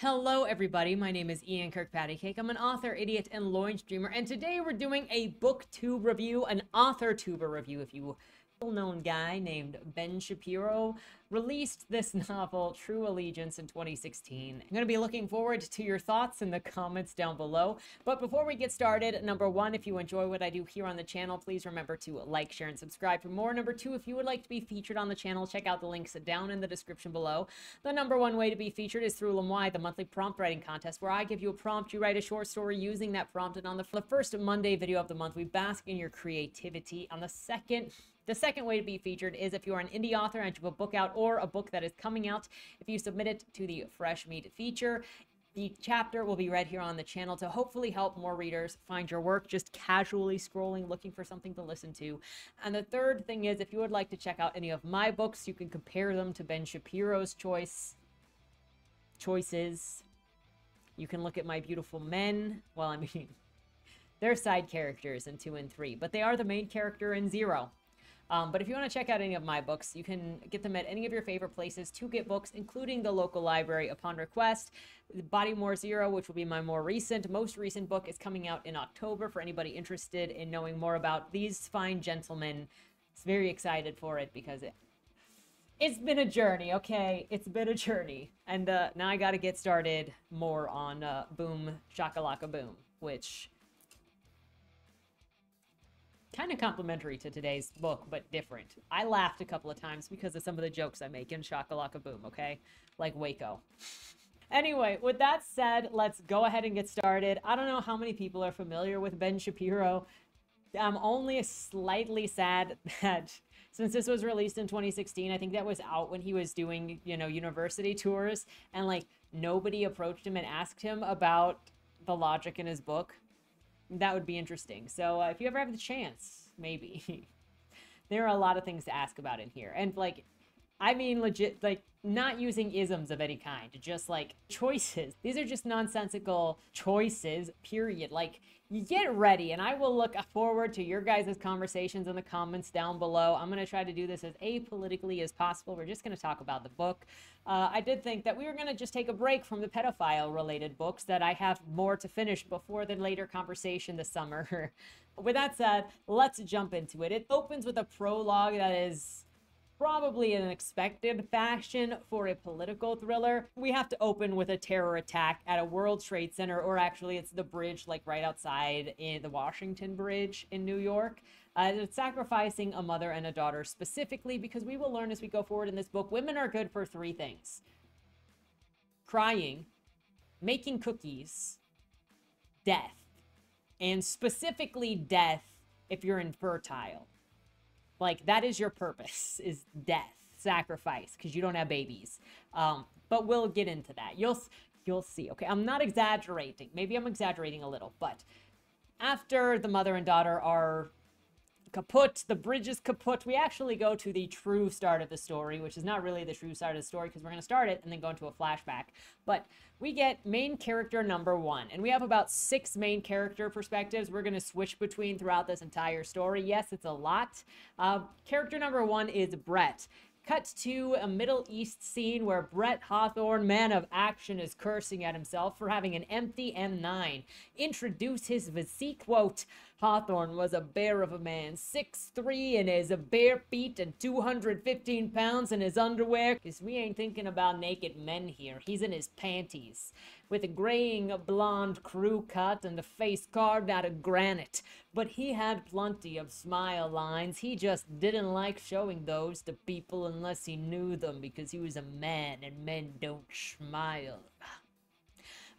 Hello everybody, my name is Ian Kirkpatrick. I'm an author, idiot, and loin streamer, and today we're doing a booktube review, an authortuber review, if you will. Known guy named Ben Shapiro released this novel, True Allegiance, in 2016. I'm going to be looking forward to your thoughts in the comments down below. But before we get started, number one, if you enjoy what I do here on the channel, please remember to like, share, and subscribe for more. Number two, if you would like to be featured on the channel, check out the links down in the description below. The number one way to be featured is through Lemoy, the monthly prompt writing contest, where I give you a prompt, you write a short story using that prompt, and on the first Monday video of the month, we bask in your creativity. On the second way to be featured is if you're an indie author and you have a book out or a book that is coming out. If you submit it to the Fresh Meat feature, the chapter will be read here on the channel to hopefully help more readers find your work, just casually scrolling, looking for something to listen to. And the third thing is, if you would like to check out any of my books, you can compare them to Ben Shapiro's choices. You can look at My Beautiful Men. Well, I mean, they're side characters in 2 and 3, but they are the main character in 0. But if you want to check out any of my books, you can get them at any of your favorite places to get books, including the local library upon request. Bodymore 0, which will be my most recent book, is coming out in October for anybody interested in knowing more about these fine gentlemen. It's very excited for it because it's been a journey, okay? It's been a journey. And now I got to get started more on Boom Shakalaka Boom, which kind of complimentary to today's book, but different. I laughed a couple of times because of some of the jokes I make in Shakalaka Boom, okay? Like Waco. Anyway, with that said, let's go ahead and get started. I don't know how many people are familiar with Ben Shapiro. I'm only slightly sad that since this was released in 2016, I think that was out when he was doing, university tours, and like nobody approached him and asked him about the logic in his book. That would be interesting. So if you ever have the chance, maybe. There are a lot of things to ask about in here. And like, I mean legit, like not using isms of any kind, just like choices. These are just nonsensical choices, period. Like, you get ready, and I will look forward to your guys' conversations in the comments down below. I'm going to try to do this as apolitically as possible. We're just going to talk about the book. I did think that we were going to just take a break from the pedophile-related books, that I have more to finish before the later conversation this summer. With that said, let's jump into it. It opens with a prologue that is probably an expected fashion for a political thriller. We have to open with a terror attack at a World Trade Center, or actually it's the bridge like right outside in the Washington Bridge in New York. It's sacrificing a mother and a daughter specifically because we will learn as we go forward in this book, women are good for 3 things: crying, making cookies, death, and specifically death if you're infertile. Like, that is your purpose, is death, sacrifice, because you don't have babies. But we'll get into that. You'll see. Okay, I'm not exaggerating. Maybe I'm exaggerating a little, but after the mother and daughter are kaput, the bridge is kaput, we actually go to the true start of the story, which is not really the true start of the story because we're going to start it and then go into a flashback. But we get main character number 1, and we have about 6 main character perspectives we're going to switch between throughout this entire story. Yes, it's a lot. Character number 1 is Brett. Cut to a Middle East scene where Brett Hawthorne, man of action, is cursing at himself for having an empty M9. Introduce his physique, quote, Hawthorne was a bear of a man, 6'3" in his bare feet and 215 pounds in his underwear. Because we ain't thinking about naked men here. He's in his panties. With a graying blonde crew cut and a face carved out of granite. But he had plenty of smile lines. He just didn't like showing those to people unless he knew them, because he was a man and men don't smile.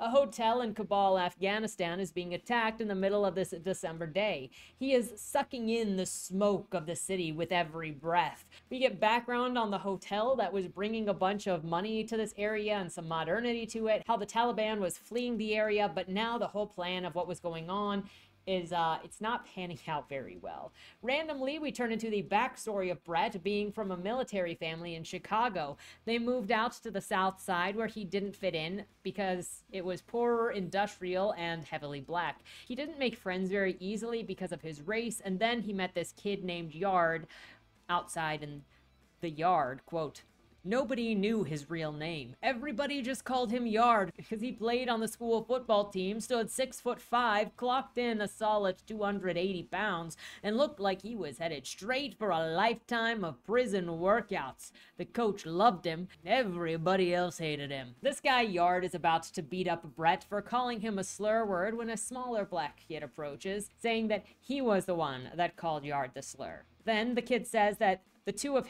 A hotel in Kabul, Afghanistan is being attacked in the middle of this December day. He is sucking in the smoke of the city with every breath. We get background on the hotel that was bringing a bunch of money to this area and some modernity to it, how the Taliban was fleeing the area, but now the whole plan of what was going on is it's not panning out very well. Randomly, we turn into the backstory of Brett being from a military family in Chicago. They moved out to the south side where he didn't fit in because it was poorer, industrial, and heavily black. He didn't make friends very easily because of his race, and then he met this kid named Yard outside in the yard, quote, Nobody knew his real name. Everybody just called him Yard because he played on the school football team, stood 6'5", clocked in a solid 280 pounds, and looked like he was headed straight for a lifetime of prison workouts. The coach loved him. Everybody else hated him. This guy Yard is about to beat up Brett for calling him a slur word when a smaller black kid approaches, saying that he was the one that called Yard the slur. Then the kid says that the two of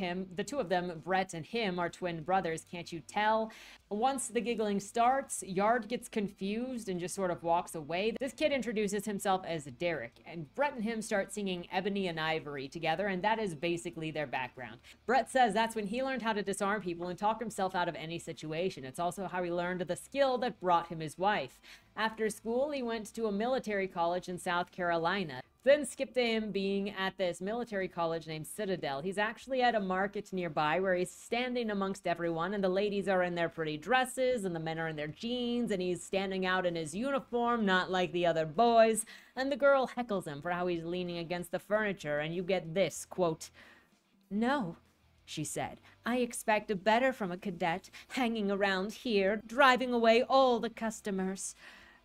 them, Brett and him, are twin brothers, can't you tell? Once the giggling starts, Yard gets confused and just sort of walks away. This kid introduces himself as Derek, and Brett and him start singing Ebony and Ivory together, and that is basically their background. Brett says that's when he learned how to disarm people and talk himself out of any situation. It's also how he learned the skill that brought him his wife. After school, he went to a military college in South Carolina. Then skip to him being at this military college named Citadel. He's actually at a market nearby where he's standing amongst everyone, and the ladies are in their pretty dresses and the men are in their jeans, and he's standing out in his uniform, not like the other boys. And the girl heckles him for how he's leaning against the furniture, and you get this, quote, "No," she said, "I expect better from a cadet hanging around here, driving away all the customers.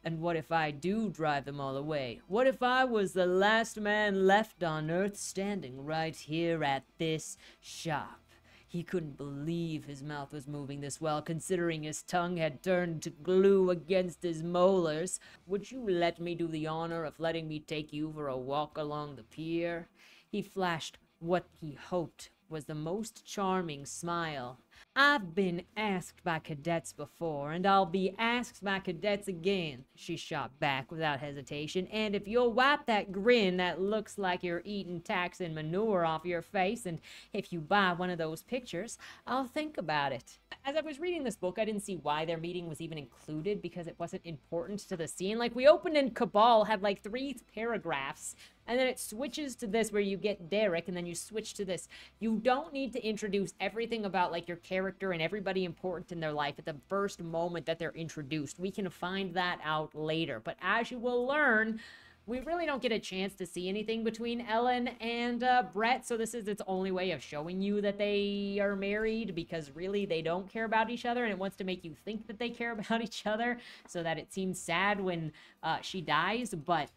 And what if I do drive them all away? What if I was the last man left on Earth standing right here at this shop?" He couldn't believe his mouth was moving this well, considering his tongue had turned to glue against his molars. "Would you let me do the honor of letting me take you for a walk along the pier?" He flashed what he hoped was the most charming smile. "I've been asked by cadets before, and I'll be asked by cadets again," she shot back without hesitation. "And if you'll wipe that grin that looks like you're eating tacks and manure off your face, and if you buy one of those pictures, I'll think about it." As I was reading this book, I didn't see why their meeting was even included because it wasn't important to the scene. Like, we opened in Cabal, had like 3 paragraphs, and then it switches to this where you get Derek, and then you switch to this. You don't need to introduce everything about like your character and everybody important in their life at the first moment that they're introduced. We can find that out later. But as you will learn, we really don't get a chance to see anything between Ellen and Brett, so this is its only way of showing you that they are married, because really they don't care about each other, and it wants to make you think that they care about each other so that it seems sad when she dies, but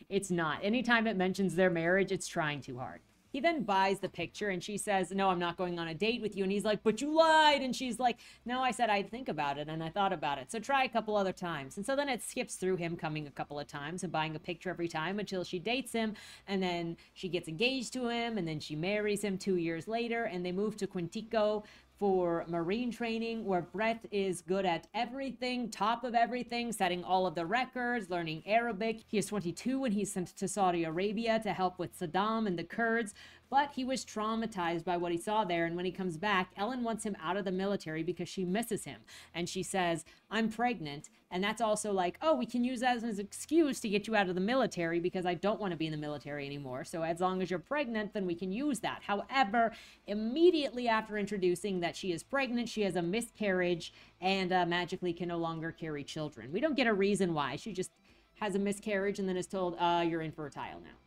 it's not. Anytime it mentions their marriage, it's trying too hard. He then buys the picture, and she says, "No, I'm not going on a date with you." And he's like, "But you lied." And she's like, "No, I said I'd think about it, and I thought about it. So try a couple other times." And so then it skips through him coming a couple of times and buying a picture every time until she dates him, and then she gets engaged to him, and then she marries him 2 years later, and they move to Quintico for Marine training, where Brett is good at everything, top of everything, setting all of the records, learning Arabic. He is 22 when he's sent to Saudi Arabia to help with Saddam and the Kurds, but he was traumatized by what he saw there, and when he comes back, Ellen wants him out of the military because she misses him, and she says, "I'm pregnant," and that's also like, "Oh, we can use that as an excuse to get you out of the military because I don't want to be in the military anymore, so as long as you're pregnant, then we can use that." However, immediately after introducing that she is pregnant, she has a miscarriage and magically can no longer carry children. We don't get a reason why. She just has a miscarriage and then is told, "You're infertile now."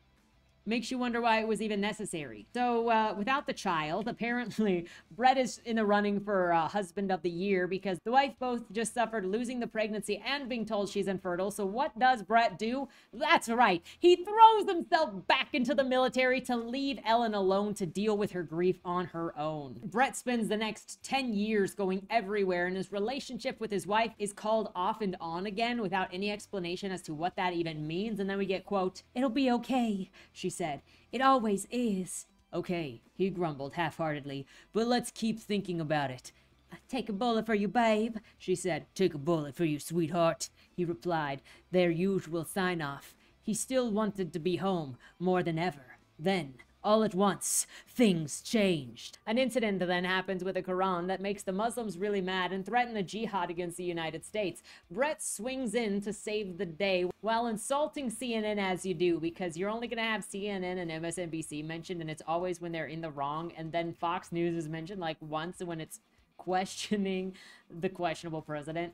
Makes you wonder why it was even necessary. So without the child, apparently Brett is in the running for husband of the year because the wife both just suffered losing the pregnancy and being told she's infertile. So what does Brett do? That's right. He throws himself back into the military to leave Ellen alone to deal with her grief on her own. Brett spends the next 10 years going everywhere, and his relationship with his wife is called off and on again without any explanation as to what that even means. And then we get, quote, "It'll be okay," she said. "It always is." "Okay," he grumbled half-heartedly, "but let's keep thinking about it." "Take a bullet for you, babe," she said. "Take a bullet for you, sweetheart," he replied, their usual sign-off. He still wanted to be home more than ever. Then, all at once, things changed. An incident then happens with the Quran that makes the Muslims really mad and threaten a jihad against the United States. Brett swings in to save the day while insulting CNN, as you do, because you're only going to have CNN and MSNBC mentioned, and it's always when they're in the wrong, and then Fox News is mentioned like once when it's questioning the questionable president.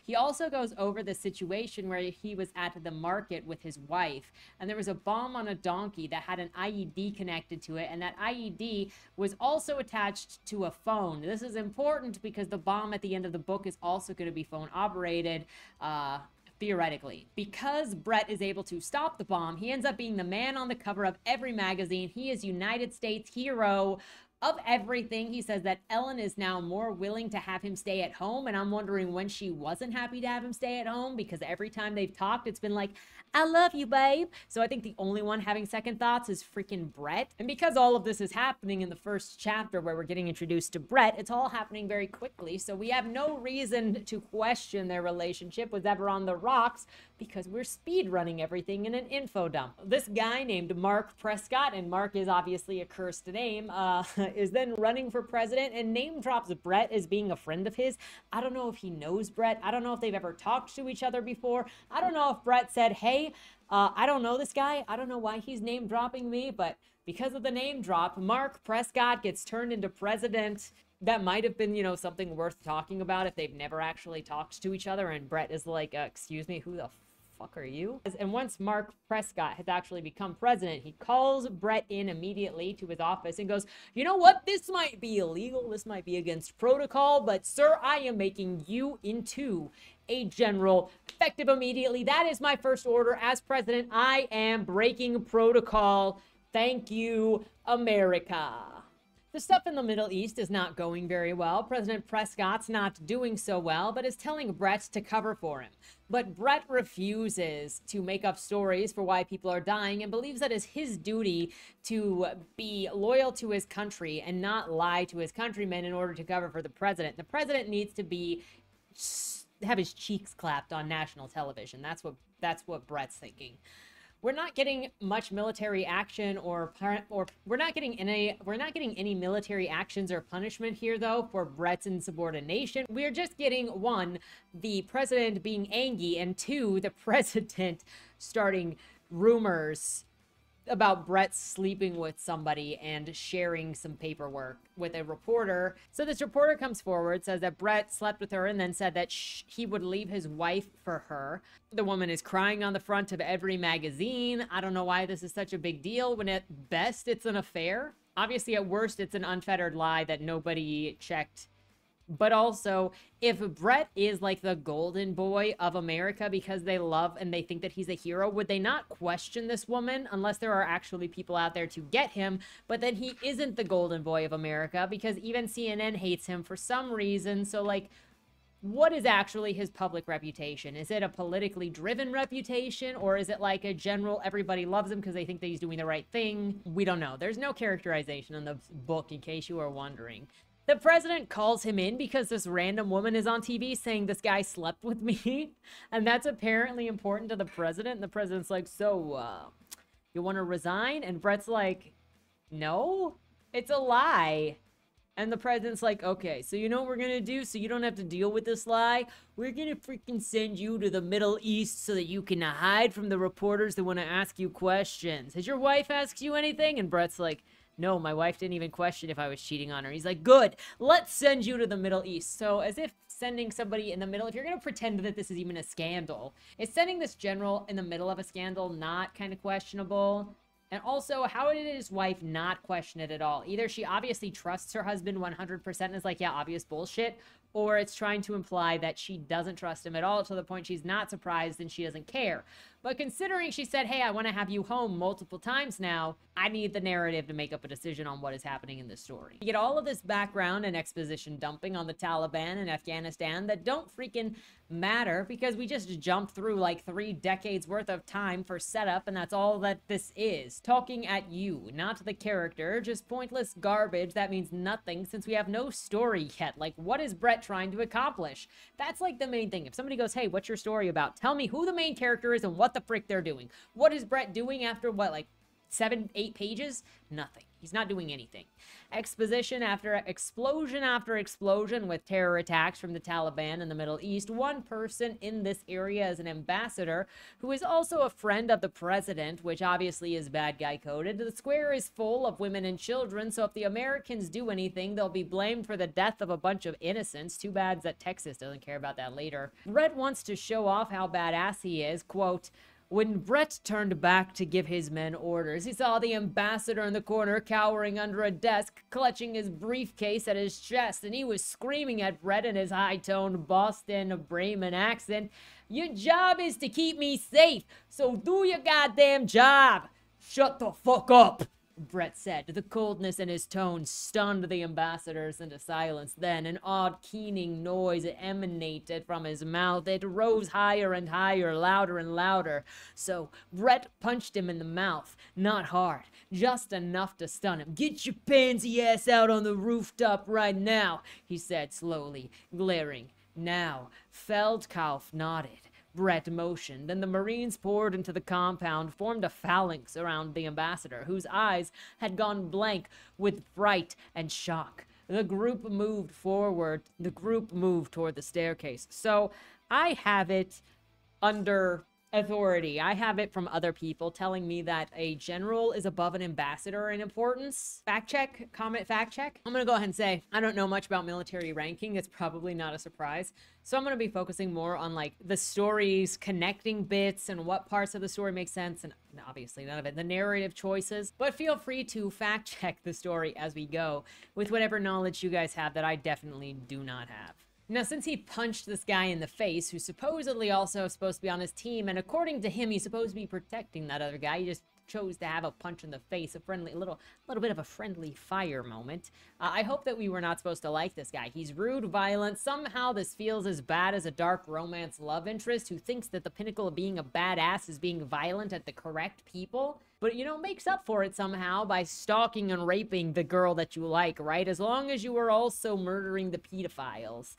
He also goes over the situation where he was at the market with his wife, and there was a bomb on a donkey that had an IED connected to it, and that IED was also attached to a phone. This is important because the bomb at the end of the book is also going to be phone operated, theoretically. Because Brett is able to stop the bomb, he ends up being the man on the cover of every magazine. He is United States hero of everything. He says that Ellen is now more willing to have him stay at home, and I'm wondering when she wasn't happy to have him stay at home, because every time they've talked, it's been like, I love you, babe. So I think the only one having second thoughts is freaking Brett. And because all of this is happening in the first chapter where we're getting introduced to Brett, it's all happening very quickly, so we have no reason to question their relationship was ever on the rocks, because we're speed running everything in an info dump. This guy named Mark Prescott, and Mark is obviously a cursed name, is then running for president and name drops Brett as being a friend of his. I don't know if he knows Brett. I don't know if they've ever talked to each other before. I don't know if Brett said, hey, I don't know this guy. I don't know why he's name dropping me, but because of the name drop, Mark Prescott gets turned into president. That might have been, you know, something worth talking about if they've never actually talked to each other, and Brett is like, excuse me, who the fuck are you? And once Mark Prescott has actually become president, he calls Brett in immediately to his office and goes, you know what? This might be illegal. This might be against protocol, but sir, I am making you into a general effective immediately. That is my first order as president. I am breaking protocol. Thank you, America. The stuff in the Middle East is not going very well. President Prescott's not doing so well, but is telling Brett to cover for him. But Brett refuses to make up stories for why people are dying and believes that it's his duty to be loyal to his country and not lie to his countrymen in order to cover for the president. The president needs to have his cheeks clapped on national television. That's what Brett's thinking. We're not getting much military action or we're not getting any military actions or punishment here though for Brett's insubordination. We're just getting, one, the president being angry, and two, the president starting rumors about Brett sleeping with somebody and sharing some paperwork with a reporter. So this reporter comes forward, says that Brett slept with her, and then said that he would leave his wife for her. The woman is crying on the front of every magazine. I don't know why this is such a big deal when at best it's an affair. Obviously at worst it's an unfettered lie that nobody checked. But also, if Brett is like the golden boy of America because they love and they think that he's a hero, would they not question this woman unless there are actually people out there to get him? But then he isn't the golden boy of America because even CNN hates him for some reason. So like, what is actually his public reputation? Is it a politically driven reputation, or is it like a general everybody loves him because they think that he's doing the right thing? We don't know. There's no characterization in the book, in case you are wondering. The president calls him in because this random woman is on TV saying this guy slept with me. And that's apparently important to the president. And the president's like, so, you want to resign? And Brett's like, no, it's a lie. And the president's like, okay, so you know what we're going to do so you don't have to deal with this lie? We're going to freaking send you to the Middle East so that you can hide from the reporters that want to ask you questions. Has your wife asked you anything? And Brett's like, no, my wife didn't even question if I was cheating on her. He's like, good, let's send you to the Middle East. So as if sending somebody in the middle, if you're going to pretend that this is even a scandal, is sending this general in the middle of a scandal not kind of questionable? And also, how did his wife not question it at all? Either she obviously trusts her husband 100% and is like, yeah, obvious bullshit, or it's trying to imply that she doesn't trust him at all to the point she's not surprised and she doesn't care. But considering she said, hey, I want to have you home multiple times now, I need the narrative to make up a decision on what is happening in this story. You get all of this background and exposition dumping on the Taliban and Afghanistan that don't freaking matter because we just jumped through like 3 decades worth of time for setup, and that's all that this is. Talking at you, not the character, just pointless garbage that means nothing since we have no story yet. Like, what is Brett trying to accomplish? That's like the main thing. If somebody goes, hey, what's your story about? Tell me who the main character is and what the frick they're doing. What is Brett doing after what, like 7, 8 pages? Nothing. He's not doing anything. Exposition after explosion after explosion with terror attacks from the Taliban in the Middle East. One person in this area is an ambassador who is also a friend of the president, which obviously is bad guy coded. The square is full of women and children, so if the Americans do anything, they'll be blamed for the death of a bunch of innocents. Too bad that Texas doesn't care about that later. Brett wants to show off how badass he is. Quote, when Brett turned back to give his men orders, he saw the ambassador in the corner cowering under a desk, clutching his briefcase at his chest, and he was screaming at Brett in his high-toned Boston Bremen accent, your job is to keep me safe, so do your goddamn job. Shut the fuck up, Brett said. The coldness in his tone stunned the ambassadors into silence. Then an odd keening noise emanated from his mouth. It rose higher and higher, louder and louder. So Brett punched him in the mouth. Not hard, just enough to stun him. Get your pansy ass out on the rooftop right now, he said slowly, glaring. Now, Feldkauf nodded. Brett motioned, and the Marines poured into the compound, formed a phalanx around the ambassador, whose eyes had gone blank with fright and shock. The group moved forward. The group moved toward the staircase. So I have it under authority. I have it from other people telling me that a general is above an ambassador in importance. Fact check, comment fact check. I'm gonna go ahead and say I don't know much about military ranking. It's probably not a surprise. So I'm gonna be focusing more on like the stories, connecting bits, and what parts of the story make sense, and obviously none of it, the narrative choices. But feel free to fact check the story as we go with whatever knowledge you guys have that I definitely do not have. Now, since he punched this guy in the face, who's supposedly also supposed to be on his team, and according to him, he's supposed to be protecting that other guy, he just chose to have a punch in the face, a friendly, little bit of a friendly fire moment. I hope that we were not supposed to like this guy. He's rude, violent. Somehow this feels as bad as a dark romance love interest who thinks that the pinnacle of being a badass is being violent at the correct people. But, you know, makes up for it somehow by stalking and raping the girl that you like, right? As long as you are also murdering the pedophiles.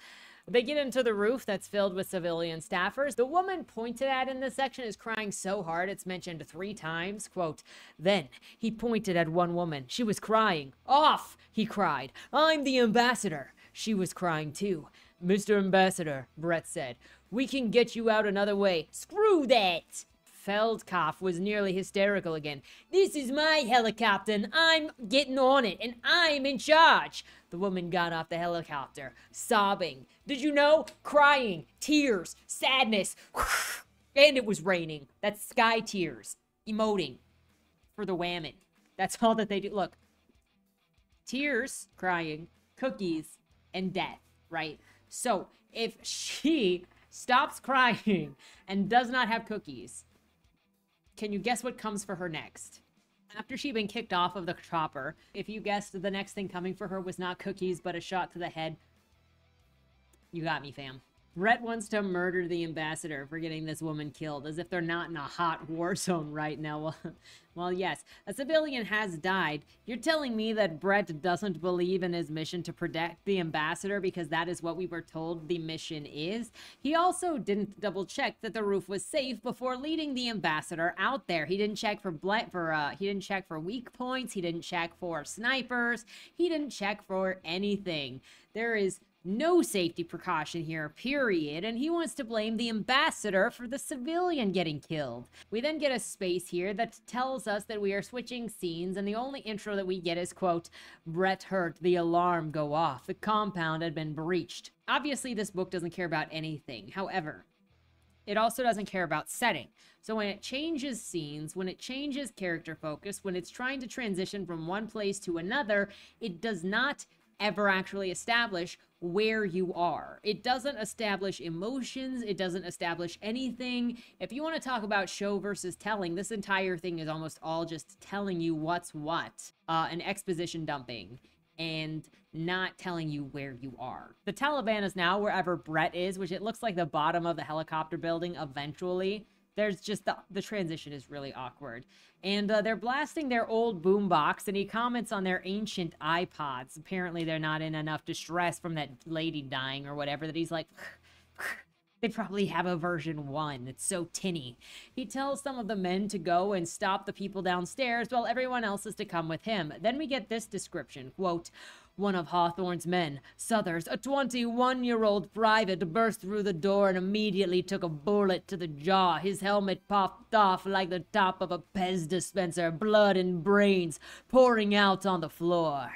They get into the roof that's filled with civilian staffers. The woman pointed at in this section is crying so hard it's mentioned 3 times. Quote, then he pointed at one woman. She was crying. Off, he cried. I'm the ambassador. She was crying too. Mr. Ambassador, Brett said, we can get you out another way. Screw that. Feldkauf was nearly hysterical again. This is my helicopter and I'm getting on it and I'm in charge. The woman got off the helicopter, sobbing. Did you know? Crying, tears, sadness. And it was raining. That's sky tears. Emoting for the whammon. That's all that they do. Look. Tears, crying, cookies, and death, right? So if she stops crying and does not have cookies, can you guess what comes for her next? After she'd been kicked off of the chopper, if you guessed the next thing coming for her was not cookies, but a shot to the head, you got me, fam. Brett wants to murder the ambassador for getting this woman killed, as if they're not in a hot war zone right now. Well, yes, a civilian has died. You're telling me that Brett doesn't believe in his mission to protect the ambassador because that is what we were told the mission is? He also didn't double check that the roof was safe before leading the ambassador out there. He didn't check for he didn't check for weak points. He didn't check for snipers. He didn't check for anything. There is no safety precaution here, period, and he wants to blame the ambassador for the civilian getting killed. We then get a space here that tells us that we are switching scenes, and the only intro that we get is, quote, Brett heard the alarm go off. The compound had been breached. Obviously, this book doesn't care about anything. However, it also doesn't care about setting. So when it changes scenes, when it changes character focus, when it's trying to transition from one place to another, it does not ever actually establish where you are. It doesn't establish emotions. It doesn't establish anything. If you want to talk about show versus telling, this entire thing is almost all just telling you what's what, and exposition dumping, and not telling you where you are. The Taliban is now wherever Brett is, which it looks like the bottom of the helicopter building eventually. There's just the transition is really awkward. And they're blasting their old boombox, and he comments on their ancient iPods. Apparently they're not in enough distress from that lady dying or whatever, that he's like, They probably have a version 1. It's so tinny. He tells some of the men to go and stop the people downstairs while everyone else is to come with him. Then we get this description, quote, "One of Hawthorne's men, Suthers, a 21-year-old private, burst through the door and immediately took a bullet to the jaw. His helmet popped off like the top of a Pez dispenser, blood and brains pouring out on the floor."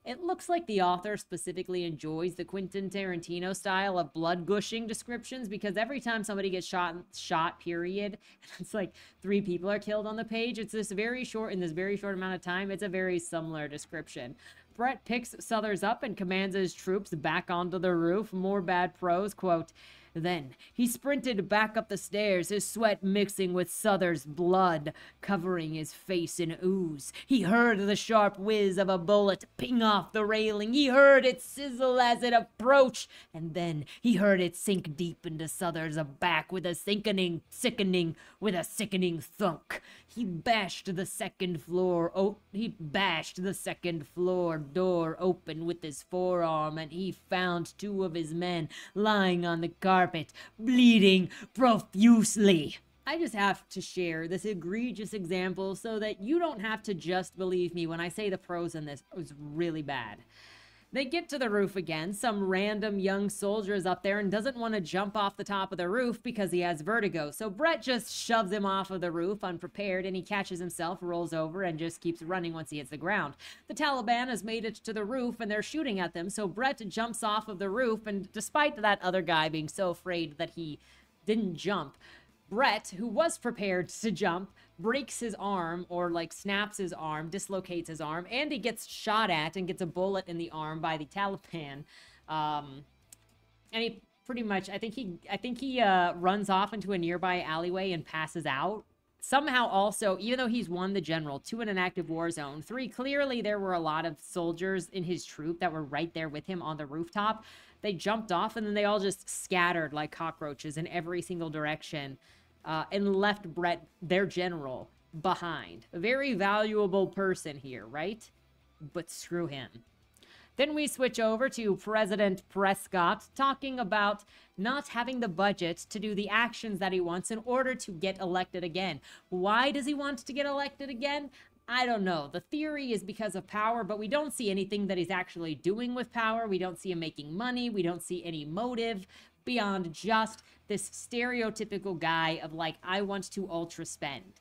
It looks like the author specifically enjoys the Quentin Tarantino style of blood gushing descriptions, because every time somebody gets shot, period, it's like 3 people are killed on the page. It's this very short, in this very short amount of time, it's a very similar description. Brett picks Suthers up and commands his troops back onto the roof. More bad prose, quote, "Then he sprinted back up the stairs, his sweat mixing with Suthers' blood, covering his face in ooze. He heard the sharp whiz of a bullet ping off the railing. He heard it sizzle as it approached, and then he heard it sink deep into Suthers' back with a sickening thunk. He bashed the second floor door open with his forearm, and he found 2 of his men lying on the carpet, bleeding profusely." I just have to share this egregious example so that you don't have to just believe me when I say the prose in this was really bad. They get to the roof again. Some random young soldier is up there and doesn't want to jump off the top of the roof because he has vertigo. So Brett just shoves him off of the roof unprepared, and he catches himself, rolls over, and just keeps running once he hits the ground. The Taliban has made it to the roof and they're shooting at them. So Brett jumps off of the roof, and despite that other guy being so afraid that he didn't jump, Brett, who was prepared to jump, breaks his arm, or like snaps his arm, dislocates his arm, and he gets shot at and gets a bullet in the arm by the Taliban. And he pretty much, I think he runs off into a nearby alleyway and passes out. Somehow also, even though he's won the general, 2 in an active war zone, 3, clearly there were a lot of soldiers in his troop that were right there with him on the rooftop. They jumped off and then they all just scattered like cockroaches in every single direction. And left Brett, their general, behind. A very valuable person here, right? But screw him. Then we switch over to President Prescott talking about not having the budget to do the actions that he wants in order to get elected again. Why does he want to get elected again? I don't know. The theory is because of power, but we don't see anything that he's actually doing with power. We don't see him making money. We don't see any motive beyond just this stereotypical guy of like, I want to ultra spend.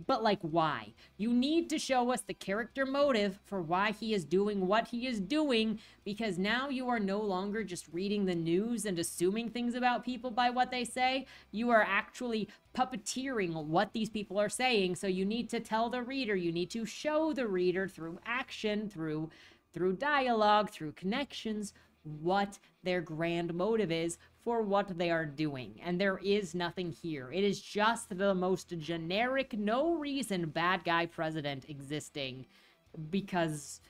But like, why? You need to show us the character motive for why he is doing what he is doing, because now you are no longer just reading the news and assuming things about people by what they say. You are actually puppeteering what these people are saying. So you need to tell the reader, you need to show the reader through action, through dialogue, through connections, what their grand motive is for what they are doing. And there is nothing here. It is just the most generic, no reason bad guy president existing because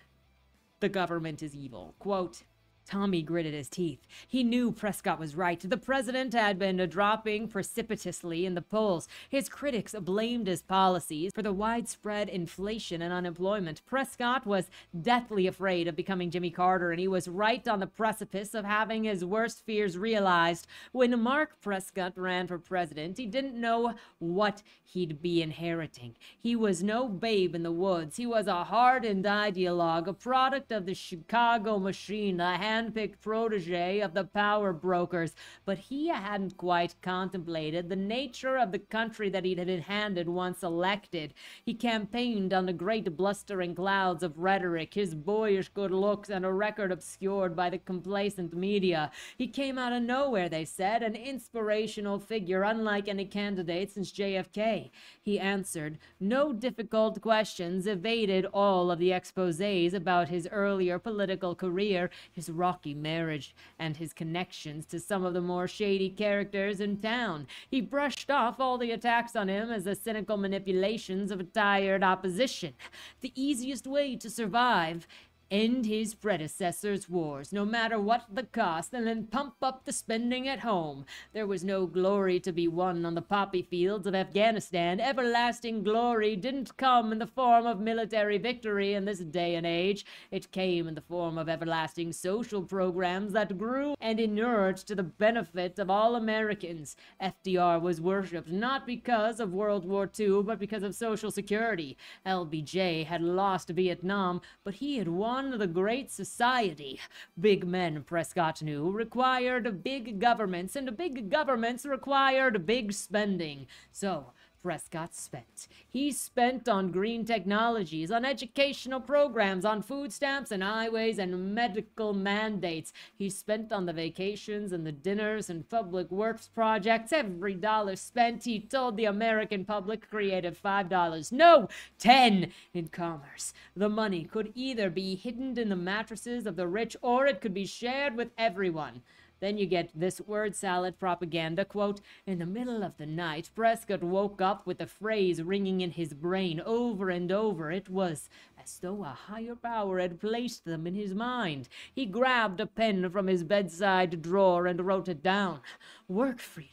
the government is evil. Quote, Tommy gritted his teeth. He knew Prescott was right. The president had been dropping precipitously in the polls. His critics blamed his policies for the widespread inflation and unemployment. Prescott was deathly afraid of becoming Jimmy Carter, and he was right on the precipice of having his worst fears realized. When Mark Prescott ran for president, he didn't know what he'd be inheriting. He was no babe in the woods. He was a hardened ideologue, a product of the Chicago machine, a hand-picked protege of the power brokers, but he hadn't quite contemplated the nature of the country that he'd been handed once elected. He campaigned on the great blustering clouds of rhetoric, his boyish good looks and a record obscured by the complacent media. He came out of nowhere, they said, an inspirational figure unlike any candidate since JFK. He answered no difficult questions, evaded all of the exposés about his earlier political career, his rocky marriage, and his connections to some of the more shady characters in town. He brushed off all the attacks on him as the cynical manipulations of a tired opposition. The easiest way to survive end his predecessors' wars, no matter what the cost, and then pump up the spending at home. There was no glory to be won on the poppy fields of Afghanistan. Everlasting glory didn't come in the form of military victory in this day and age. It came in the form of everlasting social programs that grew and inured to the benefit of all Americans. FDR was worshipped not because of World War II, but because of Social Security. LBJ had lost Vietnam, but he had won the Great Society. Big men, Prescott knew, required big governments, and big governments required big spending. So Prescott spent. He spent on green technologies, on educational programs, on food stamps and highways and medical mandates. He spent on the vacations and the dinners and public works projects. Every dollar spent, he told the American public, created $5. No, 10 in commerce. The money could either be hidden in the mattresses of the rich or it could be shared with everyone. Then you get this word salad propaganda, quote, in the middle of the night, Prescott woke up with a phrase ringing in his brain over and over. It was as though a higher power had placed them in his mind. He grabbed a pen from his bedside drawer and wrote it down. Work freedom.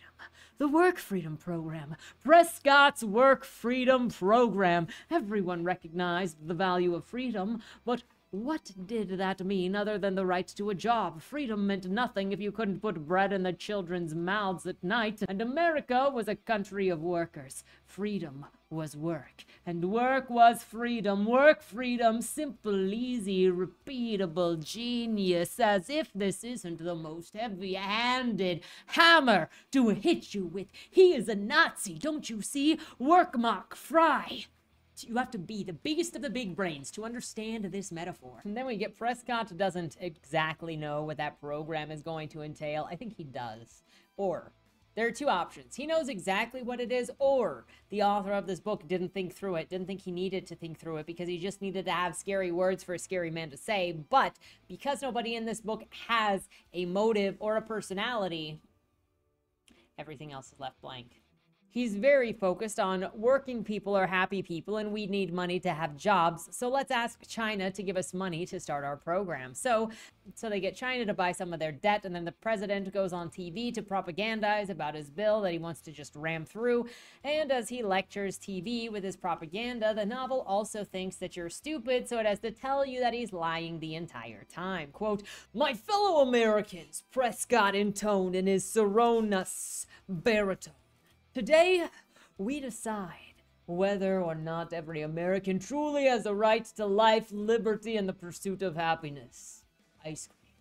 The Work Freedom Program. Prescott's Work Freedom Program. Everyone recognized the value of freedom, but what did that mean other than the right to a job? Freedom meant nothing if you couldn't put bread in the children's mouths at night, and America was a country of workers. Freedom was work, and work was freedom. Work freedom, simple, easy, repeatable, genius, as if this isn't the most heavy-handed hammer to hit you with. He is a Nazi, don't you see? Work mock fry. You have to be the biggest of the big brains to understand this metaphor. And then we get Prescott doesn't exactly know what that program is going to entail. I think he does. Or there are two options. He knows exactly what it is, or the author of this book didn't think through it, didn't think he needed to think through it because he just needed to have scary words for a scary man to say. But because nobody in this book has a motive or a personality, everything else is left blank. He's very focused on working people are happy people and we need money to have jobs. So let's ask China to give us money to start our program. So they get China to buy some of their debt, and then the president goes on TV to propagandize about his bill that he wants to just ram through. And as he lectures TV with his propaganda, the novel also thinks that you're stupid, so it has to tell you that he's lying the entire time. Quote, "My fellow Americans," Prescott intoned in his sonorous baritone. "Today, we decide whether or not every American truly has a right to life, liberty, and the pursuit of happiness. Ice cream.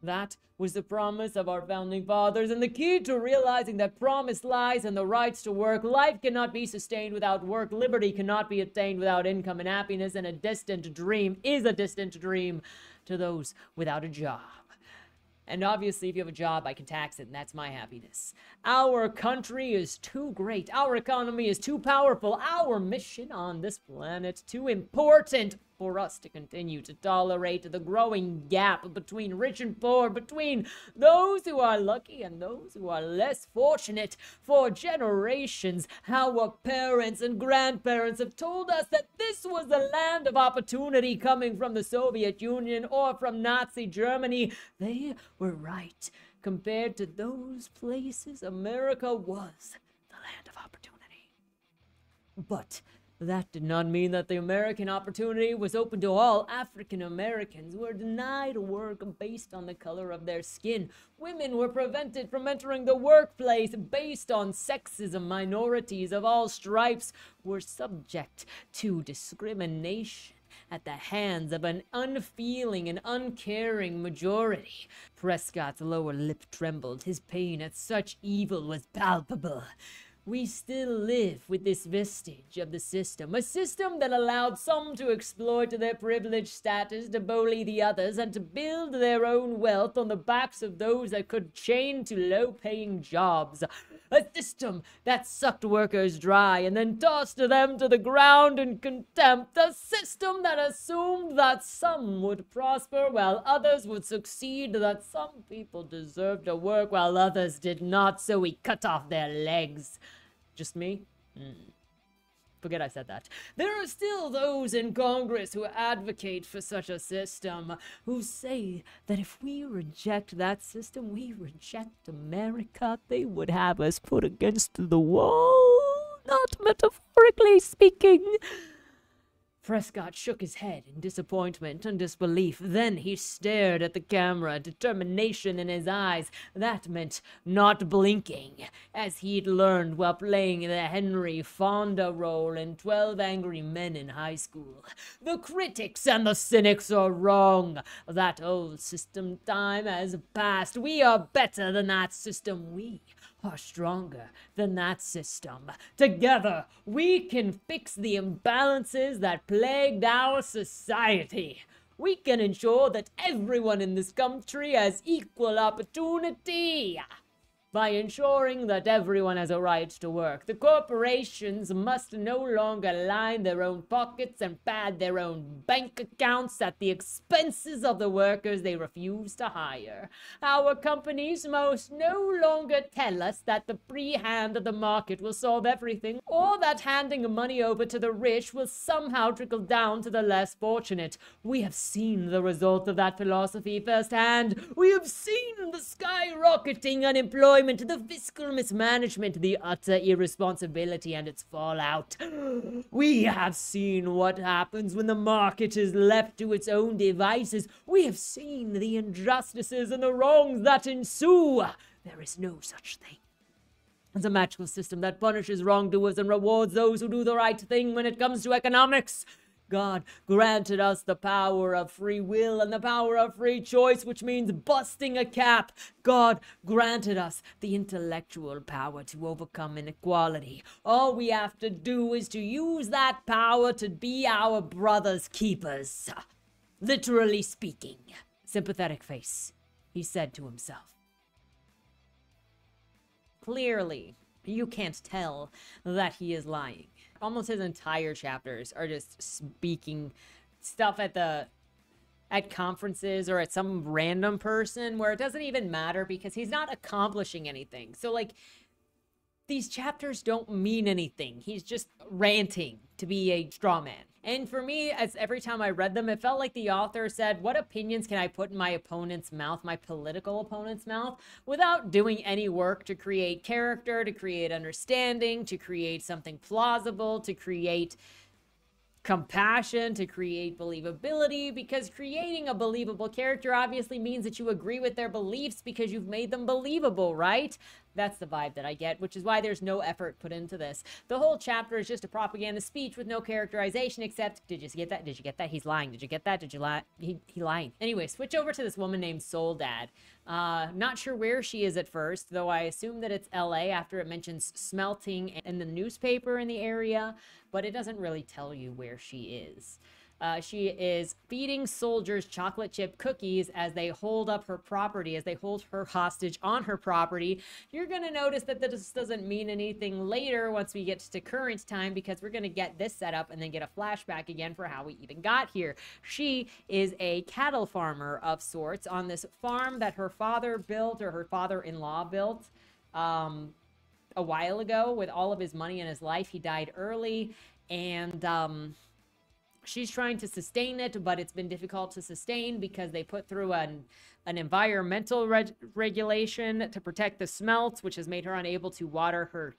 That was the promise of our founding fathers, and the key to realizing that promise lies in the rights to work. Life cannot be sustained without work. Liberty cannot be attained without income, and happiness and a distant dream is a distant dream to those without a job. And obviously, if you have a job, I can tax it, and that's my happiness. Our country is too great. Our economy is too powerful. Our mission on this planet too important for us to continue to tolerate the growing gap between rich and poor, between those who are lucky and those who are less fortunate. For generations, our parents and grandparents have told us that this was the land of opportunity coming from the Soviet Union or from Nazi Germany. They were right. Compared to those places, America was the land of opportunity. But that did not mean that the American opportunity was open to all. African Americans were denied work based on the color of their skin. Women were prevented from entering the workplace based on sexism. Minorities of all stripes were subject to discrimination at the hands of an unfeeling and uncaring majority. Prescott's lower lip trembled. His pain at such evil was palpable. We still live with this vestige of the system, a system that allowed some to exploit their privileged status, to bully the others, and to build their own wealth on the backs of those that could chain to low-paying jobs. A system that sucked workers dry and then tossed them to the ground in contempt. A system that assumed that some would prosper while others would succeed, that some people deserved to work while others did not, so we cut off their legs. Just me? Forget I said that. There are still those in Congress who advocate for such a system, who say that if we reject that system, we reject America. They would have us put against the wall, not metaphorically speaking. Prescott shook his head in disappointment and disbelief. Then he stared at the camera, determination in his eyes. That meant not blinking, as he'd learned while playing the Henry Fonda role in 12 Angry Men in high school. The critics and the cynics are wrong. That old system time has passed. We are better than that system. We are stronger than that system. Together, we can fix the imbalances that plagued our society. We can ensure that everyone in this country has equal opportunity. By ensuring that everyone has a right to work, the corporations must no longer line their own pockets and pad their own bank accounts at the expenses of the workers they refuse to hire. Our companies must no longer tell us that the free hand of the market will solve everything, or that handing money over to the rich will somehow trickle down to the less fortunate. We have seen the result of that philosophy firsthand. We have seen the skyrocketing unemployment, the fiscal mismanagement, the utter irresponsibility, and its fallout. We have seen what happens when the market is left to its own devices. We have seen the injustices and the wrongs that ensue. There is no such thing as a magical system that punishes wrongdoers and rewards those who do the right thing when it comes to economics. God granted us the power of free will and the power of free choice, which means busting a cap. God granted us the intellectual power to overcome inequality. All we have to do is to use that power to be our brother's keepers. Literally speaking. Sympathetic face, he said to himself. Clearly, you can't tell that he is lying. Almost his entire chapters are just speaking stuff at conferences or at some random person where it doesn't even matter because he's not accomplishing anything. So, like, these chapters don't mean anything. He's just ranting to be a straw man. And for me, as every time I read them, it felt like the author said, what opinions can I put in my opponent's mouth, my political opponent's mouth, without doing any work to create character, to create understanding, to create something plausible, to create compassion, to create believability, because creating a believable character obviously means that you agree with their beliefs because you've made them believable, right? That's the vibe that I get, which is why there's no effort put into this. The whole chapter is just a propaganda speech with no characterization except, did you get that? Did you get that? He's lying. Did you get that? Did you lie? He lying. Anyway, switch over to this woman named Soul Dad. Not sure where she is at first, though I assume that it's LA after it mentions smelting in the newspaper in the area, but it doesn't really tell you where she is. She is feeding soldiers chocolate chip cookies as they hold up her property, as they hold her hostage on her property. You're going to notice that this doesn't mean anything later once we get to current time, because we're going to get this set up and then get a flashback again for how we even got here. She is a cattle farmer of sorts on this farm that her father built, or her father-in-law built, a while ago with all of his money in his life. He died early, and she's trying to sustain it, but it's been difficult to sustain because they put through an environmental regulation to protect the smelts, which has made her unable to water her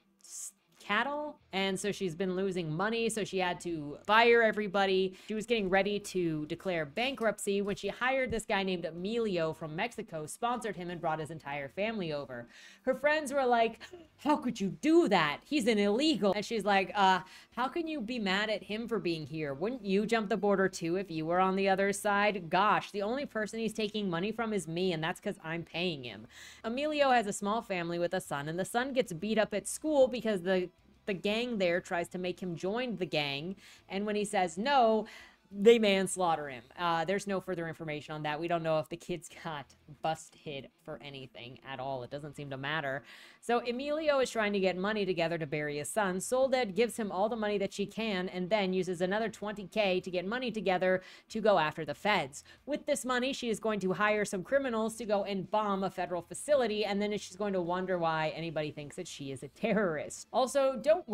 cattle. And so she's been losing money, so she had to fire everybody. She was getting ready to declare bankruptcy when she hired this guy named Emilio from Mexico, sponsored him, and brought his entire family over. Her friends were like, how could you do that? He's an illegal. And she's like, how can you be mad at him for being here? Wouldn't you jump the border too if you were on the other side? Gosh, the only person he's taking money from is me, and that's because I'm paying him. Emilio has a small family with a son, and the son gets beat up at school because the gang there tries to make him join the gang, and when he says no, they manslaughter him. There's no further information on that. We don't know if the kids got busted for anything at all. It doesn't seem to matter. So Emilio is trying to get money together to bury his son. Soledad gives him all the money that she can and then uses another $20K to get money together to go after the feds. With this money, she is going to hire some criminals to go and bomb a federal facility, and then she's going to wonder why anybody thinks that she is a terrorist. Also, don't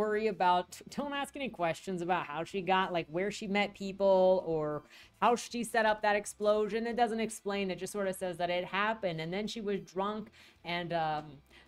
ask any questions about how she got, like, where she met people or how she set up that explosion. It doesn't explain. It just sort of says that it happened and then she was drunk, and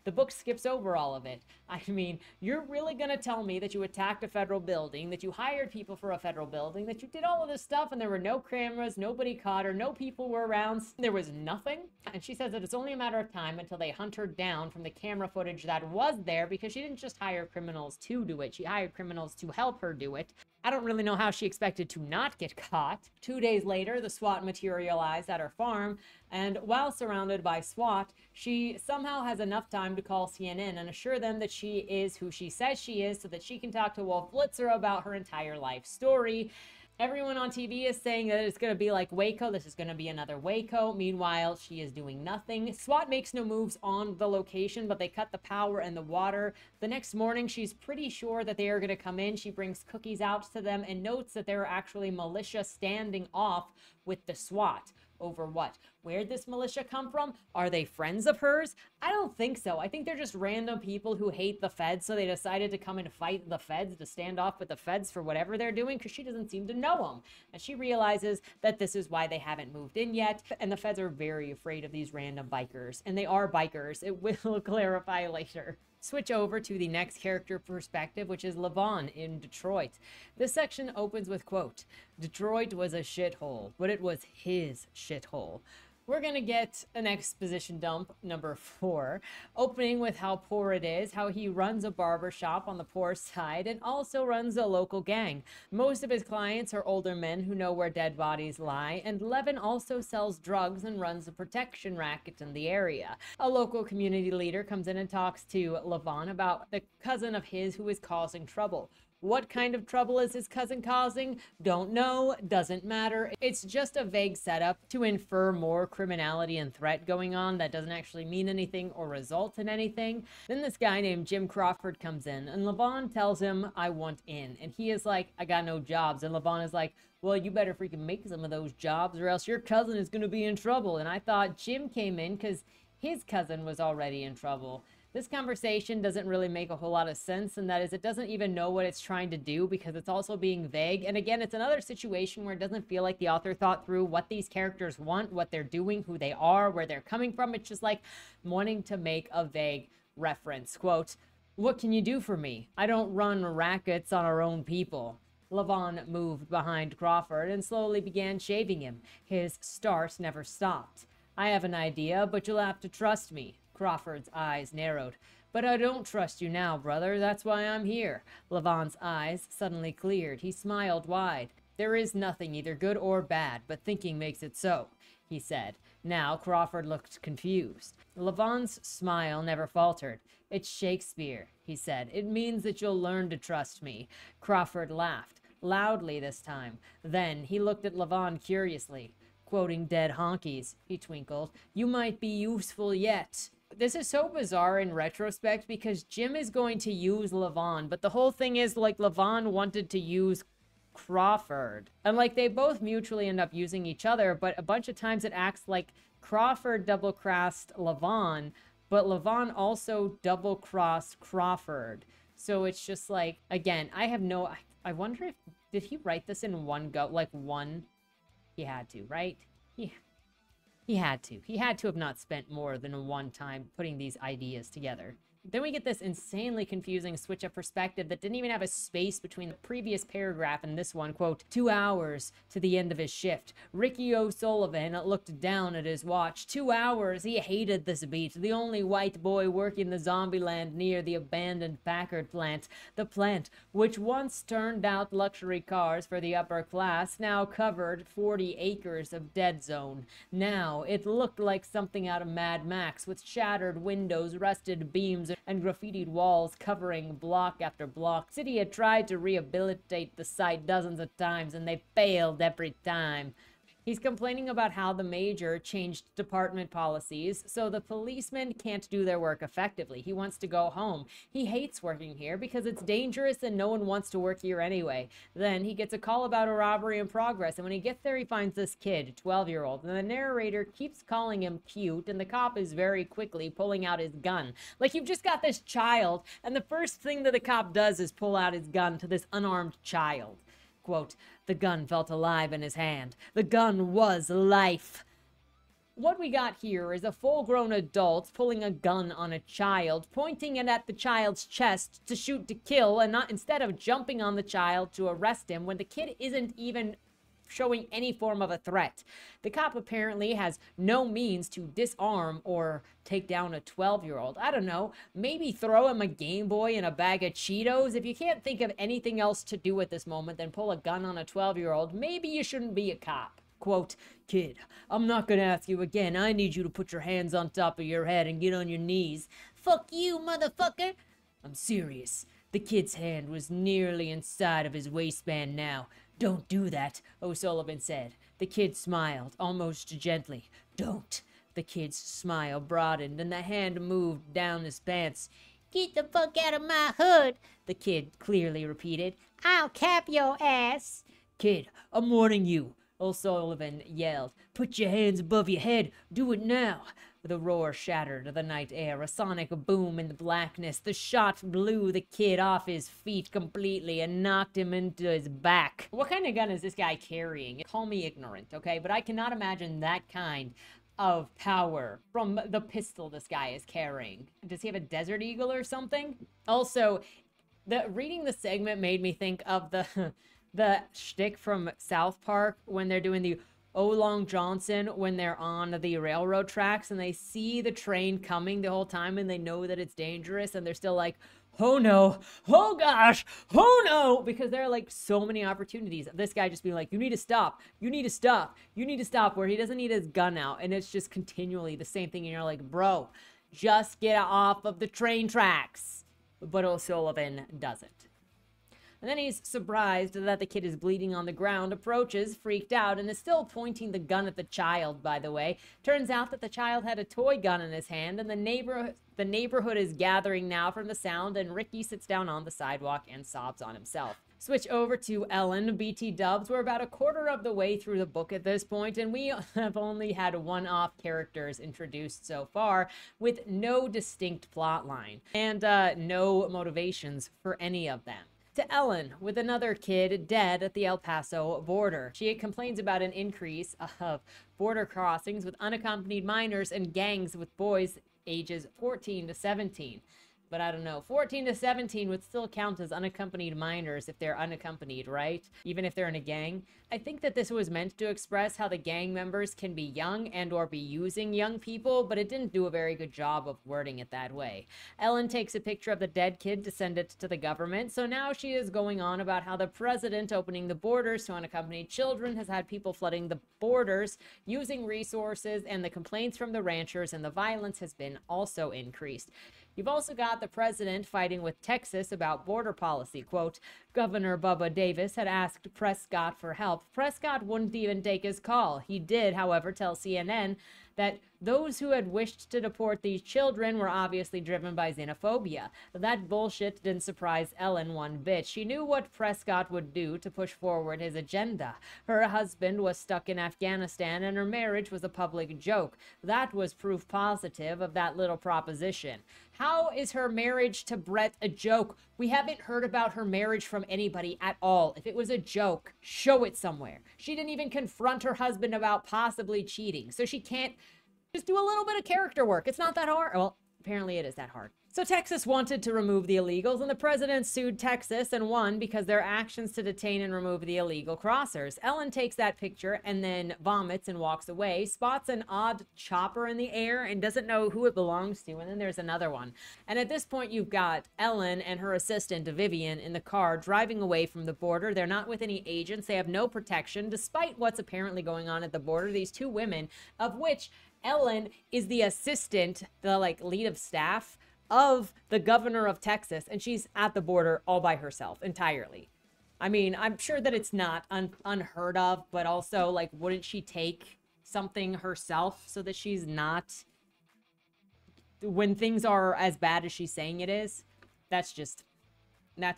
the book skips over all of it. I mean, you're really gonna tell me that you attacked a federal building, that you hired people for a federal building, that you did all of this stuff and there were no cameras, nobody caught her, no people were around, there was nothing? And she says that it's only a matter of time until they hunt her down from the camera footage that was there, because she didn't just hire criminals to do it, she hired criminals to help her do it. I don't really know how she expected to not get caught. 2 days later, the SWAT materialized at her farm, and while surrounded by SWAT, she somehow has enough time to call CNN and assure them that she is who she says she is so that she can talk to Wolf Blitzer about her entire life story. Everyone on TV is saying that it's going to be like Waco. This is going to be another Waco. Meanwhile, she is doing nothing. SWAT makes no moves on the location, but they cut the power and the water. The next morning, she's pretty sure that they are going to come in. She brings cookies out to them and notes that there are actually militia standing off with the SWAT. Over what? Where'd this militia come from? Are they friends of hers? I don't think so. I think they're just random people who hate the feds, so they decided to come and fight the feds, to stand off with the feds for whatever they're doing, because she doesn't seem to know them. And she realizes that this is why they haven't moved in yet, and the feds are very afraid of these random bikers. And they are bikers. It will clarify later. Switch over to the next character perspective, which is Levon in Detroit. This section opens with, quote, "Detroit was a shithole, but it was his shithole." We're going to get an exposition dump, number 4, opening with how poor it is, how he runs a barber shop on the poor side, and also runs a local gang. Most of his clients are older men who know where dead bodies lie, and Levin also sells drugs and runs a protection racket in the area. A local community leader comes in and talks to Levon about the cousin of his who is causing trouble. What kind of trouble is his cousin causing? Don't know, doesn't matter. It's just a vague setup to infer more criminality and threat going on that doesn't actually mean anything or result in anything. Then this guy named Jim Crawford comes in, and Levon tells him, "I want in." And he is like, "I got no jobs." And Levon is like, "Well, you better freaking make some of those jobs or else your cousin is going to be in trouble." And I thought Jim came in because his cousin was already in trouble. This conversation doesn't really make a whole lot of sense, and that is, it doesn't even know what it's trying to do because it's also being vague. And again, it's another situation where it doesn't feel like the author thought through what these characters want, what they're doing, who they are, where they're coming from. It's just like wanting to make a vague reference. Quote, "What can you do for me? I don't run rackets on our own people." Levon moved behind Crawford and slowly began shaving him. His start never stopped. "I have an idea, but you'll have to trust me." Crawford's eyes narrowed. "But I don't trust you now, brother. That's why I'm here." Levon's eyes suddenly cleared. He smiled wide. "There is nothing either good or bad, but thinking makes it so," he said. Now Crawford looked confused. Levon's smile never faltered. "It's Shakespeare," he said. "It means that you'll learn to trust me." Crawford laughed, loudly this time. Then he looked at Levon curiously. "Quoting dead honkies," he twinkled. "You might be useful yet." This is so bizarre in retrospect because Jim is going to use Levon, but the whole thing is like Levon wanted to use Crawford. And like they both mutually end up using each other, but a bunch of times it acts like Crawford double-crossed Levon, but Levon also double-crossed Crawford. So it's just like, again, I wonder if, did he write this in one go? Like one? He had to, right? He had to. He had to have not spent more than one time putting these ideas together. Then we get this insanely confusing switch of perspective that didn't even have a space between the previous paragraph and this one. Quote, 2 hours to the end of his shift. Ricky O'Sullivan looked down at his watch. 2 hours. He hated this beat. The only white boy working the zombie land near the abandoned Packard plant. The plant, which once turned out luxury cars for the upper class, now covered 40 acres of dead zone. Now it looked like something out of Mad Max, with shattered windows, rusted beams, and graffitied walls covering block after block. City had tried to rehabilitate the site dozens of times, and they failed every time. He's complaining about how the major changed department policies so the policemen can't do their work effectively. He wants to go home. He hates working here because it's dangerous and no one wants to work here anyway. Then he gets a call about a robbery in progress, and when he gets there he finds this kid, 12-year-old, and the narrator keeps calling him cute, and the cop is very quickly pulling out his gun. Like, you've just got this child, and the first thing that the cop does is pull out his gun to this unarmed child. Quote, "The gun felt alive in his hand. The gun was life." What we got here is a full-grown adult pulling a gun on a child, pointing it at the child's chest to shoot to kill, and not instead of jumping on the child to arrest him when the kid isn't even showing any form of a threat. The cop apparently has no means to disarm or take down a 12-year-old. I don't know, maybe throw him a Game Boy and a bag of Cheetos. If you can't think of anything else to do at this moment than pull a gun on a 12-year-old, maybe you shouldn't be a cop. Quote, "Kid, I'm not gonna ask you again. I need you to put your hands on top of your head and get on your knees." "Fuck you, motherfucker." "I'm serious." The kid's hand was nearly inside of his waistband now. "Don't do that," O'Sullivan said. The kid smiled, almost gently. "Don't." The kid's smile broadened, and the hand moved down his pants. "Get the fuck out of my hood," the kid clearly repeated. "I'll cap your ass." "Kid, I'm warning you," O'Sullivan yelled. "Put your hands above your head. Do it now." The roar shattered the night air, a sonic boom in the blackness. The shot blew the kid off his feet completely and knocked him into his back. What kind of gun is this guy carrying? Call me ignorant, okay? But I cannot imagine that kind of power from the pistol this guy is carrying. Does he have a Desert Eagle or something? Also, reading the segment made me think of the shtick from South Park when they're doing the Long Johnson, when they're on the railroad tracks and they see the train coming the whole time and they know that it's dangerous and they're still like, "Oh no, oh gosh, oh no," because there are like so many opportunities. This guy just being like, "You need to stop, you need to stop, you need to stop," where he doesn't need his gun out, and it's just continually the same thing, and you're like, bro, just get off of the train tracks. But O'Sullivan doesn't. And then he's surprised that the kid is bleeding on the ground, approaches, freaked out, and is still pointing the gun at the child, by the way. Turns out that the child had a toy gun in his hand, and the neighborhood is gathering now from the sound, and Ricky sits down on the sidewalk and sobs on himself. Switch over to Ellen, BT dubs. We're about a quarter of the way through the book at this point, and we have only had one-off characters introduced so far, with no distinct plot line, and no motivations for any of them. To Ellen, with another kid dead at the El Paso border. She complains about an increase of border crossings with unaccompanied minors and gangs with boys ages 14 to 17. But I don't know, 14 to 17 would still count as unaccompanied minors if they're unaccompanied, right? Even if they're in a gang. I think that this was meant to express how the gang members can be young and or be using young people, but it didn't do a very good job of wording it that way. Ellen takes a picture of the dead kid to send it to the government, so now she is going on about how the president opening the borders to unaccompanied children has had people flooding the borders, using resources, and the complaints from the ranchers and the violence has been also increased. You've also got the president fighting with Texas about border policy. Quote, Governor Bubba Davis had asked Prescott for help. Prescott wouldn't even take his call. He did, however, tell CNN that those who had wished to deport these children were obviously driven by xenophobia. That bullshit didn't surprise Ellen one bit. She knew what Prescott would do to push forward his agenda. Her husband was stuck in Afghanistan and her marriage was a public joke. That was proof positive of that little proposition. How is her marriage to Brett a joke? We haven't heard about her marriage from anybody at all. If it was a joke, show it somewhere. She didn't even confront her husband about possibly cheating, so she can't just do a little bit of character work. It's not that hard. Well, apparently it is that hard. So Texas wanted to remove the illegals, and the president sued Texas and won because their actions to detain and remove the illegal crossers. Ellen takes that picture and then vomits and walks away, spots an odd chopper in the air and doesn't know who it belongs to, and then there's another one. And at this point, you've got Ellen and her assistant, Vivian, in the car driving away from the border. They're not with any agents. They have no protection, despite what's apparently going on at the border. These two women, of which Ellen is the assistant, the lead of staff of the governor of Texas, and she's at the border all by herself entirely. I mean, I'm sure that it's not unheard of, but also, like, wouldn't she take something herself so that she's not, when things are as bad as she's saying it is? That's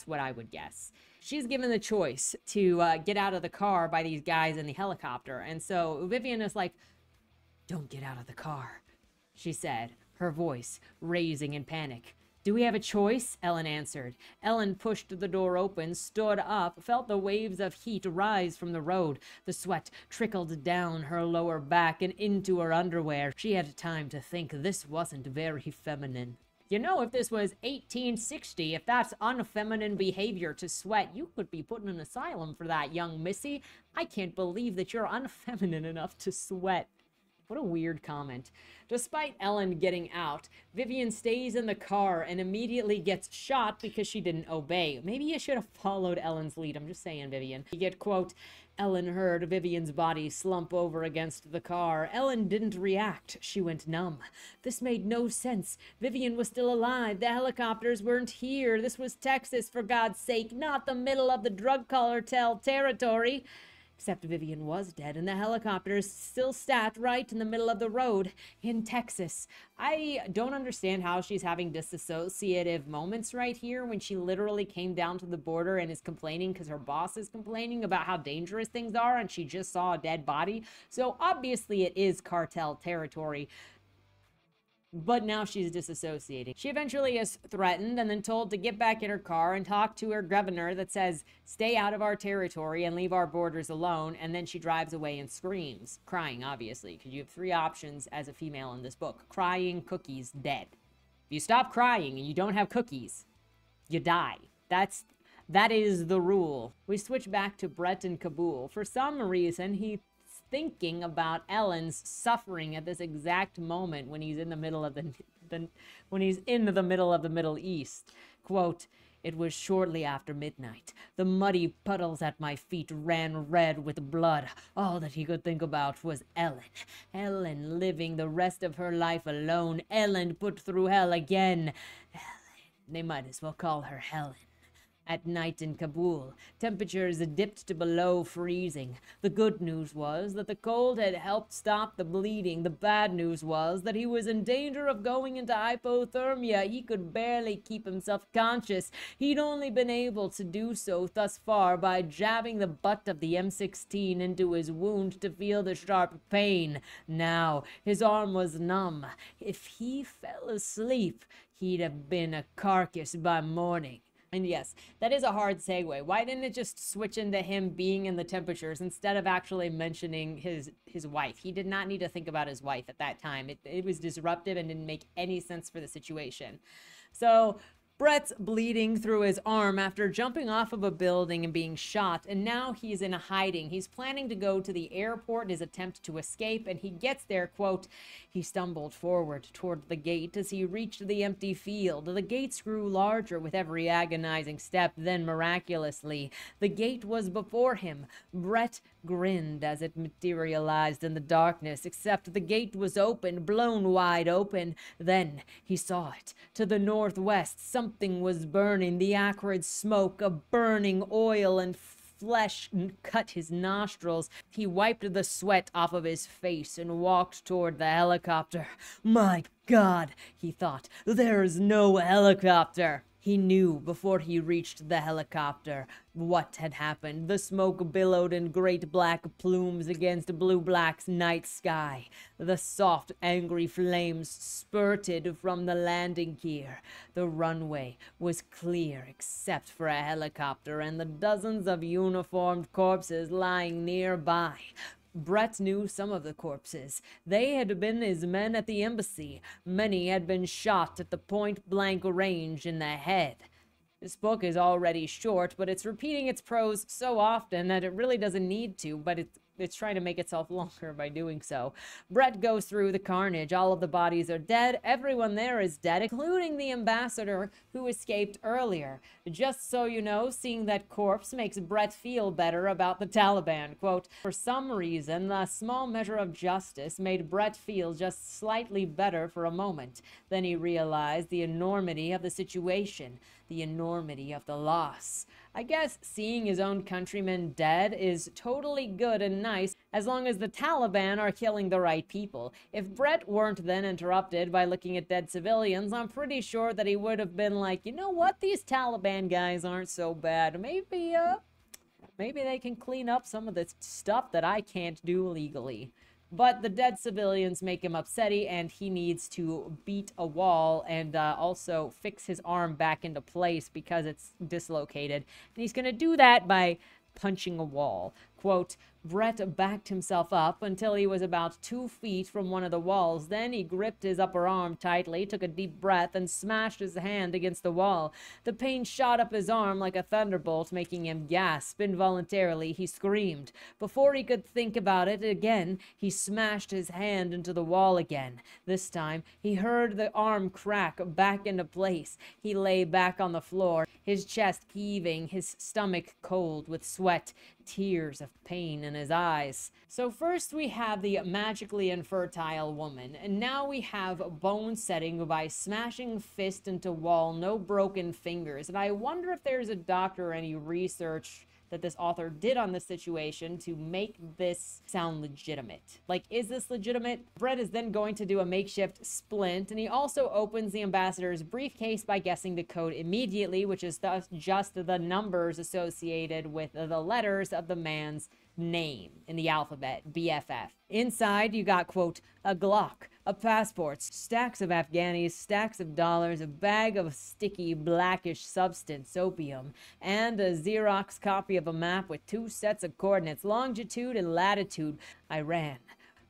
what I would guess. She's given the choice to get out of the car by these guys in the helicopter. And so Vivian is like, "Don't get out of the car," she said, her voice raising in panic. "Do we have a choice?" Ellen answered. Ellen pushed the door open, stood up, felt the waves of heat rise from the road. The sweat trickled down her lower back and into her underwear. She had time to think this wasn't very feminine. You know, if this was 1860, if that's unfeminine behavior to sweat, you could be put in an asylum for that, young missy. I can't believe that you're unfeminine enough to sweat. What a weird comment. Despite Ellen getting out, Vivian stays in the car and immediately gets shot because she didn't obey. Maybe you should have followed Ellen's lead. I'm just saying, Vivian. You get, quote, Ellen heard Vivian's body slump over against the car. Ellen didn't react. She went numb. This made no sense. Vivian was still alive. The helicopters weren't here. This was Texas, for God's sake, not the middle of the drug cartel territory. Except Vivian was dead, and the helicopters still sat right in the middle of the road in Texas. I don't understand how she's having disassociative moments right here when she literally came down to the border and is complaining because her boss is complaining about how dangerous things are, and she just saw a dead body. So obviously it is cartel territory. But now she's disassociating. She eventually is threatened and then told to get back in her car and talk to her governor that says, "Stay out of our territory and leave our borders alone." And then she drives away and screams, crying, obviously, because you have three options as a female in this book: crying, cookies, dead. If you stop crying and you don't have cookies, you die. That is the rule. We switch back to Brett in Kabul. For some reason, he's thinking about Ellen's suffering at this exact moment when he's in the middle of when he's in the middle of the Middle East. Quote, "It was shortly after midnight. The muddy puddles at my feet ran red with blood. All that he could think about was Ellen. Ellen living the rest of her life alone. Ellen put through hell again. Ellen. They might as well call her Helen. At night in Kabul, temperatures dipped to below freezing. The good news was that the cold had helped stop the bleeding. The bad news was that he was in danger of going into hypothermia. He could barely keep himself conscious. He'd only been able to do so thus far by jabbing the butt of the M16 into his wound to feel the sharp pain. Now, his arm was numb. If he fell asleep, he'd have been a carcass by morning." And yes, that is a hard segue. Why didn't it just switch into him being in the temperatures instead of actually mentioning his wife? He did not need to think about his wife at that time. It was disruptive and didn't make any sense for the situation. So Brett's bleeding through his arm after jumping off of a building and being shot, and now he's in hiding. He's planning to go to the airport in his attempt to escape, and he gets there, quote, "He stumbled forward toward the gate as he reached the empty field. The gates grew larger with every agonizing step, then miraculously, the gate was before him. Brett grinned as it materialized in the darkness, except the gate was open, blown wide open. Then he saw it. To the northwest, something was burning. The acrid smoke of burning oil and flesh cut his nostrils. He wiped the sweat off of his face and walked toward the helicopter. My God, he thought, there's no helicopter. He knew before he reached the helicopter what had happened. The smoke billowed in great black plumes against blue-black's night sky. The soft, angry flames spurted from the landing gear. The runway was clear except for a helicopter and the dozens of uniformed corpses lying nearby. Brett knew some of the corpses. They had been his men at the embassy. Many had been shot at the point-blank range in the head. This book is already short, but it's repeating its prose so often that it really doesn't need to, but it's trying to make itself longer by doing so. Brett goes through the carnage. All of the bodies are dead. Everyone there is dead, including the ambassador who escaped earlier. Just so you know, seeing that corpse makes Brett feel better about the Taliban. Quote, "For some reason, a small measure of justice made Brett feel just slightly better for a moment. Then he realized the enormity of the situation, the enormity of the loss. I guess seeing his own countrymen dead is totally good and nice as long as the Taliban are killing the right people. If Brett weren't then interrupted by looking at dead civilians, I'm pretty sure that he would have been like, you know what, these Taliban guys aren't so bad. Maybe they can clean up some of this stuff that I can't do legally. But the dead civilians make him upsetty, and he needs to beat a wall and also fix his arm back into place because it's dislocated. And he's going to do that by punching a wall. Quote, Brett backed himself up until he was about 2 feet from one of the walls. Then he gripped his upper arm tightly, took a deep breath, and smashed his hand against the wall. The pain shot up his arm like a thunderbolt, making him gasp. Involuntarily, he screamed. Before he could think about it again, he smashed his hand into the wall again. This time, he heard the arm crack back into place. He lay back on the floor, his chest heaving, his stomach cold with sweat, tears of pain in his eyes. So first we have the magically infertile woman, and now we have bone setting by smashing fist into wall, no broken fingers. And I wonder if there's a doctor or any research that this author did on this situation to make this sound legitimate. Like, is this legitimate? Brett is then going to do a makeshift splint, and he also opens the ambassador's briefcase by guessing the code immediately, which is thus just the numbers associated with the letters of the man's name in the alphabet, BFF. Inside, you got, quote, a Glock, a passport, stacks of Afghanis, stacks of dollars, a bag of sticky blackish substance, opium, and a Xerox copy of a map with 2 sets of coordinates, longitude and latitude, Iran,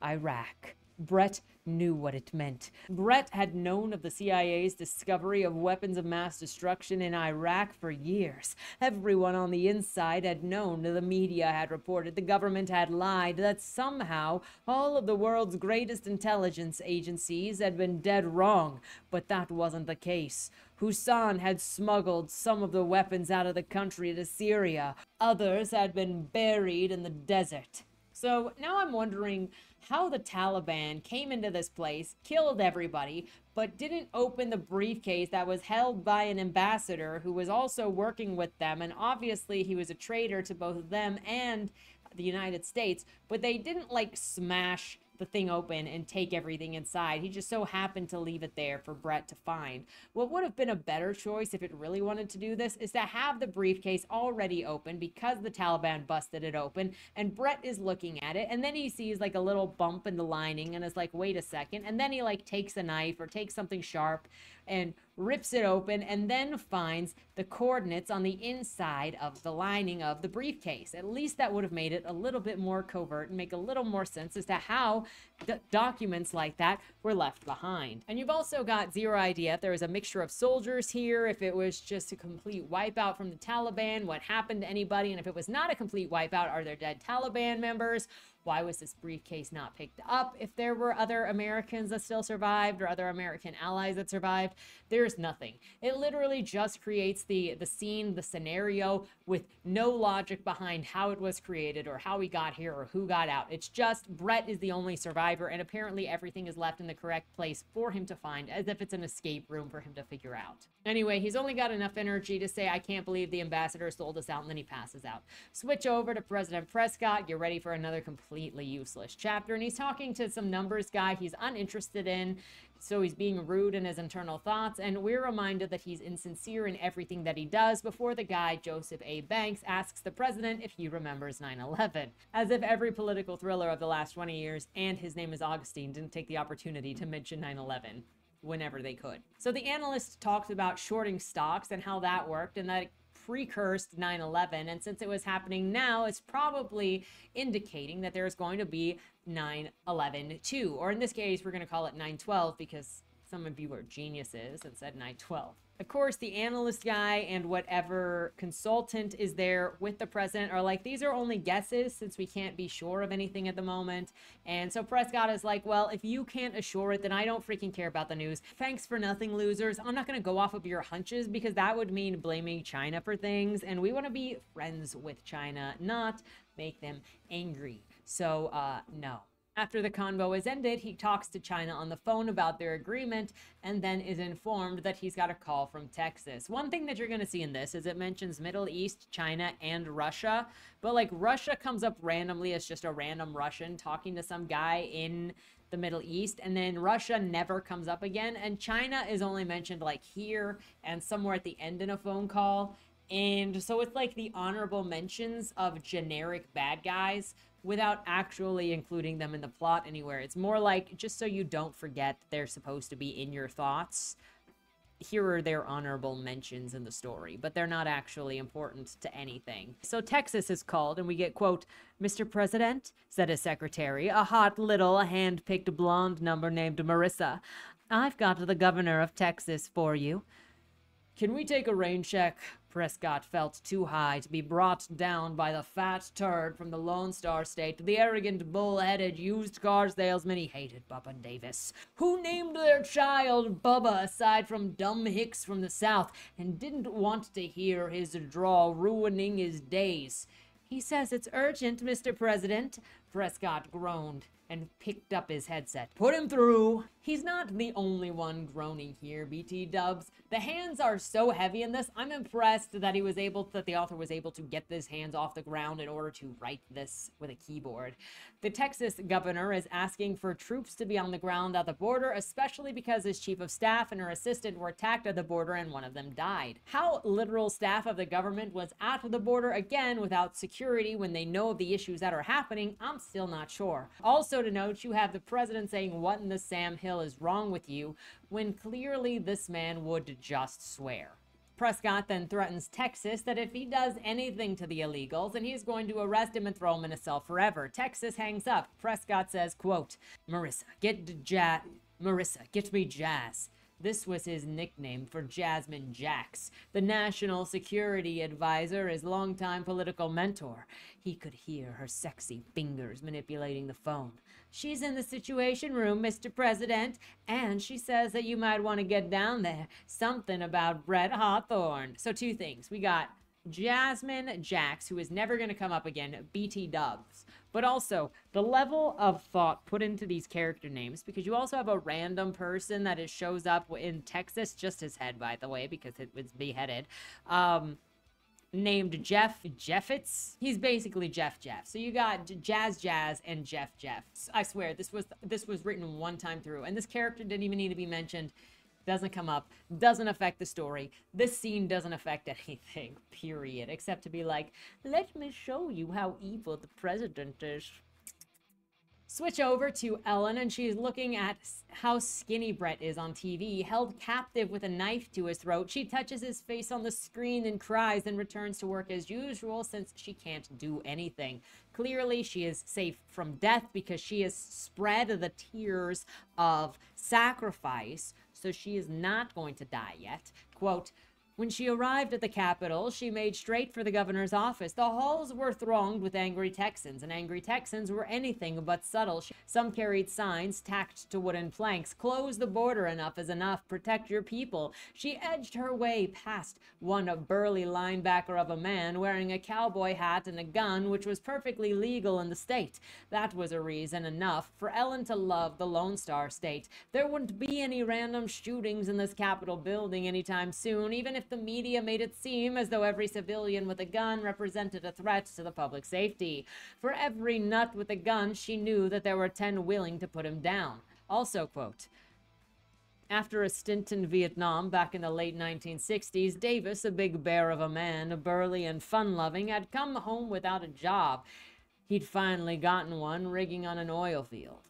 Iraq. Brett knew what it meant. Brett had known of the CIA's discovery of weapons of mass destruction in Iraq for years. Everyone on the inside had known, the media had reported, the government had lied, that somehow all of the world's greatest intelligence agencies had been dead wrong. But that wasn't the case. Hussein had smuggled some of the weapons out of the country to Syria. Others had been buried in the desert. So now I'm wondering how the Taliban came into this place, killed everybody, but didn't open the briefcase that was held by an ambassador who was also working with them. And obviously he was a traitor to both them and the United States, but they didn't like smash the thing open and take everything inside. He just so happened to leave it there for Brett to find. What would have been a better choice if it really wanted to do this is to have the briefcase already open because the Taliban busted it open, and Brett is looking at it, and then he sees like a little bump in the lining and is like, wait a second, and then he like takes a knife or takes something sharp and rips it open, and then finds the coordinates on the inside of the lining of the briefcase. At least that would have made it a little bit more covert and make a little more sense as to how documents like that were left behind. And you've also got zero idea if there was a mixture of soldiers here, if it was just a complete wipeout from the Taliban, what happened to anybody, and if it was not a complete wipeout, are there dead Taliban members? Why was this briefcase not picked up if there were other Americans that still survived or other American allies that survived? There's nothing. It literally just creates the scene, the scenario, with no logic behind how it was created or how we got here or who got out. It's just Brett is the only survivor, and apparently everything is left in the correct place for him to find, as if it's an escape room for him to figure out. Anyway, he's only got enough energy to say, I can't believe the ambassador sold us out, and then he passes out. Switch over to President Prescott. Get ready for another completely useless chapter, and he's talking to some numbers guy he's uninterested in, so he's being rude in his internal thoughts, and we're reminded that he's insincere in everything that he does before the guy Joseph A. Banks asks the president if he remembers 9/11, as if every political thriller of the last 20 years and his name is Augustine didn't take the opportunity to mention 9/11 whenever they could. So the analyst talks about shorting stocks and how that worked, and that precursed 9/11, and since it was happening now, it's probably indicating that there's going to be 9/11-2, or in this case, we're going to call it 9/12 because some of you are geniuses and said 9/12. Of course, the analyst guy and whatever consultant is there with the president are like, these are only guesses since we can't be sure of anything at the moment. And so Prescott is like, well, if you can't assure it, then I don't freaking care about the news. Thanks for nothing, losers. I'm not going to go off of your hunches because that would mean blaming China for things. And we want to be friends with China, not make them angry. So, no. After the convo is ended, he talks to China on the phone about their agreement and then is informed that he's got a call from Texas. One thing that you're going to see in this is it mentions Middle East, China, and Russia, but like Russia comes up randomly as just a random Russian talking to some guy in the Middle East, and then Russia never comes up again, and China is only mentioned like here and somewhere at the end in a phone call. And so it's like the honorable mentions of generic bad guys without actually including them in the plot anywhere. It's more like, just so you don't forget they're supposed to be in your thoughts, here are their honorable mentions in the story, but they're not actually important to anything. So Texas is called, and we get, quote, "Mr. President," said his secretary, a hot little hand-picked blonde number named Marissa, "I've got the governor of Texas for you." "Can we take a rain check?" Prescott felt too high to be brought down by the fat turd from the Lone Star State, the arrogant, bull-headed, used car salesman. He hated Bubba Davis, who named their child Bubba aside from dumb hicks from the South and didn't want to hear his drawl ruining his days. "He says it's urgent, Mr. President," Prescott groaned and picked up his headset. "Put him through." He's not the only one groaning here, BT dubs. The hands are so heavy in this. I'm impressed that the author was able to get his hands off the ground in order to write this with a keyboard. The Texas governor is asking for troops to be on the ground at the border, especially because his chief of staff and her assistant were attacked at the border and one of them died. How literal staff of the government was at the border again without security when they know of the issues that are happening, I'm still not sure. Also to note, you have the president saying, "What in the Sam Hill is wrong with you?" when clearly this man would just swear. Prescott then threatens Texas that if he does anything to the illegals, then he's going to arrest him and throw him in a cell forever. Texas hangs up. Prescott says, quote, Marissa, get me Jazz." This was his nickname for Jasmine Jax, the national security advisor, his longtime political mentor. He could hear her sexy fingers manipulating the phone. "She's in the Situation Room, Mr. President, and she says that you might want to get down there. Something about Brett Hawthorne." So two things. We got Jasmine Jax, who is never going to come up again, BT dubs. But also, the level of thought put into these character names, because you also have a random person that shows up in Texas, just his head, by the way, because it was beheaded, named Jeff Jeffitz. He's basically Jeff. So you got Jazz and Jeff. I swear, this was written one time through, and this character didn't even need to be mentioned. Doesn't come up, doesn't affect the story. This scene doesn't affect anything, period, except to be like, "Let me show you how evil the president is." Switch over to Ellen, and she's looking at how skinny Brett is on TV, held captive with a knife to his throat. She touches his face on the screen and cries, and returns to work as usual since she can't do anything. Clearly, she is safe from death because she has spread the tears of sacrifice, so she is not going to die yet. Quote, "When she arrived at the Capitol, she made straight for the governor's office. The halls were thronged with angry Texans, and angry Texans were anything but subtle. Some carried signs tacked to wooden planks. 'Close the border, enough is enough. Protect your people.' She edged her way past one burly linebacker of a man wearing a cowboy hat and a gun, which was perfectly legal in the state. That was a reason enough for Ellen to love the Lone Star State. There wouldn't be any random shootings in this Capitol building anytime soon, even if the media made it seem as though every civilian with a gun represented a threat to the public safety. For every nut with a gun, she knew that there were 10 willing to put him down." Also, quote, "After a stint in Vietnam back in the late 1960s, Davis, a big bear of a man, burly and fun-loving, had come home without a job. He'd finally gotten one rigging on an oil field."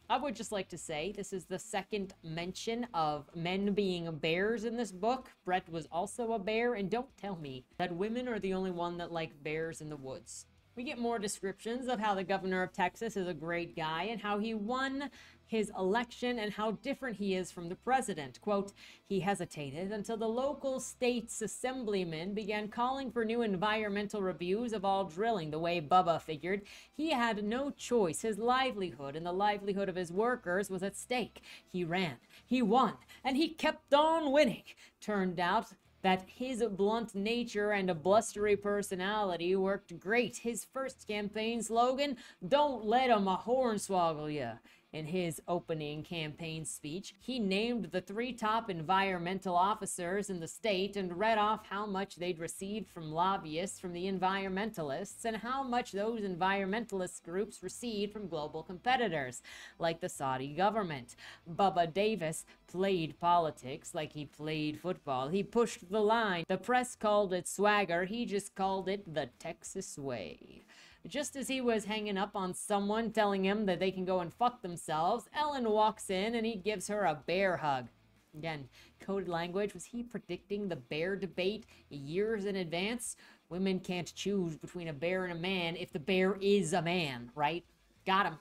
I would just like to say this is the second mention of men being bears in this book. Brett was also a bear, and don't tell me that women are the only one that like bears in the woods. We get more descriptions of how the governor of Texas is a great guy and how he won his election and how different he is from the president. Quote, "He hesitated until the local state's assemblymen began calling for new environmental reviews of all drilling. The way Bubba figured, he had no choice. His livelihood and the livelihood of his workers was at stake. He ran, he won, and he kept on winning. Turned out that his blunt nature and a blustery personality worked great. His first campaign slogan, "Don't let 'em a hornswoggle ya." In his opening campaign speech, he named the 3 top environmental officers in the state and read off how much they'd received from lobbyists from the environmentalists and how much those environmentalist groups received from global competitors, like the Saudi government. Bubba Davis played politics like he played football. He pushed the line. The press called it swagger. He just called it the Texas way. Just as he was hanging up on someone telling him that they can go and fuck themselves, Ellen walks in and he gives her a bear hug. Again, coded language. Was he predicting the bear debate years in advance? Women can't choose between a bear and a man if the bear is a man, right? Got him.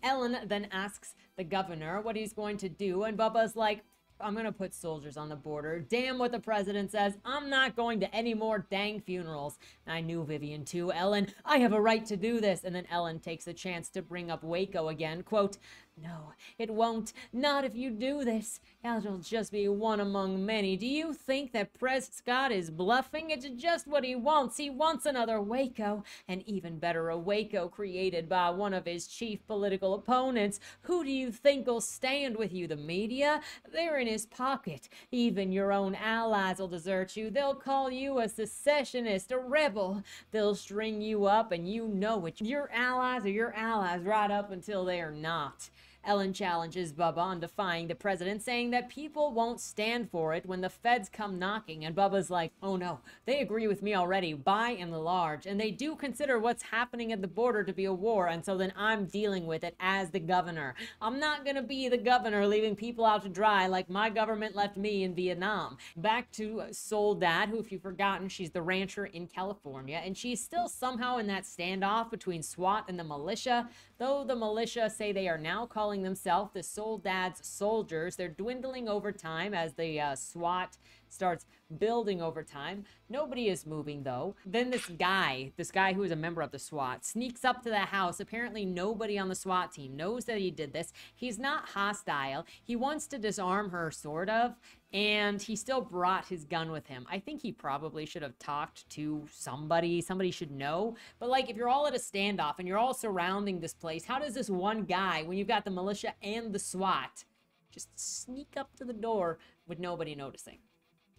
Ellen then asks the governor what he's going to do, and Bubba's like, "I'm gonna put soldiers on the border. Damn what the president says. I'm not going to any more dang funerals." And I knew Vivian too. Ellen, "I have a right to do this." And then Ellen takes a chance to bring up Waco again. Quote, "No, it won't. Not if you do this. It'll just be one among many. Do you think that Prescott is bluffing? It's just what he wants. He wants another Waco, and even better, a Waco created by one of his chief political opponents. Who do you think will stand with you? The media? They're in his pocket. Even your own allies will desert you. They'll call you a secessionist, a rebel. They'll string you up, and you know it. Your allies are your allies right up until they are not." Ellen challenges Bubba on defying the president, saying that people won't stand for it when the feds come knocking, and Bubba's like, "Oh no, they agree with me already, by and large, and they do consider what's happening at the border to be a war, and so then I'm dealing with it as the governor. I'm not gonna be the governor leaving people out to dry like my government left me in Vietnam." Back to Soledad, who, if you've forgotten, she's the rancher in California, and she's still somehow in that standoff between SWAT and the militia, though the militia say they are now calling themselves the Soledad's soldiers. They're dwindling over time as the SWAT starts building over time. Nobody is moving though. Then this guy who is a member of the SWAT, sneaks up to the house. Apparently nobody on the SWAT team knows that he did this. He's not hostile. He wants to disarm her, sort of, and he still brought his gun with him. I think he probably should have talked to somebody. Somebody should know. But like, if you're all at a standoff and you're all surrounding this place, how does this one guy, when you've got the militia and the SWAT, just sneak up to the door with nobody noticing?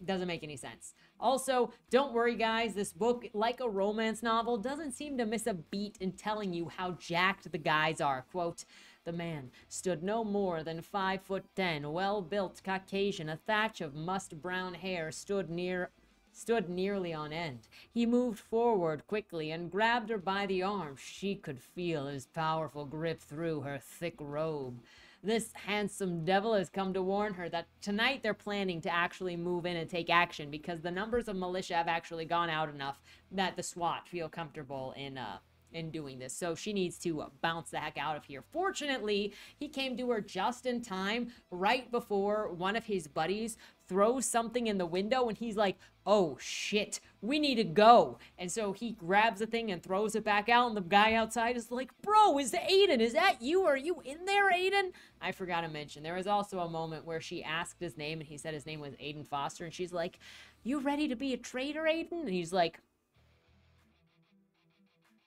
Doesn't make any sense. Also, don't worry guys, this book, like a romance novel, doesn't seem to miss a beat in telling you how jacked the guys are. Quote, "The man stood no more than 5'10", well-built Caucasian, a thatch of musk-brown hair stood nearly on end. He moved forward quickly and grabbed her by the arm. She could feel his powerful grip through her thick robe. This handsome devil has come to warn her that tonight they're planning to actually move in and take action because the numbers of militia have actually gone out enough that the SWAT feel comfortable in doing this. So she needs to bounce the heck out of here. Fortunately, he came to her just in time, right before one of his buddies throws something in the window, and he's like, "Oh shit, we need to go." And so he grabs the thing and throws it back out, and the guy outside is like, "Bro, is Aiden? Is that you? Are you in there, Aiden?" I forgot to mention, there was also a moment where she asked his name, and he said his name was Aiden Foster, and she's like, "You ready to be a traitor, Aiden?" And he's like,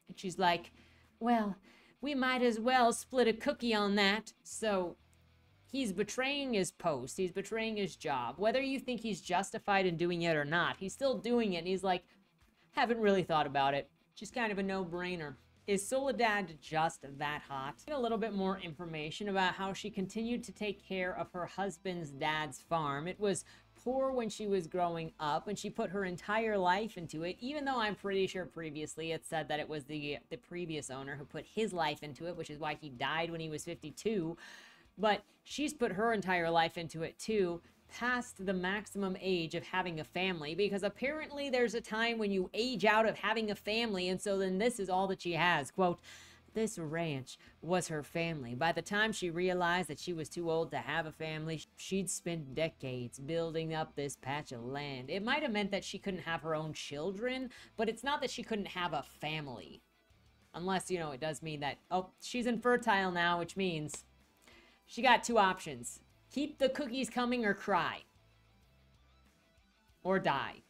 and she's like, "Well, we might as well split a cookie on that." So he's betraying his post. He's betraying his job. Whether you think he's justified in doing it or not, he's still doing it. And he's like, "Haven't really thought about it. Just kind of a no-brainer." Is Soledad just that hot? A little bit more information about how she continued to take care of her husband's dad's farm. It was poor when she was growing up, and she put her entire life into it, even though I'm pretty sure previously it said that it was the previous owner who put his life into it, which is why he died when he was 52. But she's put her entire life into it too, past the maximum age of having a family, because apparently there's a time when you age out of having a family, and so then this is all that she has. Quote, "This ranch was her family. By the time she realized that she was too old to have a family, she'd spent decades building up this patch of land." It might have meant that she couldn't have her own children, but it's not that she couldn't have a family. Unless, you know, it does mean that, oh, she's infertile now, which means she got two options. Keep the cookies coming or cry. or die.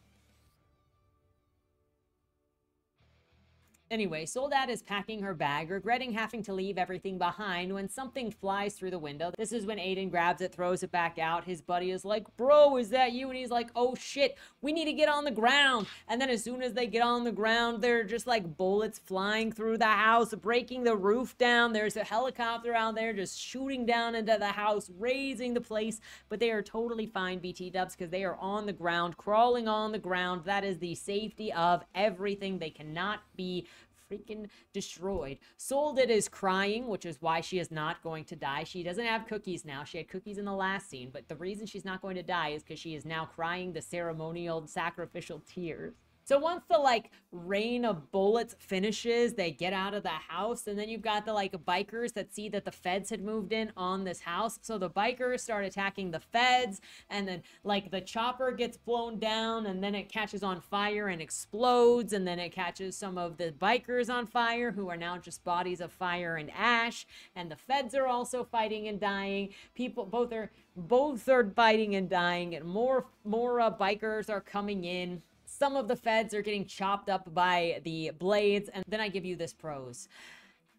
Anyway, Soledad is packing her bag, regretting having to leave everything behind when something flies through the window. This is when Aiden grabs it, throws it back out. His buddy is like, bro, is that you? And he's like, oh shit, we need to get on the ground. And then as soon as they get on the ground, they're just like bullets flying through the house, breaking the roof down. There's a helicopter out there just shooting down into the house, razing the place. But they are totally fine, BT dubs, because they are on the ground, crawling on the ground. That is the safety of everything. They cannot be freaking destroyed. Soledad is crying, which is why she is not going to die. She doesn't have cookies now. She had cookies in the last scene, but the reason she's not going to die is because she is now crying the ceremonial sacrificial tears. So once the like rain of bullets finishes, they get out of the house, and then you've got the like bikers that see that the feds had moved in on this house. So the bikers start attacking the feds, and then like the chopper gets blown down, and then it catches on fire and explodes, and then it catches some of the bikers on fire who are now just bodies of fire and ash, and the feds are also fighting and dying. People both are fighting and dying, and more bikers are coming in. Some of the feds are getting chopped up by the blades, and then I give you this prose.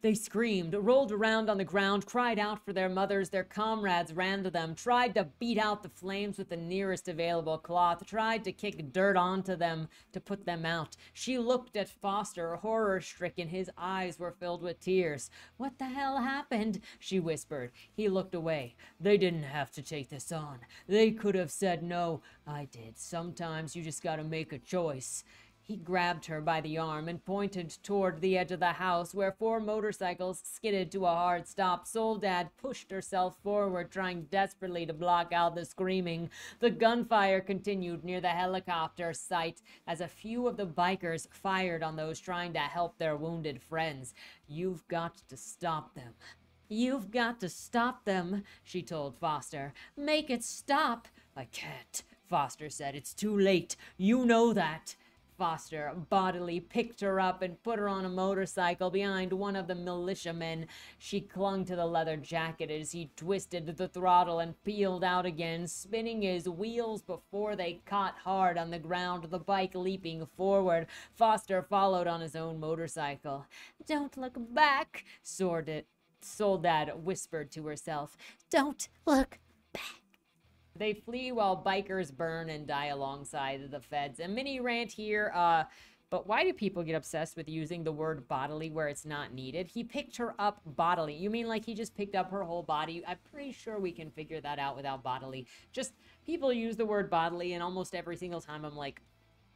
They screamed, rolled around on the ground, cried out for their mothers. Their comrades ran to them, tried to beat out the flames with the nearest available cloth, tried to kick dirt onto them to put them out. She looked at Foster, horror-stricken. His eyes were filled with tears. What the hell happened? She whispered. He looked away. They didn't have to take this on. They could have said no. I did. Sometimes you just gotta make a choice. He grabbed her by the arm and pointed toward the edge of the house where 4 motorcycles skidded to a hard stop. Soledad pushed herself forward, trying desperately to block out the screaming. The gunfire continued near the helicopter site as a few of the bikers fired on those trying to help their wounded friends. You've got to stop them. You've got to stop them, she told Foster. Make it stop. I can't, Foster said. It's too late. You know that. Foster bodily picked her up and put her on a motorcycle behind one of the militiamen. She clung to the leather jacket as he twisted the throttle and peeled out again, spinning his wheels before they caught hard on the ground, the bike leaping forward. Foster followed on his own motorcycle. Don't look back, Soledad whispered to herself. Don't look back. They flee while bikers burn and die alongside the feds. A mini rant here, but why do people get obsessed with using the word bodily where it's not needed? He picked her up bodily. You mean like he just picked up her whole body? I'm pretty sure we can figure that out without bodily. Just people use the word bodily, and almost every single time I'm like,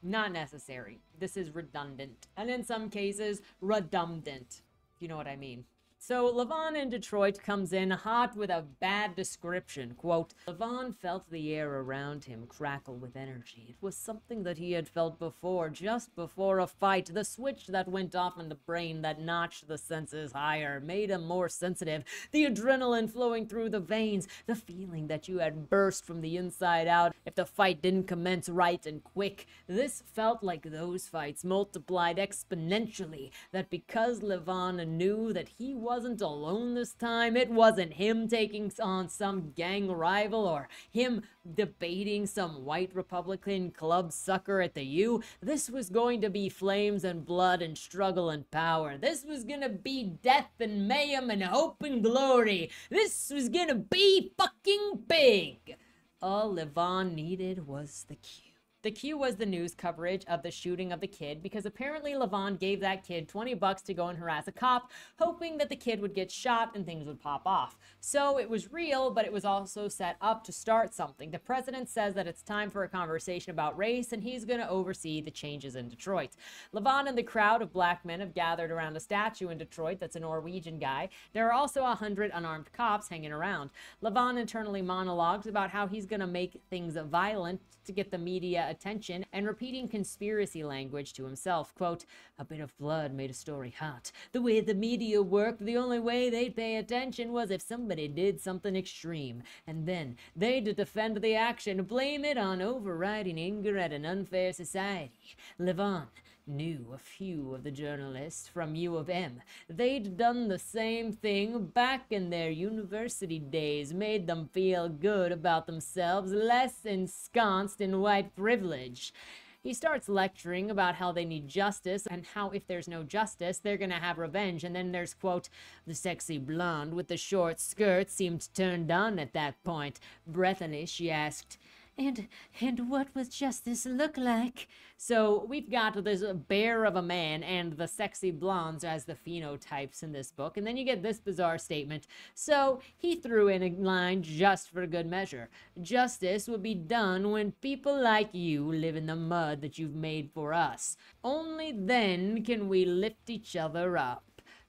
not necessary. This is redundant. And in some cases, redundant, if you know what I mean. So Levon in Detroit comes in hot with a bad description. Quote, Levon felt the air around him crackle with energy. It was something that he had felt before, just before a fight. The switch that went off in the brain that notched the senses higher, made him more sensitive. The adrenaline flowing through the veins, the feeling that you had burst from the inside out if the fight didn't commence right and quick. This felt like those fights multiplied exponentially, that because Levon knew that he wasn't alone this time. It wasn't him taking on some gang rival or him debating some white Republican club sucker at the U. This was going to be flames and blood and struggle and power. This was gonna be death and mayhem and hope and glory. This was gonna be fucking big. All Levon needed was the cue. The cue was the news coverage of the shooting of the kid, because apparently Levon gave that kid $20 to go and harass a cop, hoping that the kid would get shot and things would pop off. So it was real, but it was also set up to start something. The president says that it's time for a conversation about race, and he's going to oversee the changes in Detroit. Levon and the crowd of black men have gathered around a statue in Detroit that's a Norwegian guy. There are also 100 unarmed cops hanging around. Levon internally monologues about how he's going to make things violent to get the media attention, and repeating conspiracy language to himself. Quote, a bit of blood made a story hot. The way the media worked, the only way they'd pay attention was if somebody did something extreme, and then they'd defend the action, blame it on overriding anger at an unfair society. Levon knew a few of the journalists from U of M. They'd done the same thing back in their university days, made them feel good about themselves, less ensconced in white privilege. privilege. He starts lecturing about how they need justice and how if there's no justice, they're gonna have revenge. And then there's, quote, the sexy blonde with the short skirt seemed turned on at that point. Breathlessly, she asked, And what would justice look like? So we've got this bear of a man and the sexy blondes as the phenotypes in this book. And then you get this bizarre statement. So he threw in a line just for good measure. Justice would be done when people like you live in the mud that you've made for us. Only then can we lift each other up.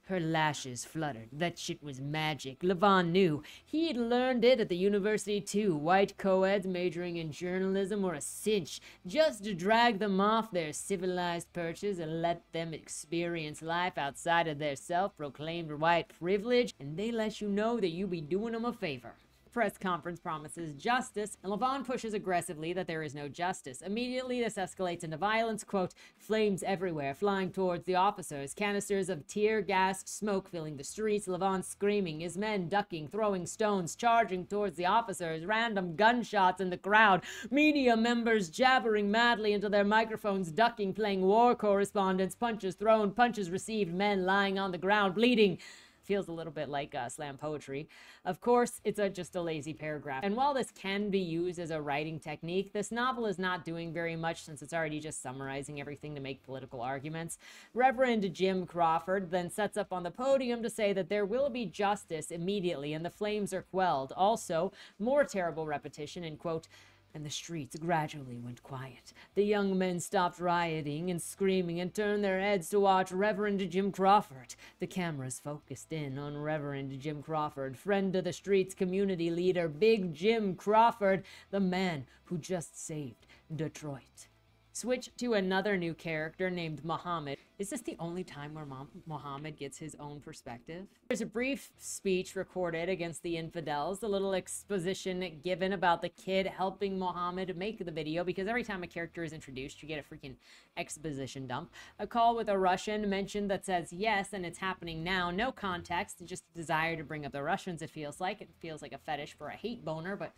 Her lashes fluttered. That shit was magic. Levon knew. He'd learned it at the university too. White co-eds majoring in journalism were a cinch. Just to drag them off their civilized perches and let them experience life outside of their self-proclaimed white privilege, and they let you know that you be doing them a favor. Press conference promises justice, and Levon pushes aggressively that there is no justice. Immediately, this escalates into violence, quote, flames everywhere, flying towards the officers, canisters of tear gas, smoke filling the streets, Levon screaming, his men ducking, throwing stones, charging towards the officers, random gunshots in the crowd, media members jabbering madly into their microphones, ducking, playing war correspondents, punches thrown, punches received, men lying on the ground, bleeding. Feels a little bit like slam poetry. Of course, it's just a lazy paragraph. And while this can be used as a writing technique, this novel is not doing very much since it's already just summarizing everything to make political arguments. Reverend Jim Crawford then sets up on the podium to say that there will be justice immediately and the flames are quelled. Also, more terrible repetition in, quote, and the streets gradually went quiet. The young men stopped rioting and screaming and turned their heads to watch Reverend Jim Crawford. The cameras focused in on Reverend Jim Crawford, friend of the streets community leader, Big Jim Crawford, the man who just saved Detroit. Switch to another new character named Muhammad. Is this the only time where Muhammad gets his own perspective? There's a brief speech recorded against the infidels, a little exposition given about the kid helping Muhammad make the video, because every time a character is introduced, you get a freaking exposition dump. A call with a Russian mentioned that says yes, and it's happening now. No context, just a desire to bring up the Russians, it feels like. It feels like a fetish for a hate boner, but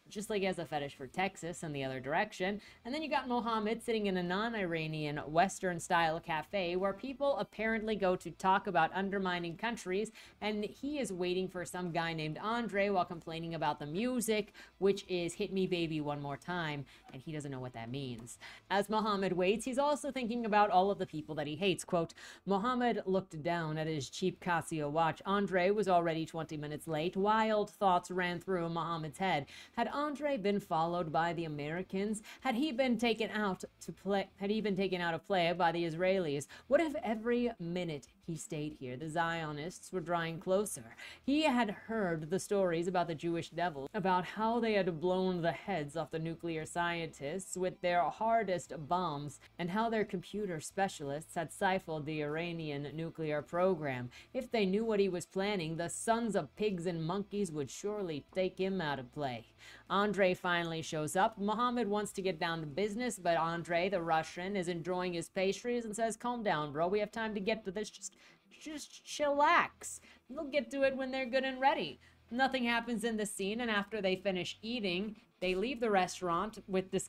just like he has a fetish for Texas and the other direction. And then you got Mohammed sitting in a non-Iranian Western-style cafe where people apparently go to talk about undermining countries, and he is waiting for some guy named Andre while complaining about the music, which is Hit Me Baby One More Time, and he doesn't know what that means. As Mohammed waits, he's also thinking about all of the people that he hates. Quote, Mohammed looked down at his cheap Casio watch. Andre was already 20 minutes late. Wild thoughts ran through Mohammed's head. Had Andre been followed by the Americans? Had he been taken out of play by the Israelis? What if every minute he stayed here, the Zionists were drawing closer? He had heard the stories about the Jewish devils, about how they had blown the heads off the nuclear scientists with their hardest bombs, and how their computer specialists had stifled the Iranian nuclear program. If they knew what he was planning, the sons of pigs and monkeys would surely take him out of play. Andre finally shows up. Mohammed wants to get down to business, but Andre, the Russian, is enjoying his pastries and says, calm down, bro. We have time to get to this. Just chillax. They'll get to it when they're good and ready. Nothing happens in the scene, and after they finish eating, they leave the restaurant without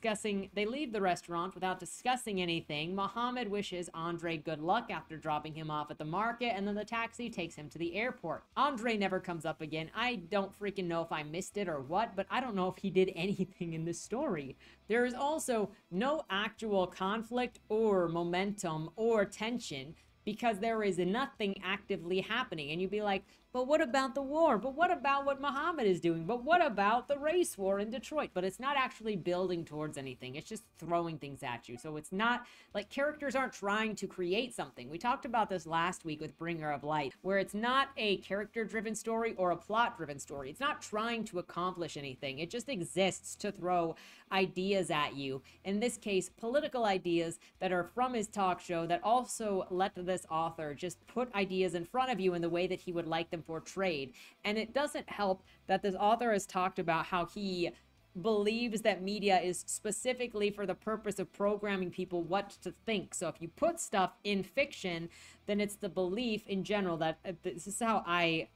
discussing anything. Mohammed wishes Andre good luck after dropping him off at the market, and then the taxi takes him to the airport. Andre never comes up again. I don't freaking know if I missed it or what, but I don't know if he did anything in this story. There is also no actual conflict or momentum or tension, because there is nothing actively happening. And you'd be like, but what about the war? But what about what Muhammad is doing? But what about the race war in Detroit? But it's not actually building towards anything. It's just throwing things at you. So it's not like characters aren't trying to create something. We talked about this last week with Bringer of Light, where it's not a character-driven story or a plot-driven story. It's not trying to accomplish anything. It just exists to throw ideas at you. In this case, political ideas that are from his talk show that also let this author just put ideas in front of you in the way that he would like them portrayed. And it doesn't help that this author has talked about how he believes that media is specifically for the purpose of programming people what to think. So if you put stuff in fiction, then it's the belief in general that this is how I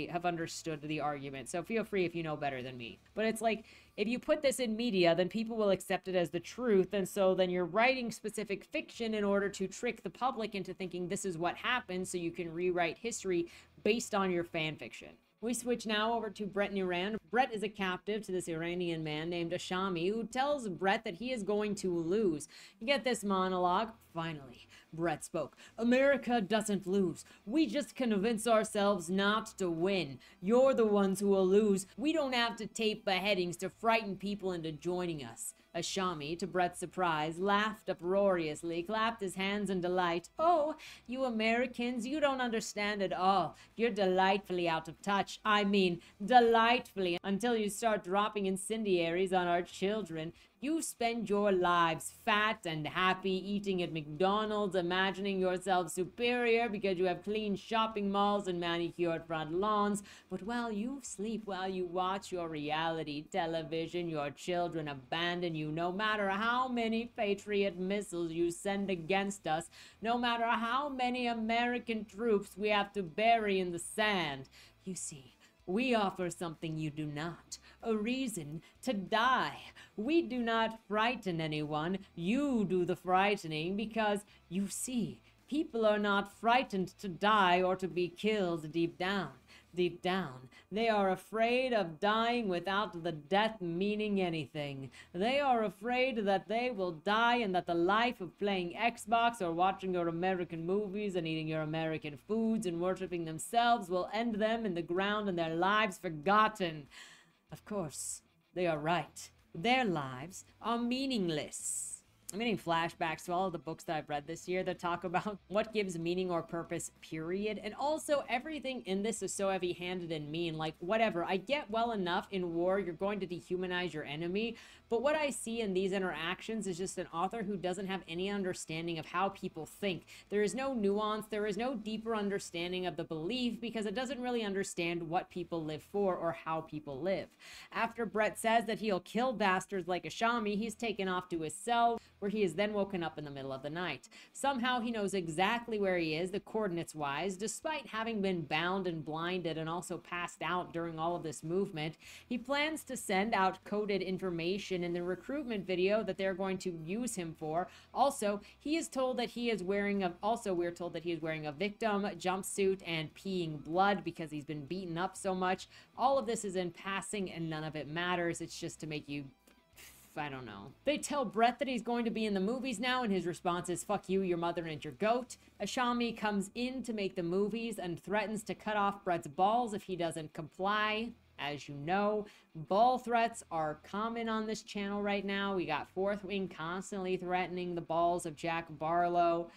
have understood the argument. So feel free if you know better than me. But it's like, if you put this in media, then people will accept it as the truth. And so then you're writing specific fiction in order to trick the public into thinking this is what happened, so you can rewrite history based on your fan fiction. We switch now over to Brett in Iran. Brett is a captive to this Iranian man named Ashami, who tells Brett that he is going to lose. You get this monologue. Finally, Brett spoke. America doesn't lose. We just convince ourselves not to win. You're the ones who will lose. We don't have to tape beheadings to frighten people into joining us. Ashami, to Brett's surprise, laughed uproariously, clapped his hands in delight. Oh, you Americans, you don't understand at all. You're delightfully out of touch. I mean, delightfully, until you start dropping incendiaries on our children. You spend your lives fat and happy, eating at McDonald's, imagining yourselves superior because you have clean shopping malls and manicured front lawns. But while you sleep, while you watch your reality television, your children abandon you. No matter how many Patriot missiles you send against us, no matter how many American troops we have to bury in the sand. You see, we offer something you do not, a reason to die. We do not frighten anyone. You do the frightening because, you see, people are not frightened to die or to be killed deep down. Deep down, they are afraid of dying without the death meaning anything. They are afraid that they will die and that the life of playing Xbox or watching your American movies and eating your American foods and worshiping themselves will end them in the ground and their lives forgotten. Of course, they are right. Their lives are meaningless. I'm getting flashbacks to all of the books that I've read this year that talk about what gives meaning or purpose, period. And also, everything in this is so heavy-handed and mean. Like, whatever. I get well enough in war, you're going to dehumanize your enemy. But what I see in these interactions is just an author who doesn't have any understanding of how people think. There is no nuance. There is no deeper understanding of the belief because it doesn't really understand what people live for or how people live. After Brett says that he'll kill bastards like Ashami, he's taken off to his cell, where he is then woken up in the middle of the night. Somehow he knows exactly where he is, the coordinates-wise, despite having been bound and blinded and also passed out during all of this movement. He plans to send out coded information in the recruitment video that they're going to use him for. Also, he is told that he is wearing a, we're told that he is wearing a victim jumpsuit and peeing blood because he's been beaten up so much. All of this is in passing and none of it matters. It's just to make you, I don't know. They tell Brett that he's going to be in the movies now, and his response is, fuck you, your mother, and your goat. Ashami comes in to make the movies and threatens to cut off Brett's balls if he doesn't comply. As you know, ball threats are common on this channel right now. We got Fourth Wing constantly threatening the balls of Jack Barlow.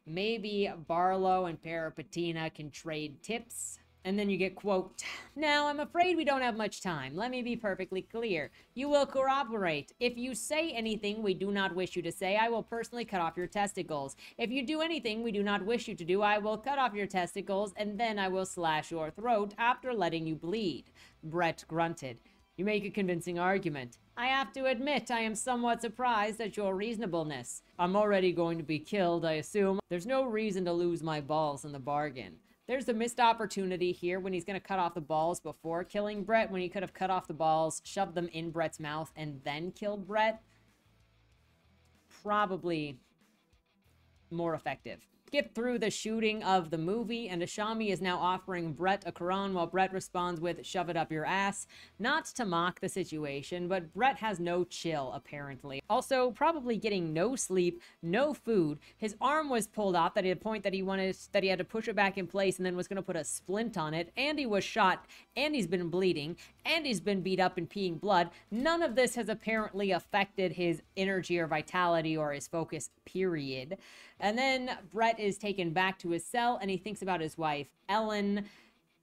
Maybe Barlow and Parapatina can trade tips. And then you get, quote, now I'm afraid we don't have much time. Let me be perfectly clear. You will cooperate. If you say anything we do not wish you to say, I will personally cut off your testicles. If you do anything we do not wish you to do, I will cut off your testicles and then I will slash your throat after letting you bleed. Brett grunted. You make a convincing argument. I have to admit, I am somewhat surprised at your reasonableness. I'm already going to be killed, I assume. There's no reason to lose my balls in the bargain. There's a missed opportunity here when he's going to cut off the balls before killing Brett, when he could have cut off the balls, shoved them in Brett's mouth, and then killed Brett. Probably more effective. Skip through the shooting of the movie, and Ashami is now offering Brett a Quran while Brett responds with, shove it up your ass. Not to mock the situation, but Brett has no chill, apparently. Also, probably getting no sleep, no food. His arm was pulled off at a point that he had to push it back in place and then was going to put a splint on it, and he was shot, and he's been bleeding, and he's been beat up and peeing blood. None of this has apparently affected his energy or vitality or his focus, period. And then Brett is taken back to his cell and he thinks about his wife, Ellen.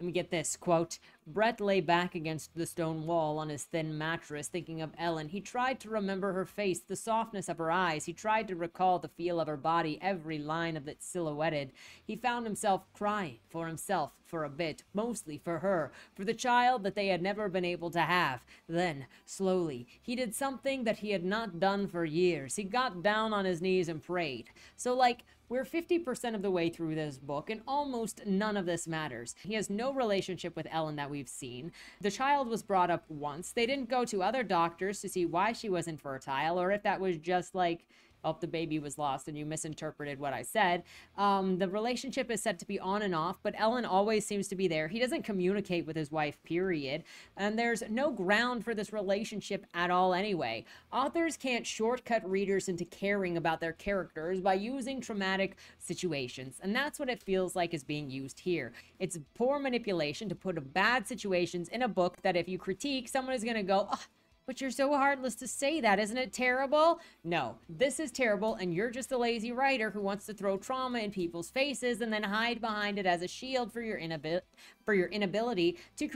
Let me get this, quote, Brett lay back against the stone wall on his thin mattress, thinking of Ellen. He tried to remember her face, the softness of her eyes. He tried to recall the feel of her body, every line of it silhouetted. He found himself crying for himself for a bit, mostly for her, for the child that they had never been able to have. Then, slowly, he did something that he had not done for years. He got down on his knees and prayed. So, like, we're 50% of the way through this book, and almost none of this matters. He has no relationship with Ellen that we've seen. The child was brought up once. They didn't go to other doctors to see why she was infertile, or if that was just like, oh, the baby was lost and you misinterpreted what I said. The relationship is said to be on and off, but Ellen always seems to be there. He doesn't communicate with his wife, period. And there's no ground for this relationship at all anyway. Authors can't shortcut readers into caring about their characters by using traumatic situations. And that's what it feels like is being used here. It's poor manipulation to put bad situations in a book that if you critique, someone is going to go, oh, but you're so heartless to say that. Isn't it terrible? No, this is terrible, and you're just a lazy writer who wants to throw trauma in people's faces and then hide behind it as a shield for your inability to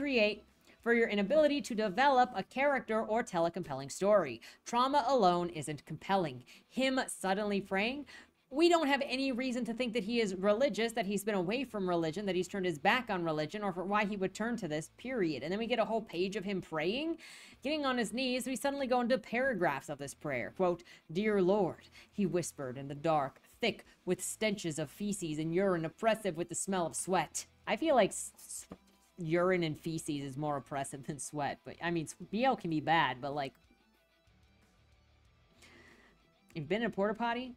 develop a character or tell a compelling story. Trauma alone isn't compelling. Him suddenly praying, we don't have any reason to think that he is religious, that he's been away from religion, that he's turned his back on religion, or for why he would turn to this, period. And then we get a whole page of him praying. Getting on his knees, we suddenly go into paragraphs of this prayer. Quote, "Dear Lord," he whispered in the dark, thick with stenches of feces and urine, oppressive with the smell of sweat. I feel like urine and feces is more oppressive than sweat. But, I mean, BL can be bad, but, like, you've been in a porta potty?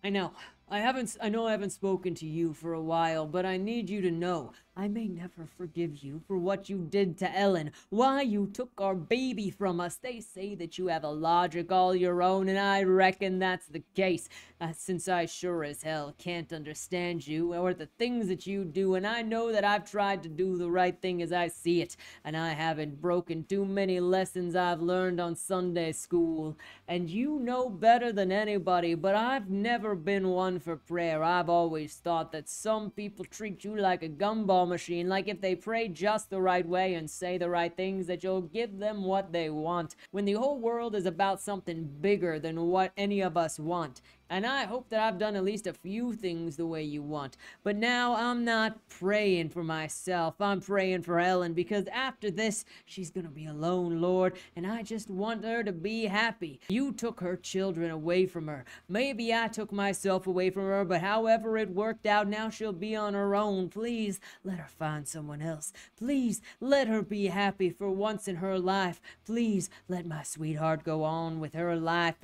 I know I haven't spoken to you for a while, but I need you to know I may never forgive you for what you did to Ellen, why you took our baby from us. They say that you have a logic all your own, and I reckon that's the case, since I sure as hell can't understand you or the things that you do, and I know that I've tried to do the right thing as I see it, and I haven't broken too many lessons I've learned on Sunday school, and you know better than anybody, but I've never been one for prayer. I've always thought that some people treat you like a gumball machine, like if they pray just the right way and say the right things that you'll give them what they want, when the whole world is about something bigger than what any of us want. And I hope that I've done at least a few things the way you want. But now I'm not praying for myself. I'm praying for Ellen, because after this, she's gonna be alone, Lord, and I just want her to be happy. You took her children away from her. Maybe I took myself away from her, but however it worked out, now she'll be on her own. Please let her find someone else. Please let her be happy for once in her life. Please let my sweetheart go on with her life.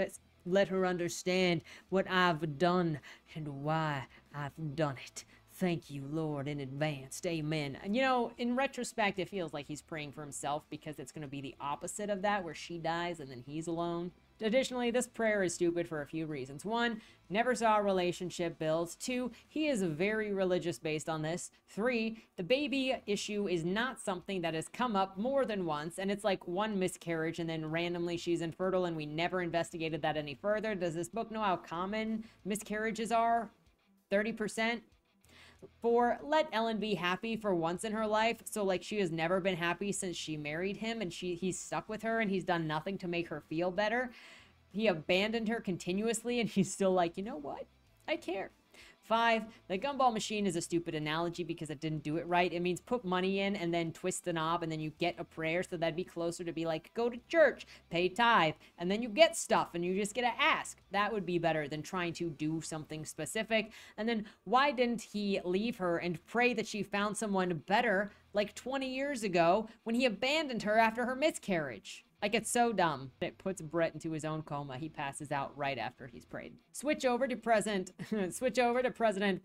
Let her understand what I've done and why I've done it. Thank you, Lord, in advance. Amen. And, you know, in retrospect, it feels like he's praying for himself, because it's going to be the opposite of that, where she dies and then he's alone. Additionally, this prayer is stupid for a few reasons. 1, never saw a relationship build. 2, he is very religious based on this. 3, the baby issue is not something that has come up more than once, and it's like one miscarriage and then randomly she's infertile and we never investigated that any further. Does this book know how common miscarriages are? 30%? 4, let Ellen be happy for once in her life. So, like, she has never been happy since she married him, and he's stuck with her and he's done nothing to make her feel better. He abandoned her continuously, and he's still like, you know what? I care. 5, the gumball machine is a stupid analogy because it didn't do it right. It means put money in and then twist the knob and then you get a prayer. So that'd be closer to be like, go to church, pay tithe, and then you get stuff and you just get to ask. That would be better than trying to do something specific. And then why didn't he leave her and pray that she found someone better like 20 years ago when he abandoned her after her miscarriage? Like, it's so dumb. It puts Brett into his own coma. He passes out right after he's prayed. Switch over to President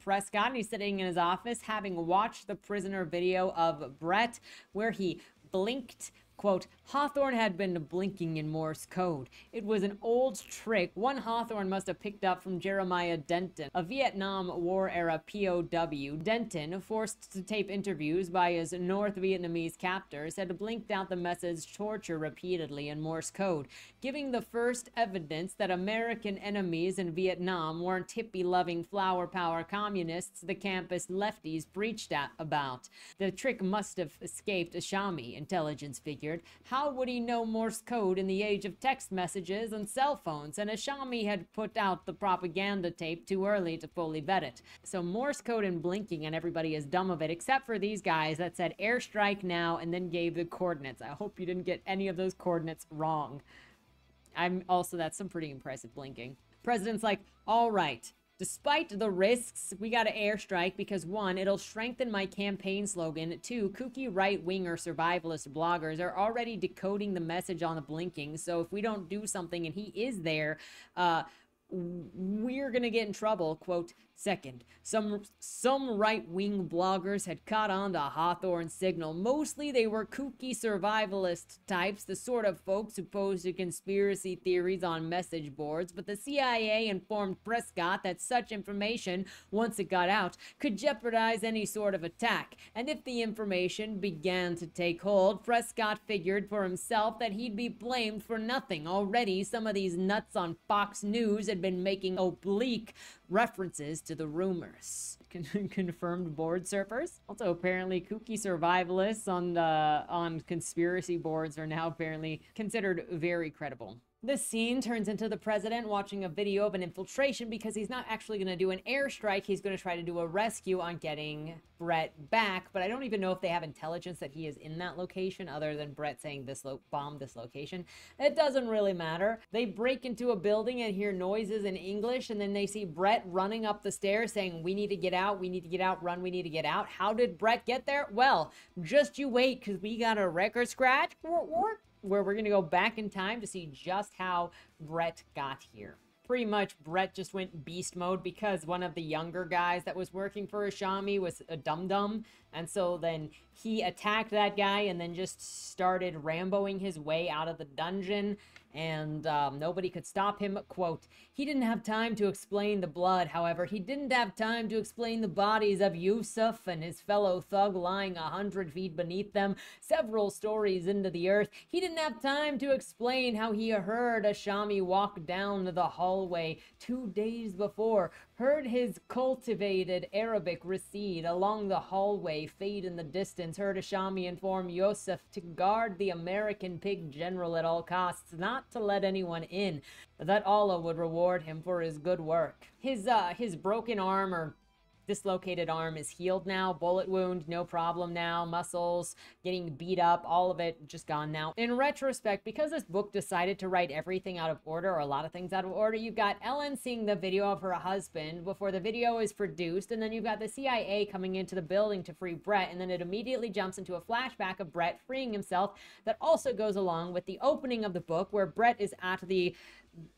Prescott, and he's sitting in his office having watched the prisoner video of Brett, where he blinked Quote, Hawthorne had been blinking in Morse code. It was an old trick one Hawthorne must have picked up from Jeremiah Denton, a Vietnam War-era POW. Denton, forced to tape interviews by his North Vietnamese captors, had blinked out the message torture repeatedly in Morse code, giving the first evidence that American enemies in Vietnam weren't hippie-loving flower power communists the campus lefties preached about. The trick must have escaped Ashami, intelligence figured. How would he know Morse code in the age of text messages and cell phones? And Ashami had put out the propaganda tape too early to fully vet it. So Morse code and blinking, and everybody is dumb of it, except for these guys that said airstrike now and then gave the coordinates. I hope you didn't get any of those coordinates wrong. That's some pretty impressive blinking. President's like, all right. Despite the risks, we gotta airstrike because 1, it'll strengthen my campaign slogan. 2, kooky right-winger survivalist bloggers are already decoding the message on the blinking, so if we don't do something and he is there, we're gonna get in trouble. Quote, 2nd, some right-wing bloggers had caught on to Hawthorne's signal. Mostly they were kooky survivalist types, the sort of folks who pose to conspiracy theories on message boards, but the CIA informed Prescott that such information, once it got out, could jeopardize any sort of attack. And if the information began to take hold, Prescott figured for himself that he'd be blamed for nothing. Already, some of these nuts on Fox News had been making oblique references to the rumors. Confirmed board surfers. Also, apparently, kooky survivalists on conspiracy boards are now apparently considered very credible. This scene turns into the president watching a video of an infiltration because he's not actually going to do an airstrike. He's going to try to do a rescue on getting Brett back, but I don't even know if they have intelligence that he is in that location other than Brett saying bomb this location. It doesn't really matter. They break into a building and hear noises in English, and then they see Brett running up the stairs saying, we need to get out, we need to get out, run, we need to get out. How did Brett get there? Well, just you wait, because we got a record scratch where we're going to go back in time to see just how Brett got here. Pretty much, Brett just went beast mode because one of the younger guys that was working for Ashami was a dum-dum. And so then he attacked that guy and then just started Ramboing his way out of the dungeon. And nobody could stop him. Quote, he didn't have time to explain the blood, however. He didn't have time to explain the bodies of Yusuf and his fellow thug lying 100 feet beneath them, several stories into the earth. He didn't have time to explain how he heard Ashami walk down the hallway 2 days before, heard his cultivated Arabic recede along the hallway, fade in the distance, heard Ashami inform Yusuf to guard the American pig general at all costs, not to let anyone in, that Allah would reward him for his good work. His broken arm or dislocated arm is healed now, bullet wound, no problem now, muscles getting beat up, all of it just gone now. In retrospect, because this book decided to write everything out of order, or a lot of things out of order, you've got Ellen seeing the video of her husband before the video is produced, and then you've got the CIA coming into the building to free Brett, and then it immediately jumps into a flashback of Brett freeing himself that also goes along with the opening of the book where Brett is at the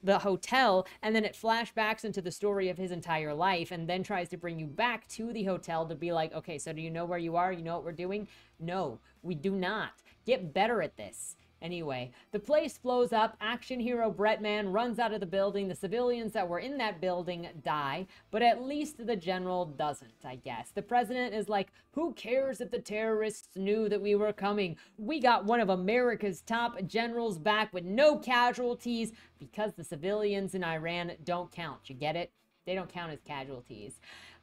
hotel, and then it flashbacks into the story of his entire life and then tries to bring you back to the hotel to be like, okay, so do you know where you are? You know what we're doing? No, we do not. Get better at this. Anyway, the place blows up. Action hero Brettman runs out of the building. The civilians that were in that building die, but at least the general doesn't, I guess. The president is like, who cares if the terrorists knew that we were coming? We got one of America's top generals back with no casualties because the civilians in Iran don't count. You get it? They don't count as casualties.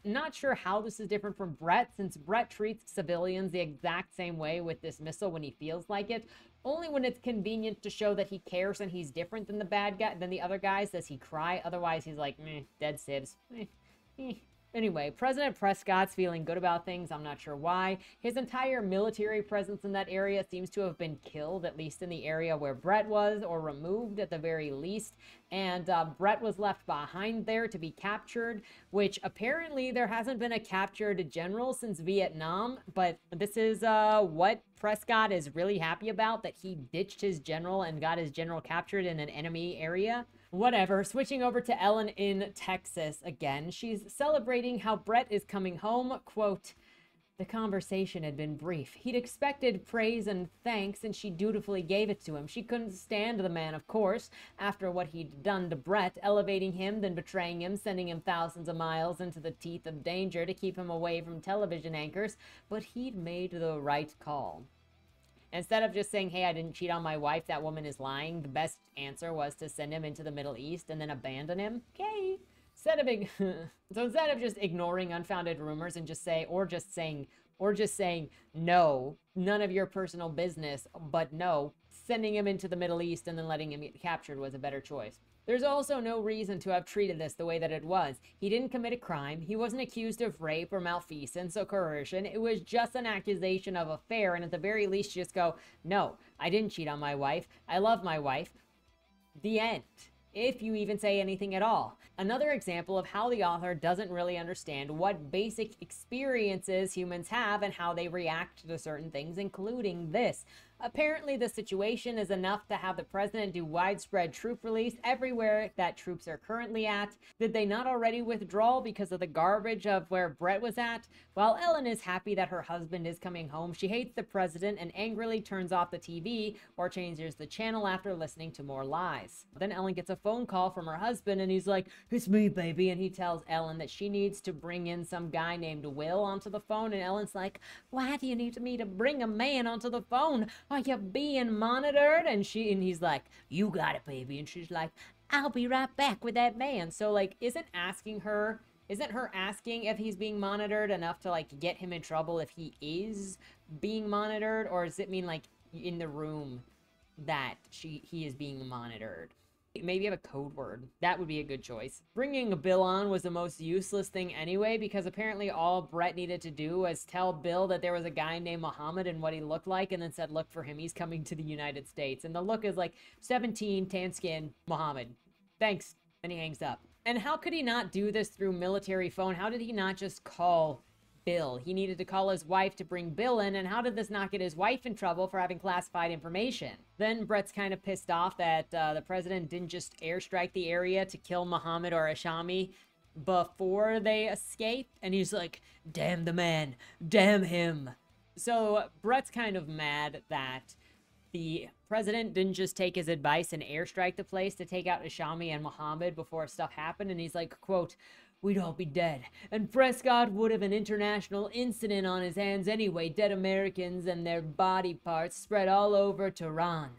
Not sure how this is different from Brett, since Brett treats civilians the exact same way with dismissal when he feels like it. Only when it's convenient to show that he cares and he's different than the other guys does he cry. Otherwise, he's like, meh, dead civs. Anyway, President Prescott's feeling good about things. I'm not sure why. His entire military presence in that area seems to have been killed, at least in the area where Brett was, or removed at the very least. And Brett was left behind there to be captured, which apparently there hasn't been a captured general since Vietnam. But this is what Prescott is really happy about, that he ditched his general and got his general captured in an enemy area. Whatever. Switching over to Ellen in Texas again. She's celebrating how Brett is coming home. Quote, The conversation had been brief. He'd expected praise and thanks, and she dutifully gave it to him. She couldn't stand the man, of course, after what he'd done to Brett, elevating him, then betraying him, sending him thousands of miles into the teeth of danger to keep him away from television anchors, but he'd made the right call. Instead of just saying, hey, I didn't cheat on my wife, that woman is lying, the best answer was to send him into the Middle East and then abandon him. Okay. So instead of just ignoring unfounded rumors and just saying no, none of your personal business, but no, sending him into the Middle East and then letting him get captured was a better choice. There's also no reason to have treated this the way that it was. He didn't commit a crime. He wasn't accused of rape or malfeasance or coercion. It was just an accusation of affair, and at the very least just go, no, I didn't cheat on my wife. I love my wife. The end. If you even say anything at all. Another example of how the author doesn't really understand what basic experiences humans have and how they react to certain things, including this. Apparently, the situation is enough to have the president do widespread troop release everywhere that troops are currently at. Did they not already withdraw because of the garbage of where Brett was at? While Ellen is happy that her husband is coming home, she hates the president and angrily turns off the TV or changes the channel after listening to more lies. Then Ellen gets a phone call from her husband and he's like, "It's me, baby," and he tells Ellen that she needs to bring in some guy named Will onto the phone, and Ellen's like, "Why do you need me to bring a man onto the phone? Are you being monitored?" And he's like, "You got it, baby." And she's like, "I'll be right back with that man." So like, isn't her asking if he's being monitored enough to like get him in trouble if he is being monitored, or does it mean like in the room that he is being monitored? Maybe have a code word. That would be a good choice. Bringing Bill on was the most useless thing anyway, because apparently all Brett needed to do was tell Bill that there was a guy named Muhammad and what he looked like, and then said, "Look for him. He's coming to the United States." And the look is like 17, tan skin, Muhammad. Thanks. And he hangs up. And how could he not do this through military phone? How did he not just call Bill? He needed to call his wife to bring Bill in, and how did this not get his wife in trouble for having classified information? Then Brett's kind of pissed off that the president didn't just airstrike the area to kill Muhammad or Ashami before they escaped, and he's like, "Damn the man, damn him." So Brett's kind of mad that the president didn't just take his advice and airstrike the place to take out Ashami and Muhammad before stuff happened, and he's like, quote, "We'd all be dead, and Prescott would have an international incident on his hands anyway. Dead Americans and their body parts spread all over Tehran.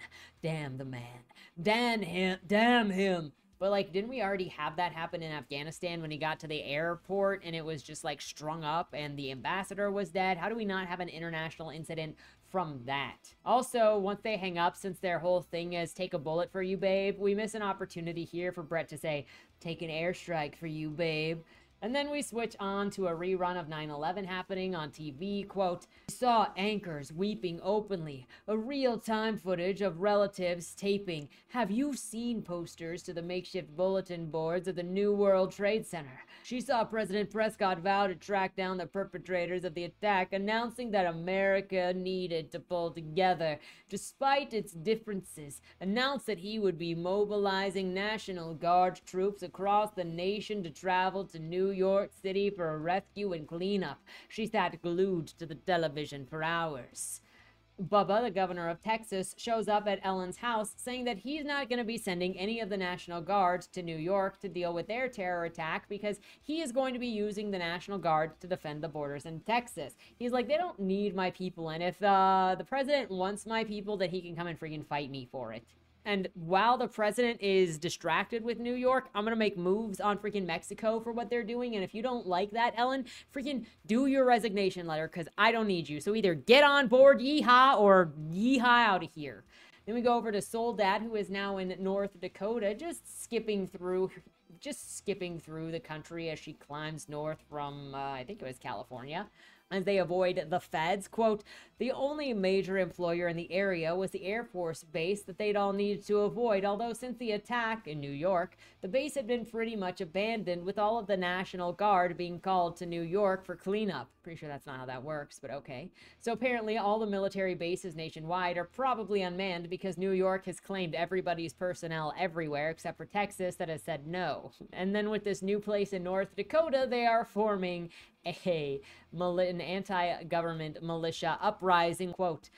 Damn the man. Damn him. But like, didn't we already have that happen in Afghanistan when he got to the airport and it was just like strung up and the ambassador was dead? How do we not have an international incident from that? Also, once they hang up, since their whole thing is take a bullet for you, babe, we miss an opportunity here for Brett to say, "Take an airstrike for you, babe." And then we switch on to a rerun of 9/11 happening on TV. Quote, "Saw anchors weeping openly. A real-time footage of relatives taping. Have you seen posters to the makeshift bulletin boards of the New World Trade Center? She saw President Prescott vow to track down the perpetrators of the attack, announcing that America needed to pull together. Despite its differences, announced that he would be mobilizing National Guard troops across the nation to travel to New York City for a rescue and cleanup. She sat glued to the television for hours." Bubba, the governor of Texas, shows up at Ellen's house saying that he's not going to be sending any of the National Guard to New York to deal with their terror attack because he is going to be using the National Guard to defend the borders in Texas. He's like, they don't need my people, and if the president wants my people, then he can come and freaking fight me for it. And while the president is distracted with New York, I'm going to make moves on freaking Mexico for what they're doing. And if you don't like that, Ellen, freaking do your resignation letter, because I don't need you. So either get on board, yeehaw, or yeehaw out of here. Then we go over to Soul Dad, who is now in North Dakota, just skipping through the country as she climbs north from, I think it was California. As they avoid the feds. Quote, "The only major employer in the area was the Air Force base that they'd all needed to avoid, although since the attack in New York, the base had been pretty much abandoned, with all of the National Guard being called to New York for cleanup." Pretty sure that's not how that works, but okay. So apparently all the military bases nationwide are probably unmanned because New York has claimed everybody's personnel everywhere except for Texas that has said no. And then with this new place in North Dakota, they are forming an anti-government militia uprising, quote,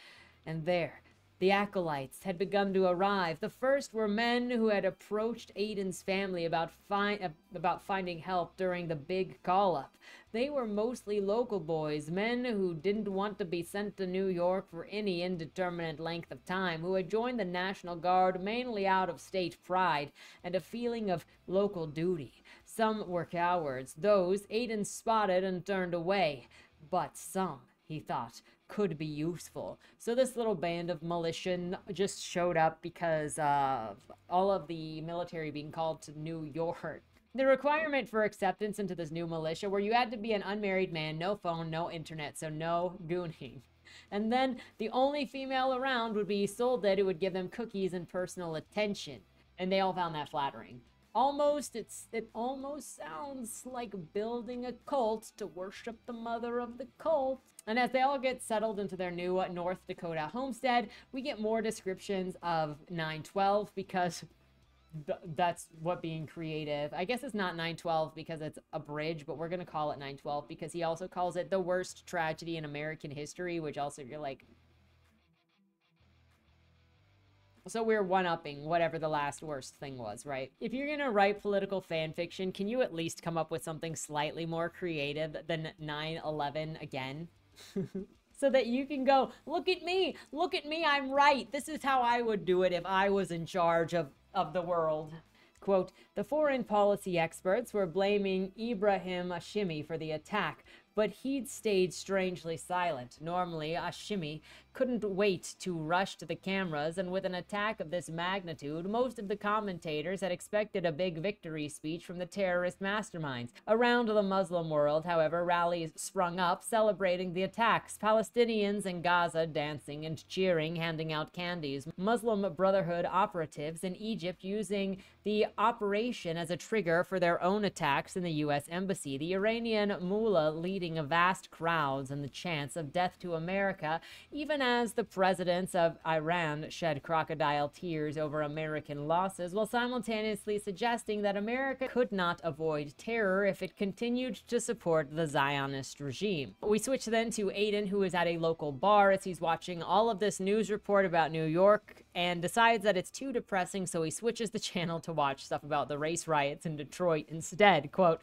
and there, the acolytes had begun to arrive. The first were men who had approached Aiden's family about finding help during the big call-up. They were mostly local boys, men who didn't want to be sent to New York for any indeterminate length of time, who had joined the National Guard mainly out of state pride and a feeling of local duty. Some were cowards. Those Aiden spotted and turned away. But some, he thought, could be useful. So this little band of militia just showed up because of all of the military being called to New York. The requirement for acceptance into this new militia where you had to be an unmarried man, no phone, no internet, so no gooning. And then the only female around would be Soledad, who would give them cookies and personal attention. And they all found that flattering. It almost sounds like building a cult to worship the mother of the cult. And as they all get settled into their new North Dakota homestead, we get more descriptions of 912 because that's what being creative. I guess it's not 912 because it's a bridge, but we're going to call it 912 because he also calls it the worst tragedy in American history, which also you're like, so we're one-upping whatever the last worst thing was, right? If you're gonna write political fan fiction, can you at least come up with something slightly more creative than 9/11 again? So that you can go, look at me, I'm right. This is how I would do it if I was in charge of the world. Quote, the foreign policy experts were blaming Ibrahim Hashimi for the attack, but he'd stayed strangely silent. Normally, Hashimi couldn't wait to rush to the cameras, and with an attack of this magnitude, most of the commentators had expected a big victory speech from the terrorist masterminds. Around the Muslim world, however, rallies sprung up celebrating the attacks. Palestinians in Gaza dancing and cheering, handing out candies. Muslim Brotherhood operatives in Egypt using the operation as a trigger for their own attacks in the U.S. Embassy. The Iranian mullah leading vast crowds and the chants of death to America, even as the presidents of Iran shed crocodile tears over American losses, while simultaneously suggesting that America could not avoid terror if it continued to support the Zionist regime. We switch then to Aiden, who is at a local bar as he's watching all of this news report about New York and decides that it's too depressing, so he switches the channel to watch stuff about the race riots in Detroit instead. Quote,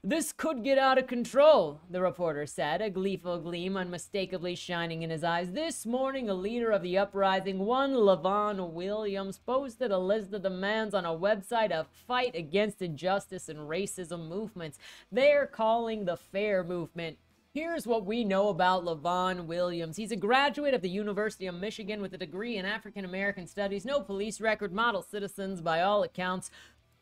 this could get out of control, the reporter said, a gleeful gleam unmistakably shining in his eyes. This morning, a leader of the uprising, one Levon Williams, posted a list of demands on a website of fight against injustice and racism movements. They're calling the FAIR movement. Here's what we know about Levon Williams. He's a graduate of the University of Michigan with a degree in African American Studies, no police record, model citizens by all accounts,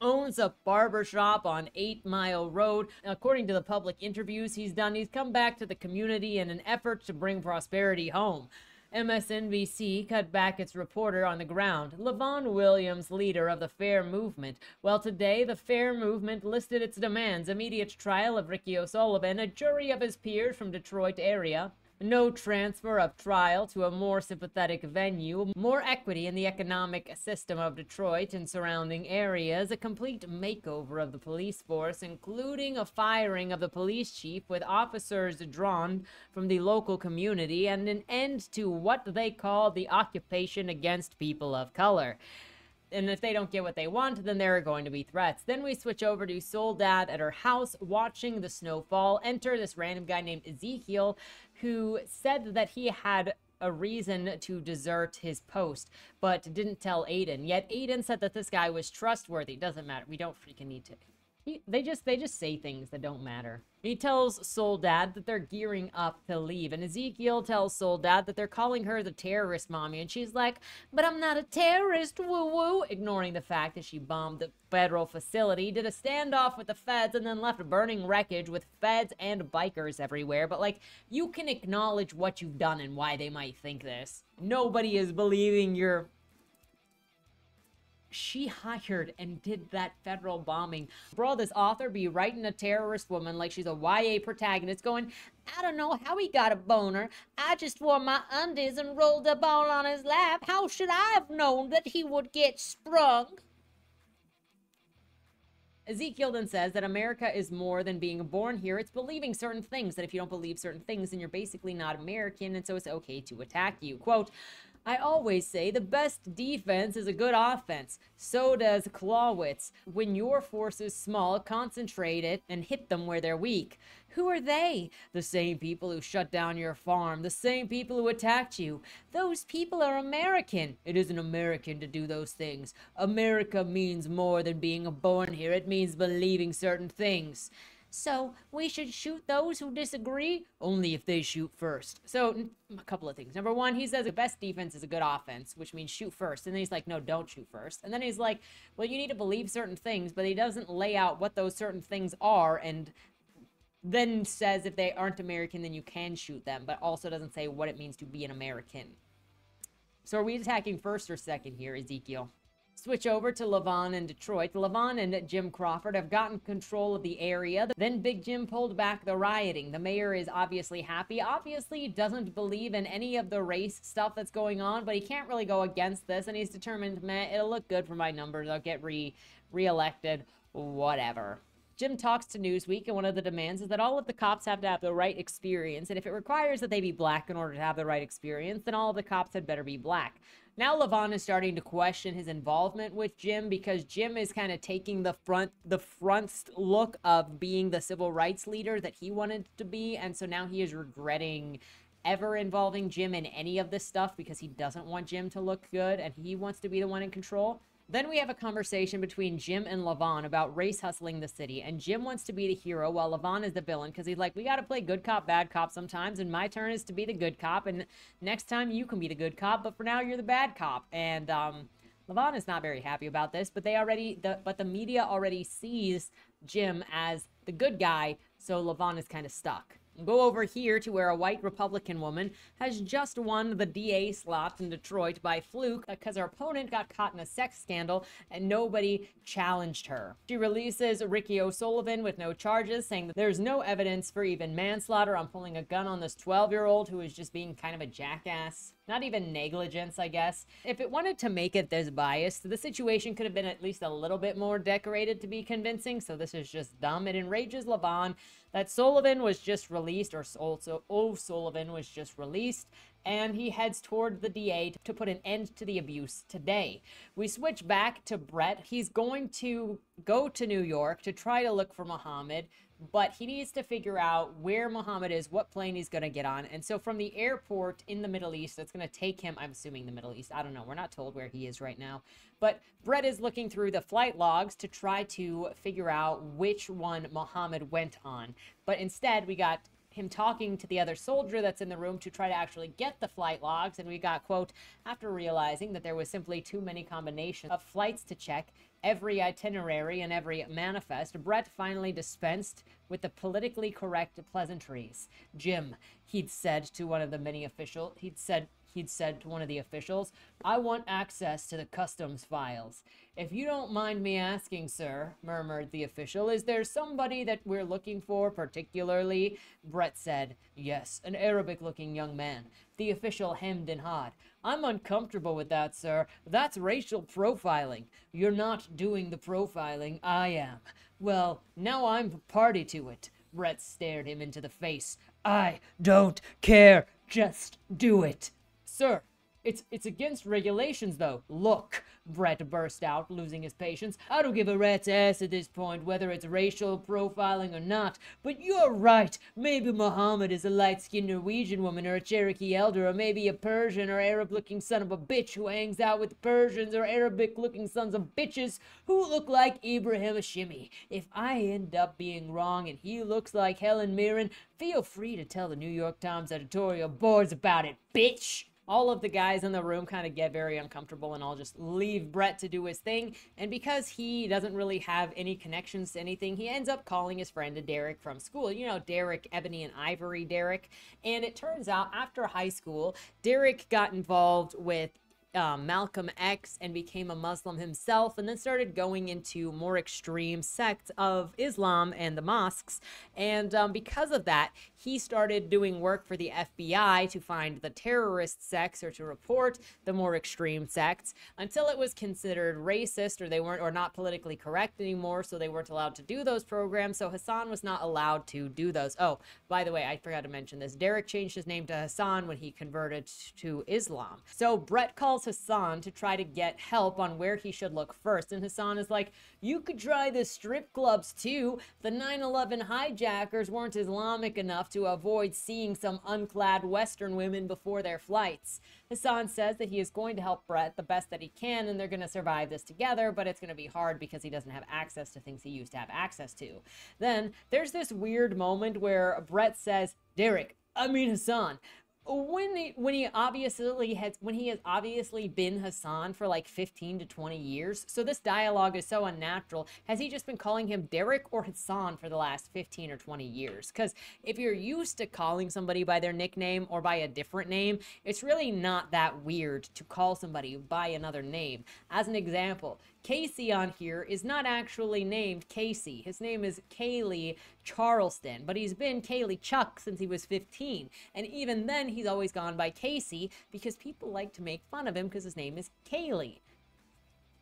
owns a barber shop on 8 Mile Road. According to the public interviews he's done, he's come back to the community in an effort to bring prosperity home. MSNBC cut back its reporter on the ground. Levon Williams, leader of the FAIR movement. Well, today, the FAIR movement listed its demands: immediate trial of Ricky O'Sullivan, a jury of his peers from Detroit area, no transfer of trial to a more sympathetic venue, more equity in the economic system of Detroit and surrounding areas, a complete makeover of the police force, including a firing of the police chief with officers drawn from the local community, and an end to what they call the occupation against people of color. And if they don't get what they want, then there are going to be threats. Then we switch over to Soledad at her house watching the snow fall. Enter this random guy named Ezekiel, who said that he had a reason to desert his post, but didn't tell Aiden. Yet Aiden said that this guy was trustworthy. Doesn't matter. We don't freaking need to. They just say things that don't matter. He tells Soledad that they're gearing up to leave, and Ezekiel tells Soledad that they're calling her the terrorist mommy, and she's like, but I'm not a terrorist, woo-woo, ignoring the fact that she bombed the federal facility, did a standoff with the feds, and then left burning wreckage with feds and bikers everywhere. But, like, you can acknowledge what you've done and why they might think this. Nobody is believing your... She hired and did that federal bombing. Bro, this author be writing a terrorist woman like she's a YA protagonist going, I don't know how he got a boner. I just wore my undies and rolled a ball on his lap. How should I have known that he would get sprung? Ezekiel then says that America is more than being born here. It's believing certain things, that if you don't believe certain things, then you're basically not American, and so it's okay to attack you. Quote, I always say the best defense is a good offense. So does Clawitz. When your force is small, concentrate it and hit them where they're weak. Who are they? The same people who shut down your farm, the same people who attacked you. Those people are American. It isn't American to do those things. America means more than being born here. It means believing certain things. So we should shoot those who disagree only if they shoot first. So a couple of things. Number one, he says the best defense is a good offense, which means shoot first. And then he's like, no, don't shoot first. And then he's like, well, you need to believe certain things, but he doesn't lay out what those certain things are, and then says if they aren't American, then you can shoot them, but also doesn't say what it means to be an American. So are we attacking first or second here, Ezekiel? Switch over to Levon and Detroit. Levon and Jim Crawford have gotten control of the area. Then Big Jim pulled back the rioting. The mayor is obviously happy. Obviously doesn't believe in any of the race stuff that's going on, but he can't really go against this, and he's determined, meh, it'll look good for my numbers. I'll get re-elected, whatever. Jim talks to Newsweek, and one of the demands is that all of the cops have to have the right experience, and if it requires that they be black in order to have the right experience, then all of the cops had better be black. Now Levon is starting to question his involvement with Jim, because Jim is kind of taking the front look of being the civil rights leader that he wanted to be, and so now he is regretting ever involving Jim in any of this stuff because he doesn't want Jim to look good and he wants to be the one in control. Then we have a conversation between Jim and Levon about race hustling the city, and Jim wants to be the hero while Levon is the villain, because he's like, we got to play good cop, bad cop sometimes, and my turn is to be the good cop, and next time you can be the good cop, but for now you're the bad cop. And Levon is not very happy about this, but the media already sees Jim as the good guy, so Levon is kind of stuck. Go over here to where a white Republican woman has just won the DA slot in Detroit by fluke because her opponent got caught in a sex scandal and nobody challenged her. She releases Ricky O'Sullivan with no charges, saying that there's no evidence for even manslaughter on pulling a gun on this 12-year-old who is just being kind of a jackass. Not even negligence, I guess. If it wanted to make it this biased, the situation could have been at least a little bit more decorated to be convincing, so this is just dumb. It enrages Levon that Sullivan was just released, or also O'Sullivan was just released, and he heads toward the DA to put an end to the abuse today. We switch back to Brett. He's going to go to New York to try to look for Muhammad, but he needs to figure out where Muhammad is, what plane he's going to get on. And so from the airport in the Middle East, that's going to take him, I'm assuming the Middle East, I don't know, we're not told where he is right now. But Brett is looking through the flight logs to try to figure out which one Muhammad went on. But instead, we got him talking to the other soldier that's in the room to try to actually get the flight logs, and we got, quote, after realizing that there was simply too many combinations of flights to check, every itinerary and every manifest, Brett finally dispensed with the politically correct pleasantries. Jim, he'd said to one of the many officials, he'd said to one of the officials, I want access to the customs files. If you don't mind me asking, sir, murmured the official, is there somebody that we're looking for particularly? Brett said, yes, an Arabic-looking young man. The official hemmed and hawed. I'm uncomfortable with that, sir. That's racial profiling. You're not doing the profiling. I am. Well, now I'm party to it. Brett stared him into the face. I don't care. Just do it. Sir, it's against regulations, though. Look, Brett burst out, losing his patience. I don't give a rat's ass at this point whether it's racial profiling or not. But you're right. Maybe Muhammad is a light-skinned Norwegian woman or a Cherokee elder, or maybe a Persian or Arab-looking son of a bitch who hangs out with Persians or Arabic-looking sons of bitches who look like Ibrahim Hashimi. If I end up being wrong and he looks like Helen Mirren, feel free to tell the New York Times editorial boards about it, bitch. All of the guys in the room kind of get very uncomfortable, and I'll just leave Brett to do his thing. And because he doesn't really have any connections to anything, he ends up calling his friend Derek from school. You know, Derek, Ebony and Ivory Derek. And it turns out after high school, Derek got involved with Malcolm X and became a Muslim himself, and then started going into more extreme sects of Islam and the mosques. And because of that, he started doing work for the FBI to find the terrorist sects or to report the more extreme sects, until it was considered racist, or they weren't, or not politically correct anymore, so they weren't allowed to do those programs. So Hassan was not allowed to do those. Oh, by the way, I forgot to mention this. Derek changed his name to Hassan when he converted to Islam. So Brett calls Hassan to try to get help on where he should look first, and Hassan is like, you could try the strip clubs too. The 9/11 hijackers weren't Islamic enough to avoid seeing some unclad Western women before their flights. Hassan says that he is going to help Brett the best that he can, and they're going to survive this together, but it's going to be hard because he doesn't have access to things he used to have access to. Then there's this weird moment where Brett says, Hassan, when he has obviously been Hassan for like 15 to 20 years. So this dialogue is so unnatural. Has he just been calling him Derek or Hassan for the last 15 or 20 years? Because if you're used to calling somebody by their nickname or by a different name, it's really not that weird to call somebody by another name. As an example, Casey on here is not actually named Casey. His name is Kaylee Charleston, but he's been Kaylee Chuck since he was 15. And even then, he's always gone by Casey because people like to make fun of him because his name is Kaylee.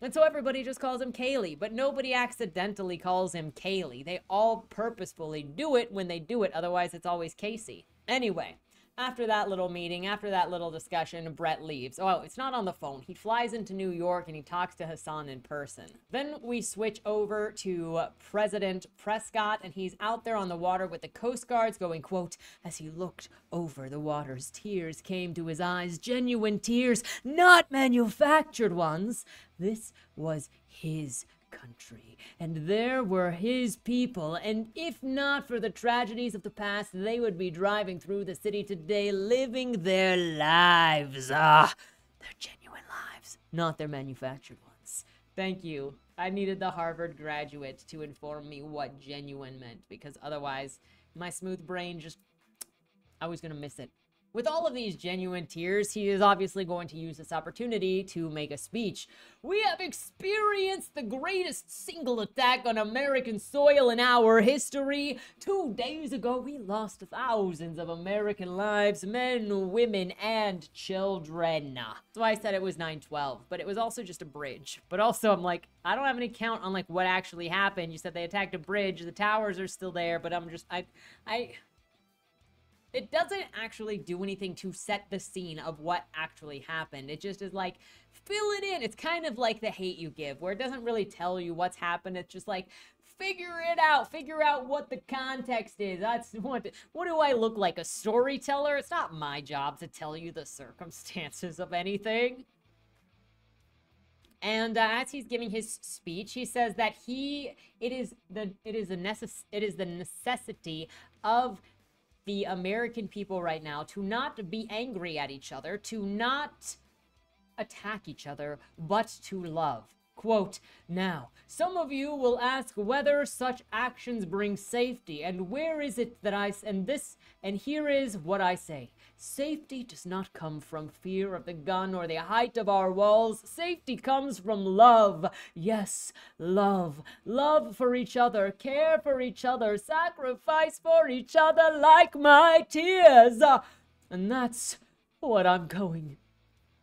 And so everybody just calls him Kaylee, but nobody accidentally calls him Kaylee. They all purposefully do it when they do it, otherwise it's always Casey. Anyway, after that little meeting, after that little discussion, Brett leaves. Oh, it's not on the phone. He flies into New York and he talks to Hassan in person. Then we switch over to President Prescott, and he's out there on the water with the Coast Guards going, quote, as he looked over the waters, tears came to his eyes, genuine tears, not manufactured ones. This was his country, and there were his people, and if not for the tragedies of the past, they would be driving through the city today, living their lives. Their genuine lives, not their manufactured ones. Thank you. I needed the Harvard graduate to inform me what genuine meant, because otherwise my smooth brain I was gonna miss it. With all of these genuine tears, he is obviously going to use this opportunity to make a speech. We have experienced the greatest single attack on American soil in our history. 2 days ago, we lost thousands of American lives, men, women, and children. That's why I said it was 9/12, but it was also just a bridge. But also, I'm like, I don't have any count on like what actually happened. You said they attacked a bridge. The towers are still there, but it doesn't actually do anything to set the scene of what actually happened. It just is like, fill it in. It's kind of like The Hate U Give, where it doesn't really tell you what's happened. It's just like, figure it out. Figure out what the context is. That's what do I look like, a storyteller? It's not my job to tell you the circumstances of anything. And as he's giving his speech, he says that it is the necessity of the American people right now to not be angry at each other, to not attack each other, but to love. Quote, now, some of you will ask whether such actions bring safety, and where is it that and here is what I say. Safety does not come from fear of the gun or the height of our walls. Safety comes from love. Yes, love. Love for each other, care for each other, sacrifice for each other like my tears. And that's what I'm going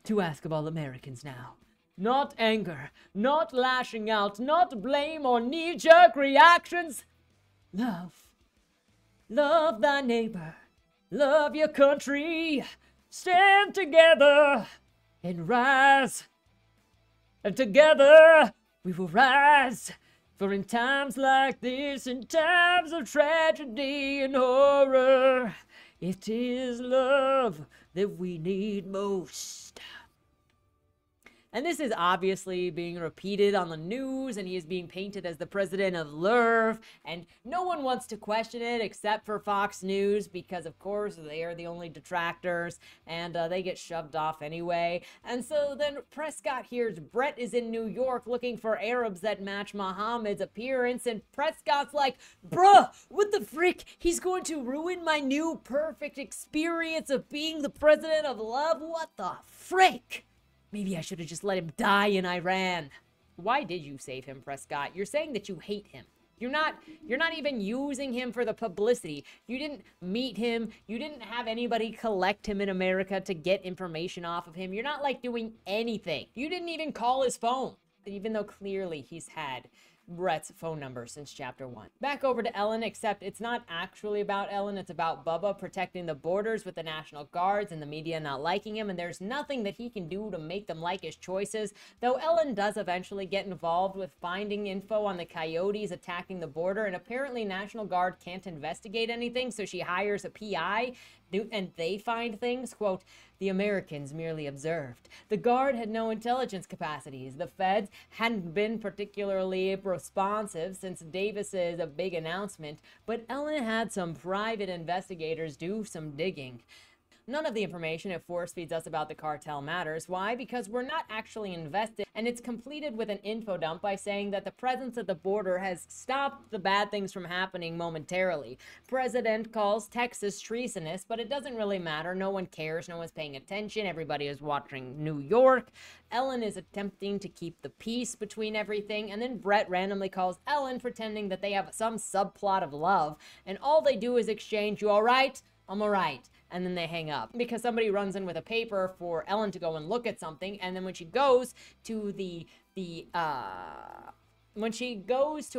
to ask of all Americans now. Not anger, not lashing out, not blame or knee-jerk reactions. Love. Love thy neighbor. Love your country. Stand together and rise. And together we will rise. For in times like this, in times of tragedy and horror, it is love that we need most. And this is obviously being repeated on the news, and he is being painted as the president of love, and no one wants to question it except for Fox News, because of course they are the only detractors, and they get shoved off anyway. And so then Prescott hears Brett is in New York looking for Arabs that match Muhammad's appearance, and Prescott's like, bruh, what the frick? He's going to ruin my new perfect experience of being the president of love? What the frick? Maybe I should have just let him die in Iran. Why did you save him, Prescott? You're saying that you hate him. You're not even using him for the publicity. You didn't meet him. You didn't have anybody collect him in America to get information off of him. You're not like doing anything. You didn't even call his phone, even though clearly he's had Brett's phone number since chapter 1. Back over to Ellen, except it's not actually about Ellen. It's about Bubba protecting the borders with the National Guards and the media not liking him, and there's nothing that he can do to make them like his choices, though Ellen does eventually get involved with finding info on the coyotes attacking the border, and apparently National Guard can't investigate anything, so she hires a PI, and they find things, quote, the Americans merely observed. The Guard had no intelligence capacities. The feds hadn't been particularly responsive since Davis's big announcement, but Ellen had some private investigators do some digging. None of the information it force feeds us about the cartel matters. Why? Because we're not actually invested, and it's completed with an info dump by saying that the presence at the border has stopped the bad things from happening momentarily. President calls Texas treasonous, but it doesn't really matter. No one cares. No one's paying attention. Everybody is watching New York. Ellen is attempting to keep the peace between everything, and then Brett randomly calls Ellen, pretending that they have some subplot of love, and all they do is exchange, "You all right? I'm all right." And then they hang up because somebody runs in with a paper for Ellen to go and look at something. And then when she goes to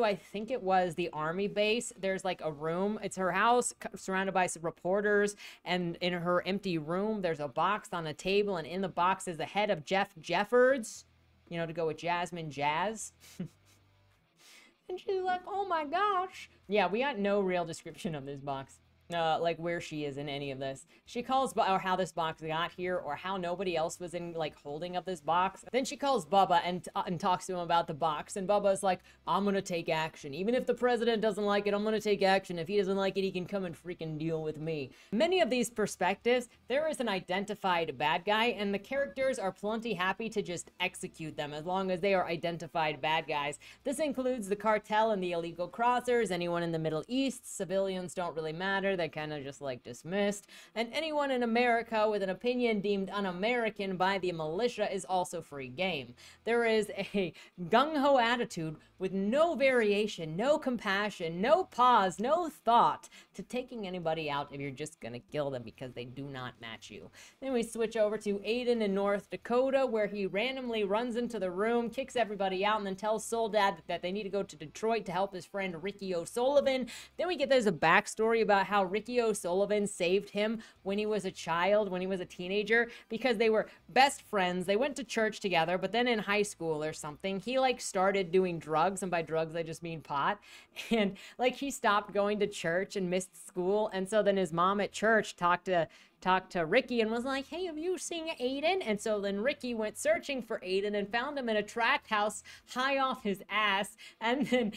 I think it was the army base, there's like a room. It's her house surrounded by some reporters, and in her empty room there's a box on a table, and in the box is the head of Jeff Jeffords, you know, to go with Jasmine Jazz. And she's like, oh my gosh. Yeah, we got no real description of this box. Like where she is in any of this. She calls, or how this box got here, or how nobody else was in, like, holding of this box. Then she calls Bubba and talks to him about the box, and Bubba's like, I'm gonna take action. Even if the president doesn't like it, I'm gonna take action. If he doesn't like it, he can come and freaking deal with me. Many of these perspectives, there is an identified bad guy, and the characters are plenty happy to just execute them as long as they are identified bad guys. This includes the cartel and the illegal crossers, anyone in the Middle East. Civilians don't really matter. They're kind of just like dismissed. And anyone in America with an opinion deemed un-American by the militia is also free game. There is a gung-ho attitude with no variation, no compassion, no pause, no thought to taking anybody out if you're just gonna kill them because they do not match you. Then we switch over to Aiden in North Dakota, where he randomly runs into the room, kicks everybody out, and then tells Soul Dad that they need to go to Detroit to help his friend Ricky O'Sullivan. Then we get there's a backstory about how Ricky O'Sullivan saved him when he was a child, when he was a teenager, because they were best friends. They went to church together, but then in high school or something, he like started doing drugs, and by drugs I just mean pot, and like he stopped going to church and missed school, and so then his mom at church talked to Ricky and was like, hey, have you seen Aiden? And so then Ricky went searching for Aiden and found him in a tract house high off his ass. And then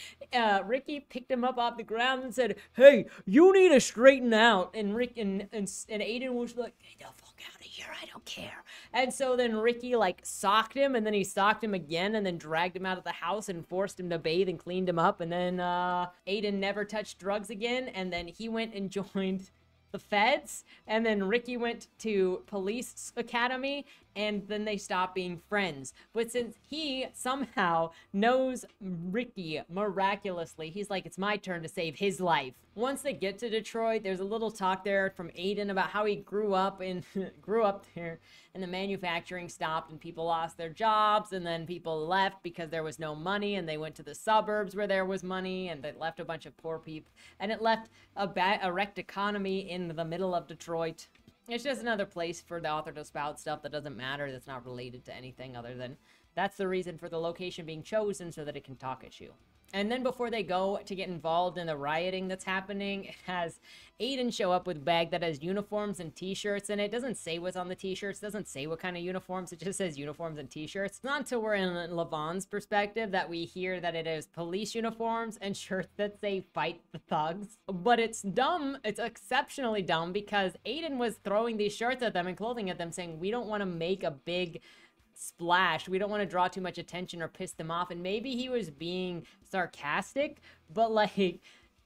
Ricky picked him up off the ground and said, hey, you need to straighten out. And Aiden was like, get the fuck out of here, I don't care. And so then Ricky like socked him, and then he socked him again, and then dragged him out of the house and forced him to bathe and cleaned him up. And then Aiden never touched drugs again, and then he went and joined the feds, and then Ricky went to police academy, and then they stopped being friends. But since he somehow knows Ricky miraculously, he's like, it's my turn to save his life. Once they get to Detroit, there's a little talk there from Aiden about how he grew up there, and the manufacturing stopped and people lost their jobs, and then people left because there was no money, and they went to the suburbs where there was money, and it left a bunch of poor people, and it left a wrecked economy in the middle of Detroit. It's just another place for the author to spout stuff that doesn't matter, that's not related to anything other than that's the reason for the location being chosen, so that it can talk at you. And then before they go to get involved in the rioting that's happening, it has Aiden show up with a bag that has uniforms and t-shirts in it. It doesn't say what's on the t-shirts, doesn't say what kind of uniforms, it just says uniforms and t-shirts. It's not until we're in Levon's perspective that we hear that it is police uniforms and shirts that say fight the thugs. But it's dumb, it's exceptionally dumb, because Aiden was throwing these shirts at them and clothing at them saying, we don't want to make a big splash, we don't want to draw too much attention or piss them off. And maybe he was being sarcastic, but like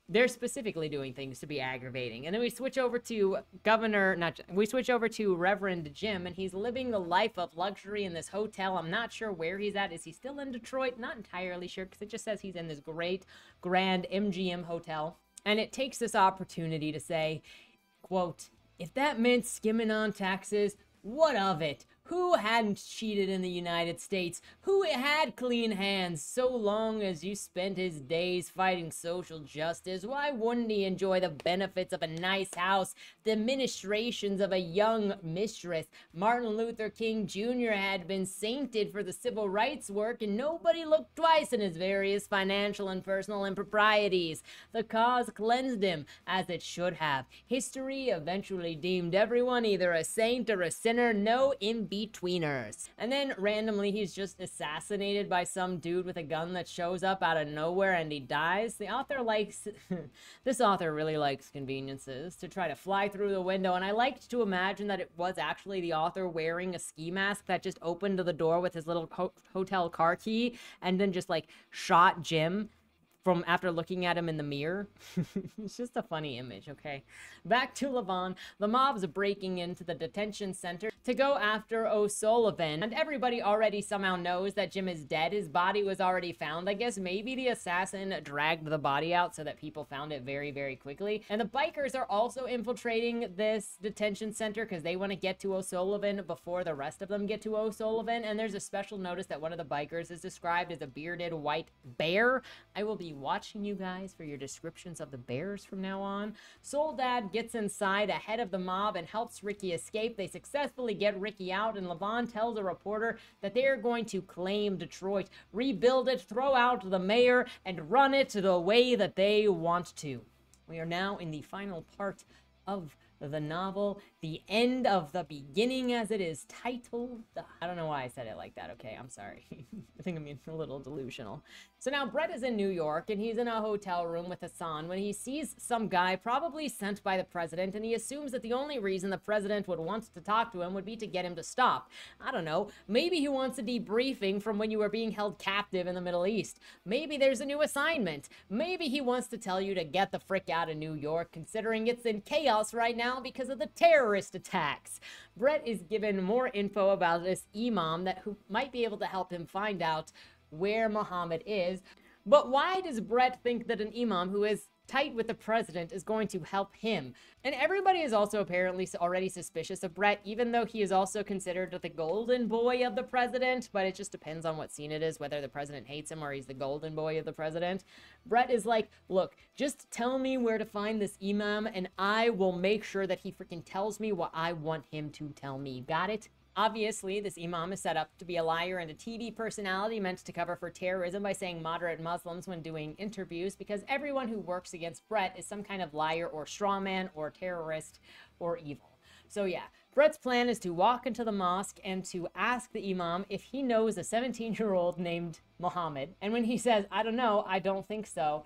they're specifically doing things to be aggravating. And then we switch over to Reverend Jim, and he's living the life of luxury in this hotel. I'm not sure where he's at. Is he still in Detroit? Not entirely sure, because it just says he's in this great grand MGM hotel. And it takes this opportunity to say, quote, "If that meant skimming on taxes, what of it? Who hadn't cheated in the United States? Who had clean hands so long as you spent his days fighting social justice? Why wouldn't he enjoy the benefits of a nice house, the ministrations of a young mistress? Martin Luther King Jr. had been sainted for the civil rights work, and nobody looked twice in his various financial and personal improprieties. The cause cleansed him, as it should have. History eventually deemed everyone either a saint or a sinner, no in-betweeners." And then randomly he's just assassinated by some dude with a gun that shows up out of nowhere and he dies. The author likes this author really likes conveniences to try to fly through the window, and I liked to imagine that it was actually the author wearing a ski mask that just opened the door with his little hotel car key and then just like shot Jim from after looking at him in the mirror. It's just a funny image, okay? Back to Levon. The mob's breaking into the detention center to go after O'Sullivan, and everybody already somehow knows that Jim is dead. His body was already found. I guess maybe the assassin dragged the body out so that people found it very, very quickly. And the bikers are also infiltrating this detention center because they want to get to O'Sullivan before the rest of them get to O'Sullivan. And there's a special notice that one of the bikers is described as a bearded white bear. I will be watching you guys for your descriptions of the bears from now on. Soledad gets inside ahead of the mob and helps Ricky escape. They successfully get Ricky out, and Levon tells a reporter that they are going to claim Detroit, rebuild it, throw out the mayor, and run it the way that they want to. We are now in the final part of the novel, the end of the beginning, as it is titled. I don't know why I said it like that, okay? I'm sorry. I think I'm being a little delusional. So now Brett is in New York, and he's in a hotel room with Hassan when he sees some guy probably sent by the president, and he assumes that the only reason the president would want to talk to him would be to get him to stop. I don't know. Maybe he wants a debriefing from when you were being held captive in the Middle East. Maybe there's a new assignment. Maybe he wants to tell you to get the frick out of New York, considering it's in chaos right now because of the terrorist attacks. Brett is given more info about this imam who might be able to help him find out where Muhammad is. But why does Brett think that an imam who is tight with the president is going to help him? And everybody is also apparently already suspicious of Brett, even though he is also considered the golden boy of the president. But it just depends on what scene it is, whether the president hates him or he's the golden boy of the president. Brett is like, look, just tell me where to find this imam and I will make sure that he freaking tells me what I want him to tell me. Got it? Obviously, this imam is set up to be a liar and a TV personality meant to cover for terrorism by saying moderate Muslims when doing interviews, because everyone who works against Brett is some kind of liar or strawman or terrorist or evil. So yeah, Brett's plan is to walk into the mosque and to ask the imam if he knows a 17-year-old named Muhammad. And when he says, I don't know, I don't think so,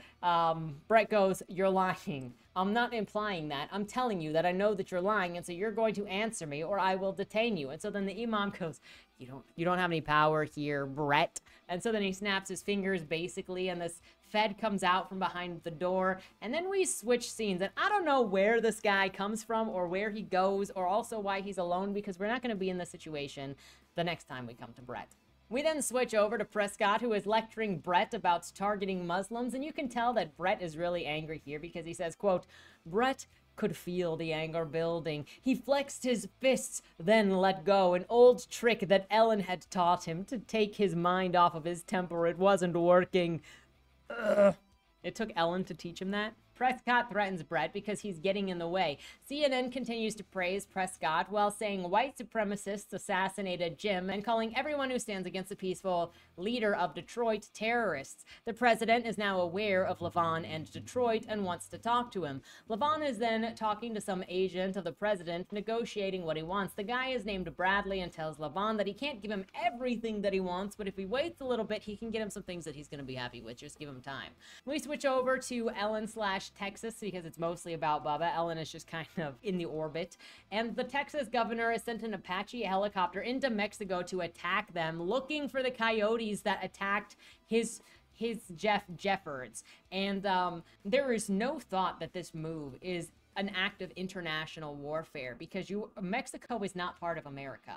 Brett goes, you're lying. I'm not implying that. I'm telling you that I know that you're lying, and so you're going to answer me or I will detain you. And so then the imam goes, you don't have any power here, Brett. And so then he snaps his fingers basically, and this Fed comes out from behind the door, and then we switch scenes. And I don't know where this guy comes from or where he goes or also why he's alone, because we're not going to be in this situation the next time we come to Brett. We then switch over to Prescott, who is lecturing Brett about targeting Muslims, and you can tell that Brett is really angry here because he says, quote, Brett could feel the anger building. He flexed his fists, then let go, an old trick that Ellen had taught him to take his mind off of his temper. It wasn't working. Ugh. It took Ellen to teach him that. Prescott threatens Brett because he's getting in the way. CNN continues to praise Prescott while saying white supremacists assassinated Jim and calling everyone who stands against the peaceful leader of Detroit terrorists. The president is now aware of Levon and Detroit and wants to talk to him. Levon is then talking to some agent of the president, negotiating what he wants. The guy is named Bradley and tells Levon that he can't give him everything that he wants, but if he waits a little bit, he can get him some things that he's going to be happy with. Just give him time. We switch over to Ellen/Texas because it's mostly about Bubba. Ellen is just kind of in the orbit. And the Texas governor has sent an Apache helicopter into Mexico to attack them, looking for the coyotes that attacked his his Jeffords. And there is no thought that this move is an act of international warfare, because Mexico is not part of America.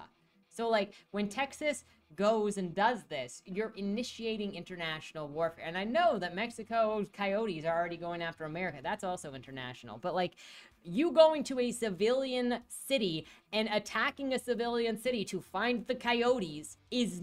So, like, when Texas goes and does this, you're initiating international warfare. And I know that Mexico's coyotes are already going after America. That's also international. But, like, you going to a civilian city and attacking a civilian city to find the coyotes is...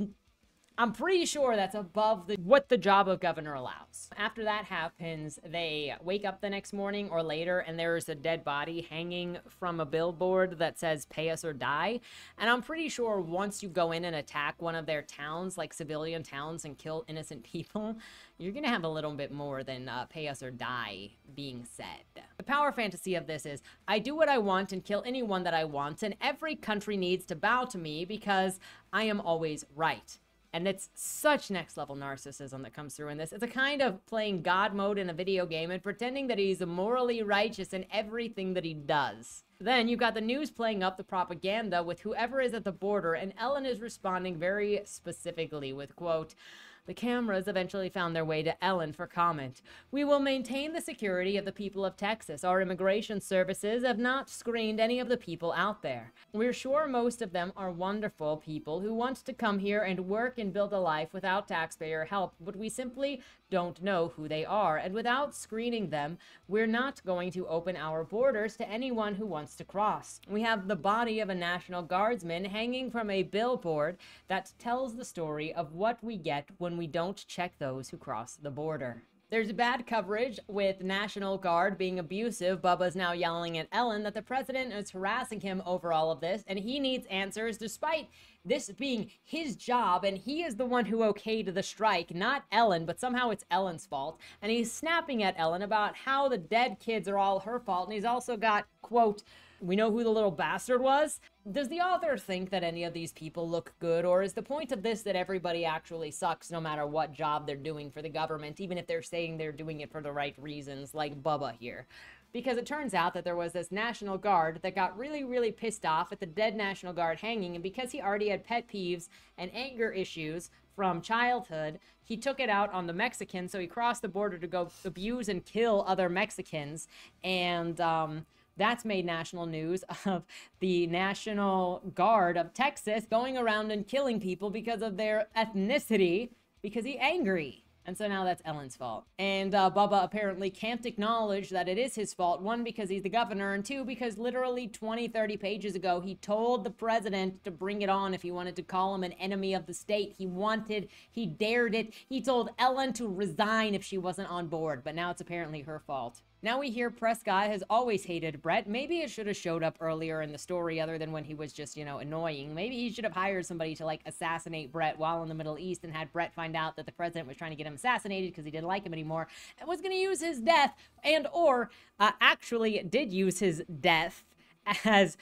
I'm pretty sure that's above what the job of governor allows. After that happens, they wake up the next morning or later, and there's a dead body hanging from a billboard that says "Pay us or die." And I'm pretty sure once you go in and attack one of their towns, like civilian towns, and kill innocent people, you're gonna have a little bit more than "pay us or die" being said. The power fantasy of this is, I do what I want and kill anyone that I want, and every country needs to bow to me because I am always right. And it's such next level narcissism that comes through in this. It's a kind of playing God mode in a video game and pretending that he's morally righteous in everything that he does. Then you've got the news playing up the propaganda with whoever is at the border, and Ellen is responding very specifically with, quote, "The cameras eventually found their way to Ellen for comment. We will maintain the security of the people of Texas. Our immigration services have not screened any of the people out there. We're sure most of them are wonderful people who want to come here and work and build a life without taxpayer help, but we simply don't know who they are. And without screening them, we're not going to open our borders to anyone who wants to cross." We have the body of a National Guardsman hanging from a billboard that tells the story of what we get when we don't check those who cross the border. There's bad coverage with National Guard being abusive. Bubba's now yelling at Ellen that the president is harassing him over all of this, and he needs answers despite this being his job, and he is the one who okayed the strike, not Ellen, but somehow it's Ellen's fault. And he's snapping at Ellen about how the dead kids are all her fault, and he's also got, quote, "We know who the little bastard was." Does the author think that any of these people look good, or is the point of this that everybody actually sucks no matter what job they're doing for the government, even if they're saying they're doing it for the right reasons, like Bubba here? Because it turns out that there was this National Guard that got really, really pissed off at the dead National Guard hanging, and because he already had pet peeves and anger issues from childhood, he took it out on the Mexicans, so he crossed the border to go abuse and kill other Mexicans, and that's made national news of the National Guard of Texas going around and killing people because of their ethnicity, because he's angry. And so now that's Ellen's fault. And Bubba apparently can't acknowledge that it is his fault. One, because he's the governor, and two, because literally 20, 30 pages ago, he told the president to bring it on if he wanted to call him an enemy of the state. He dared it. He told Ellen to resign if she wasn't on board, but now it's apparently her fault. Now we hear Prescott has always hated Brett. Maybe it should have showed up earlier in the story other than when he was just, annoying. Maybe he should have hired somebody to, like, assassinate Brett while in the Middle East and had Brett find out that the president was trying to get him assassinated because he didn't like him anymore and was going to use his death or actually did use his death as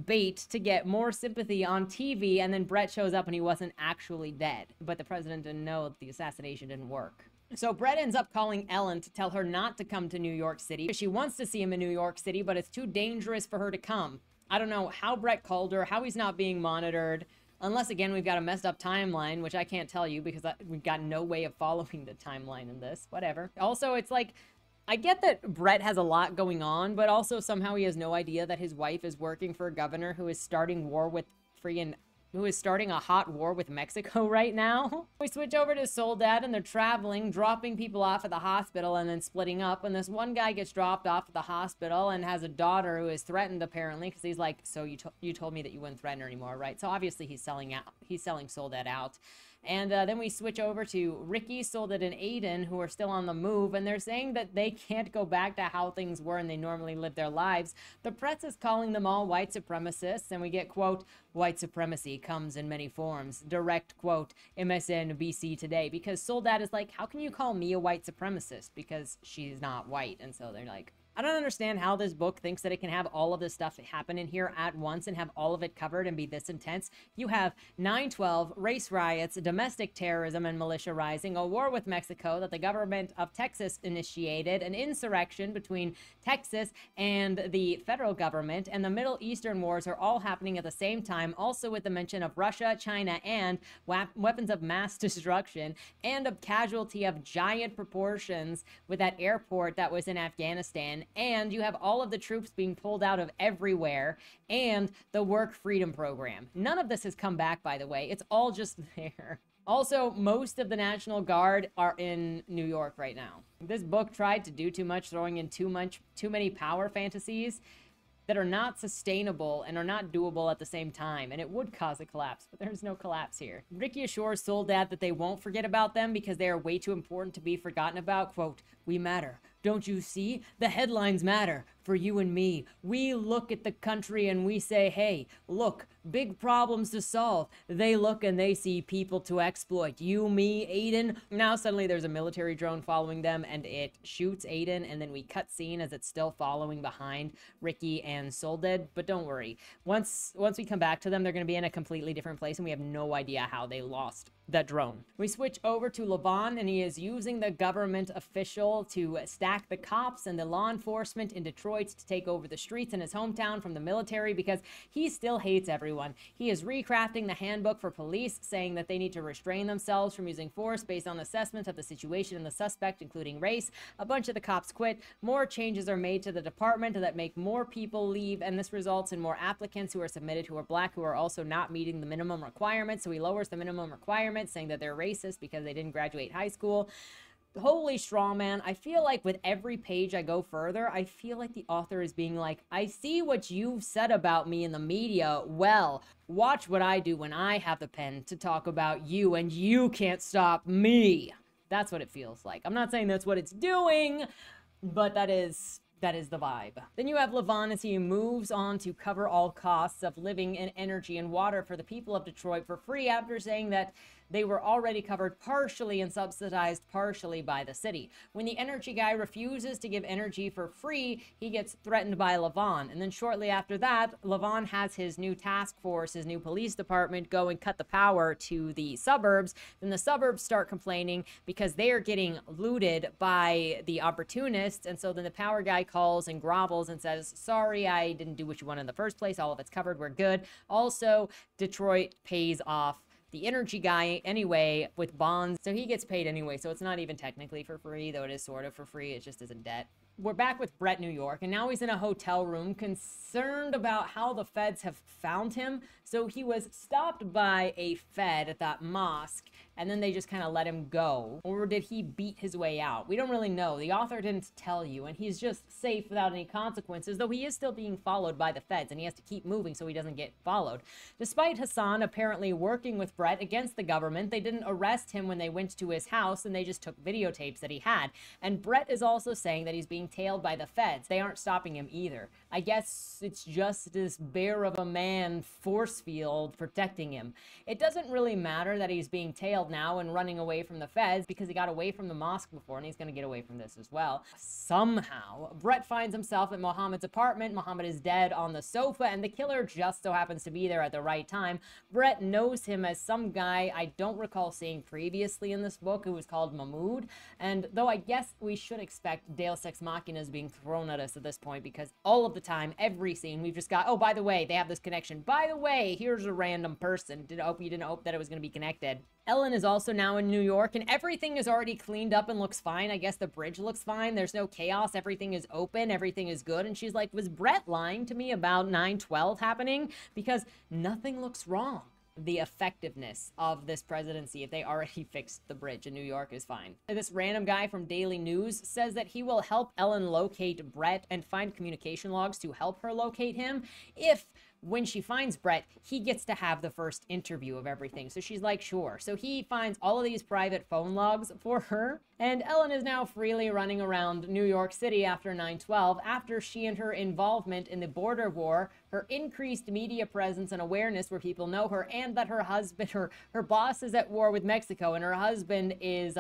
bait to get more sympathy on TV, and then Brett shows up and he wasn't actually dead. But the president didn't know that the assassination didn't work. So Brett ends up calling Ellen to tell her not to come to New York City. She wants to see him in New York City, but it's too dangerous for her to come. I don't know how Brett called her, how he's not being monitored. Unless, again, we've got a messed up timeline, which I can't tell you because we've got no way of following the timeline in this. Whatever. Also, it's like, I get that Brett has a lot going on, but also somehow he has no idea that his wife is working for a governor who is starting a hot war with Mexico right now. We switch over to Soledad, and they're traveling, dropping people off at the hospital and then splitting up. And this one guy gets dropped off at the hospital and has a daughter who is threatened, apparently, because he's like, "So you told me that you wouldn't threaten her anymore, right?" So obviously he's selling Soledad out. And then we switch over to Ricky, Soledad, and Aiden, who are still on the move, and they're saying that they can't go back to how things were and they normally live their lives. The press is calling them all white supremacists, and we get, quote, "White supremacy comes in many forms." Direct quote, MSNBC Today, because Soledad is like, how can you call me a white supremacist? Because she's not white, and so they're like, I don't understand how this book thinks that it can have all of this stuff happen in here at once and have all of it covered and be this intense. You have 9/12, race riots, domestic terrorism and militia rising, a war with Mexico that the government of Texas initiated, an insurrection between Texas and the federal government, and the Middle Eastern wars are all happening at the same time, also with the mention of Russia, China, and weapons of mass destruction, and of casualty of giant proportions with that airport that was in Afghanistan. And you have all of the troops being pulled out of everywhere, and the work freedom program. None of this has come back, by the way. It's all just there. Also, most of the National Guard are in New York right now. This book tried to do too much, throwing in too many power fantasies that are not sustainable and are not doable at the same time, and it would cause a collapse, but there's no collapse here. Ricky assures Soledad that they won't forget about them because they are way too important to be forgotten about. Quote, "We matter. Don't you see? The headlines matter for you and me. We look at the country and we say, hey, look, big problems to solve. They look and they see people to exploit. You, me, Aiden." Now suddenly there's a military drone following them and it shoots Aiden, and then we cut scene as it's still following behind Ricky and Soledad. But don't worry. Once we come back to them, they're going to be in a completely different place, and we have no idea how they lost that drone. We switch over to Levon, and he is using the government official to stack the cops and the law enforcement in Detroit to take over the streets in his hometown from the military because he still hates everyone. He is recrafting the handbook for police, saying that they need to restrain themselves from using force based on assessment of the situation and the suspect, including race. A bunch of the cops quit. More changes are made to the department that make more people leave, and this results in more applicants who are submitted who are black, who are also not meeting the minimum requirements. So he lowers the minimum requirements, saying that they're racist because they didn't graduate high school. Holy straw, man. I feel like with every page I go further, I feel like the author is being like, I see what you've said about me in the media. Well, watch what I do when I have the pen to talk about you, and you can't stop me. That's what it feels like. I'm not saying that's what it's doing, but that is the vibe. Then you have Levon as he moves on to cover all costs of living and energy and water for the people of Detroit for free, after saying that they were already covered partially and subsidized partially by the city. When the energy guy refuses to give energy for free, he gets threatened by Levon. And then shortly after that, Levon has his new task force, his new police department, go and cut the power to the suburbs. Then the suburbs start complaining because they are getting looted by the opportunists. And so then the power guy calls and grovels and says, sorry, I didn't do what you wanted in the first place. All of it's covered. We're good. Also, Detroit pays off the energy guy anyway with bonds, so he gets paid anyway, so it's not even technically for free, though it is sort of for free. It just isn't debt. We're back with Brett, New York, and now he's in a hotel room concerned about how the feds have found him. So he was stopped by a fed at that mosque, and then they just kind of let him go. Or did he beat his way out? We don't really know. The author didn't tell you, and he's just safe without any consequences, though he is still being followed by the feds, and he has to keep moving so he doesn't get followed. Despite Hassan apparently working with Brett against the government, they didn't arrest him when they went to his house, and they just took videotapes that he had. And Brett is also saying that he's being tailed by the feds. They aren't stopping him either. I guess it's just this bear of a man force field protecting him. It doesn't really matter that he's being tailed now and running away from the feds because he got away from the mosque before, and he's going to get away from this as well. Somehow, Brett finds himself at Mohammed's apartment. Mohammed is dead on the sofa, and the killer just so happens to be there at the right time. Brett knows him as some guy I don't recall seeing previously in this book who was called Mahmoud, and though I guess we should expect Deus Ex Machinas being thrown at us at this point because all of the time, every scene, we've just got, oh, by the way, they have this connection. By the way, here's a random person. You didn't hope that it was going to be connected. Ellen is also now in New York, and everything is already cleaned up and looks fine. I guess the bridge looks fine. There's no chaos. Everything is open. Everything is good. And she's like, was Brett lying to me about 9/12 happening? Because nothing looks wrong. The effectiveness of this presidency, if they already fixed the bridge in New York, is fine. This random guy from Daily News says that he will help Ellen locate Brett and find communication logs to help her locate him if, when she finds Brett, he gets to have the first interview of everything. So she's like, sure. So he finds all of these private phone logs for her. And Ellen is now freely running around New York City after 9/12, after she and her involvement in the border war, her increased media presence and awareness where people know her, and that her husband, her boss is at war with Mexico, and her husband is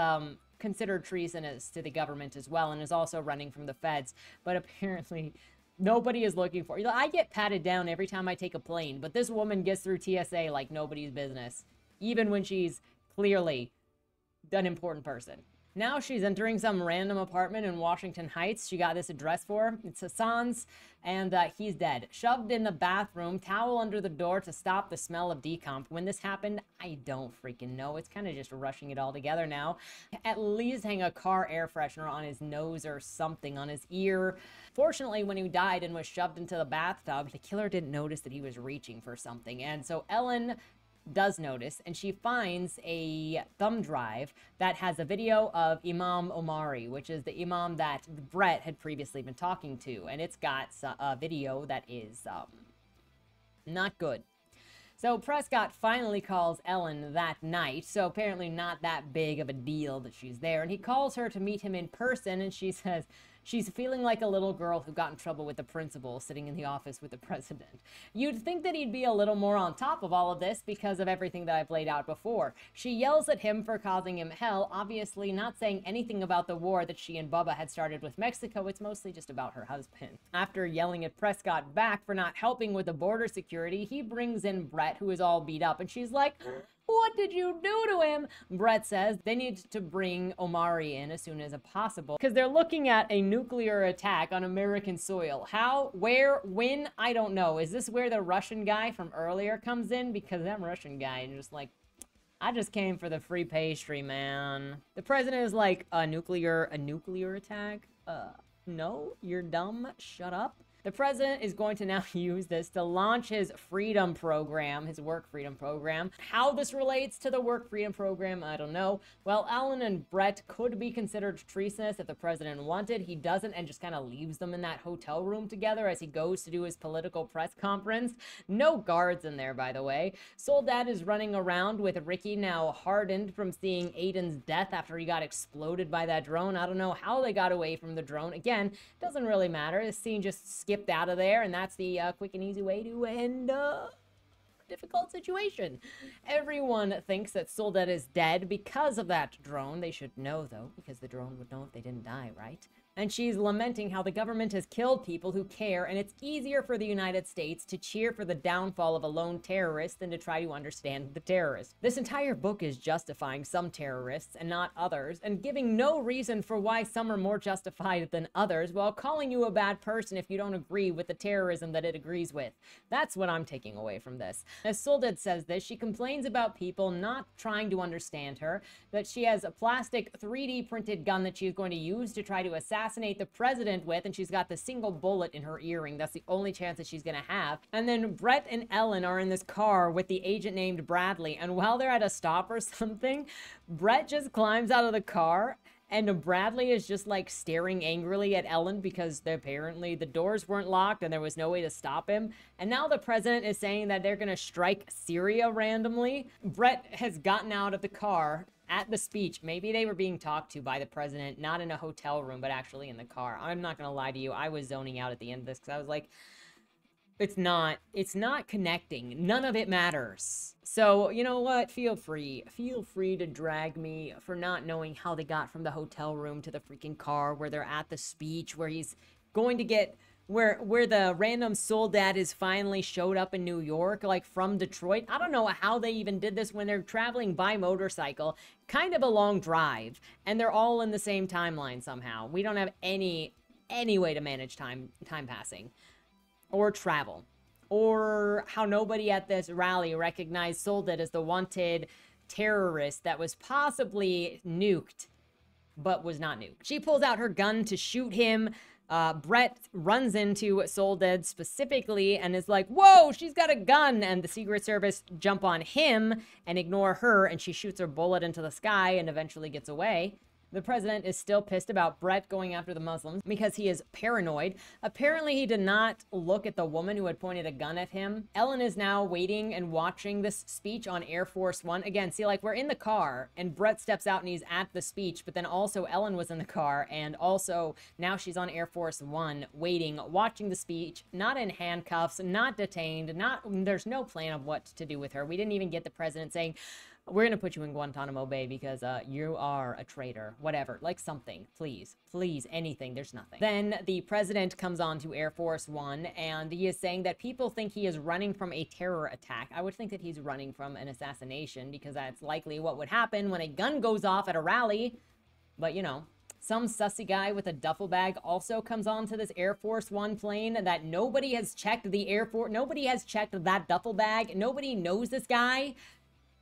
considered treasonous to the government as well and is also running from the feds. But apparently nobody is looking for. I get patted down every time I take a plane, but this woman gets through TSA like nobody's business, even when she's clearly an important person. Now she's entering some random apartment in Washington Heights. She got this address for. It's Hassan's, and he's dead. Shoved in the bathroom, towel under the door to stop the smell of decomp. When this happened, I don't freaking know. It's kind of just rushing it all together now. At least hang a car air freshener on his nose or something on his ear. Fortunately, when he died and was shoved into the bathtub, the killer didn't notice that he was reaching for something. And so Ellen does notice, and she finds a thumb drive that has a video of Imam Omari, which is the imam that Brett had previously been talking to, and it's got a video that is not good. So Prescott finally calls Ellen that night, so apparently not that big of a deal that she's there, and he calls her to meet him in person, and she says she's feeling like a little girl who got in trouble with the principal sitting in the office with the president. You'd think that he'd be a little more on top of all of this because of everything that I've laid out before. She yells at him for causing him hell, obviously not saying anything about the war that she and Bubba had started with Mexico. It's mostly just about her husband. After yelling at Prescott back for not helping with the border security, he brings in Brett, who is all beat up, and she's like, "What did you do to him?" Brett says they need to bring Omari in as soon as possible because they're looking at a nuclear attack on American soil. How, where, when, I don't know. Is this where the Russian guy from earlier comes in? Because that Russian guy is just like, I just came for the free pastry, man. The president is like, a nuclear attack? No, you're dumb. Shut up. The president is going to now use this to launch his freedom program, his work freedom program. How this relates to the work freedom program, I don't know. Well, Ellen and Brett could be considered treasonous if the president wanted. He doesn't and just kind of leaves them in that hotel room together as he goes to do his political press conference. No guards in there, by the way. Soledad is running around with Ricky, now hardened from seeing Aiden's death after he got exploded by that drone. I don't know how they got away from the drone. Again, doesn't really matter. This scene just skipped out of there, and that's the quick and easy way to end a difficult situation. Everyone thinks that Soledad is dead because of that drone. They should know, though, because the drone would know if they didn't die, right? And she's lamenting how the government has killed people who care, and it's easier for the United States to cheer for the downfall of a lone terrorist than to try to understand the terrorist. This entire book is justifying some terrorists and not others, and giving no reason for why some are more justified than others, while calling you a bad person if you don't agree with the terrorism that it agrees with. That's what I'm taking away from this. As Soledad says this, she complains about people not trying to understand her, that she has a plastic 3D printed gun that she's going to use to try to assassinate the president with, and she's got the single bullet in her earring. That's the only chance that she's gonna have. And then Brett and Ellen are in this car with the agent named Bradley, and while they're at a stop or something, Brett just climbs out of the car, and Bradley is just like staring angrily at Ellen because apparently the doors weren't locked and there was no way to stop him. And now the president is saying that they're gonna strike Syria randomly. Brett has gotten out of the car at the speech. Maybe they were being talked to by the president, not in a hotel room, but actually in the car. I'm not gonna lie to you, I was zoning out at the end of this because I was like, it's not connecting. None of it matters. So, you know what? Feel free to drag me for not knowing how they got from the hotel room to the freaking car where they're at the speech, where he's going to get, where the random Soledad is finally showed up in New York, like from Detroit. I don't know how they even did this when they're traveling by motorcycle, kind of a long drive, and they're all in the same timeline somehow. We don't have any way to manage time passing. Or travel, or how nobody at this rally recognized Soledad as the wanted terrorist that was possibly nuked, but was not nuked. She pulls out her gun to shoot him. Brett runs into Soledad specifically and is like, whoa, she's got a gun, and the Secret Service jump on him and ignore her, and she shoots her bullet into the sky and eventually gets away. The president is still pissed about Brett going after the Muslims because he is paranoid. Apparently, he did not look at the woman who had pointed a gun at him. Ellen is now waiting and watching this speech on Air Force One. Again, see, like, we're in the car, and Brett steps out and he's at the speech, but then also Ellen was in the car, and also now she's on Air Force One, waiting, watching the speech, not in handcuffs, not detained, there's no plan of what to do with her. We didn't even get the president saying, We're gonna put you in Guantanamo Bay because you are a traitor. Whatever, like something, please, please, anything. There's nothing. Then the president comes on to Air Force One, and he is saying that people think he is running from a terror attack. I would think that he's running from an assassination because that's likely what would happen when a gun goes off at a rally. But you know, some sussy guy with a duffel bag also comes onto this Air Force One plane that nobody has checked the airport. Nobody has checked that duffel bag. Nobody knows this guy.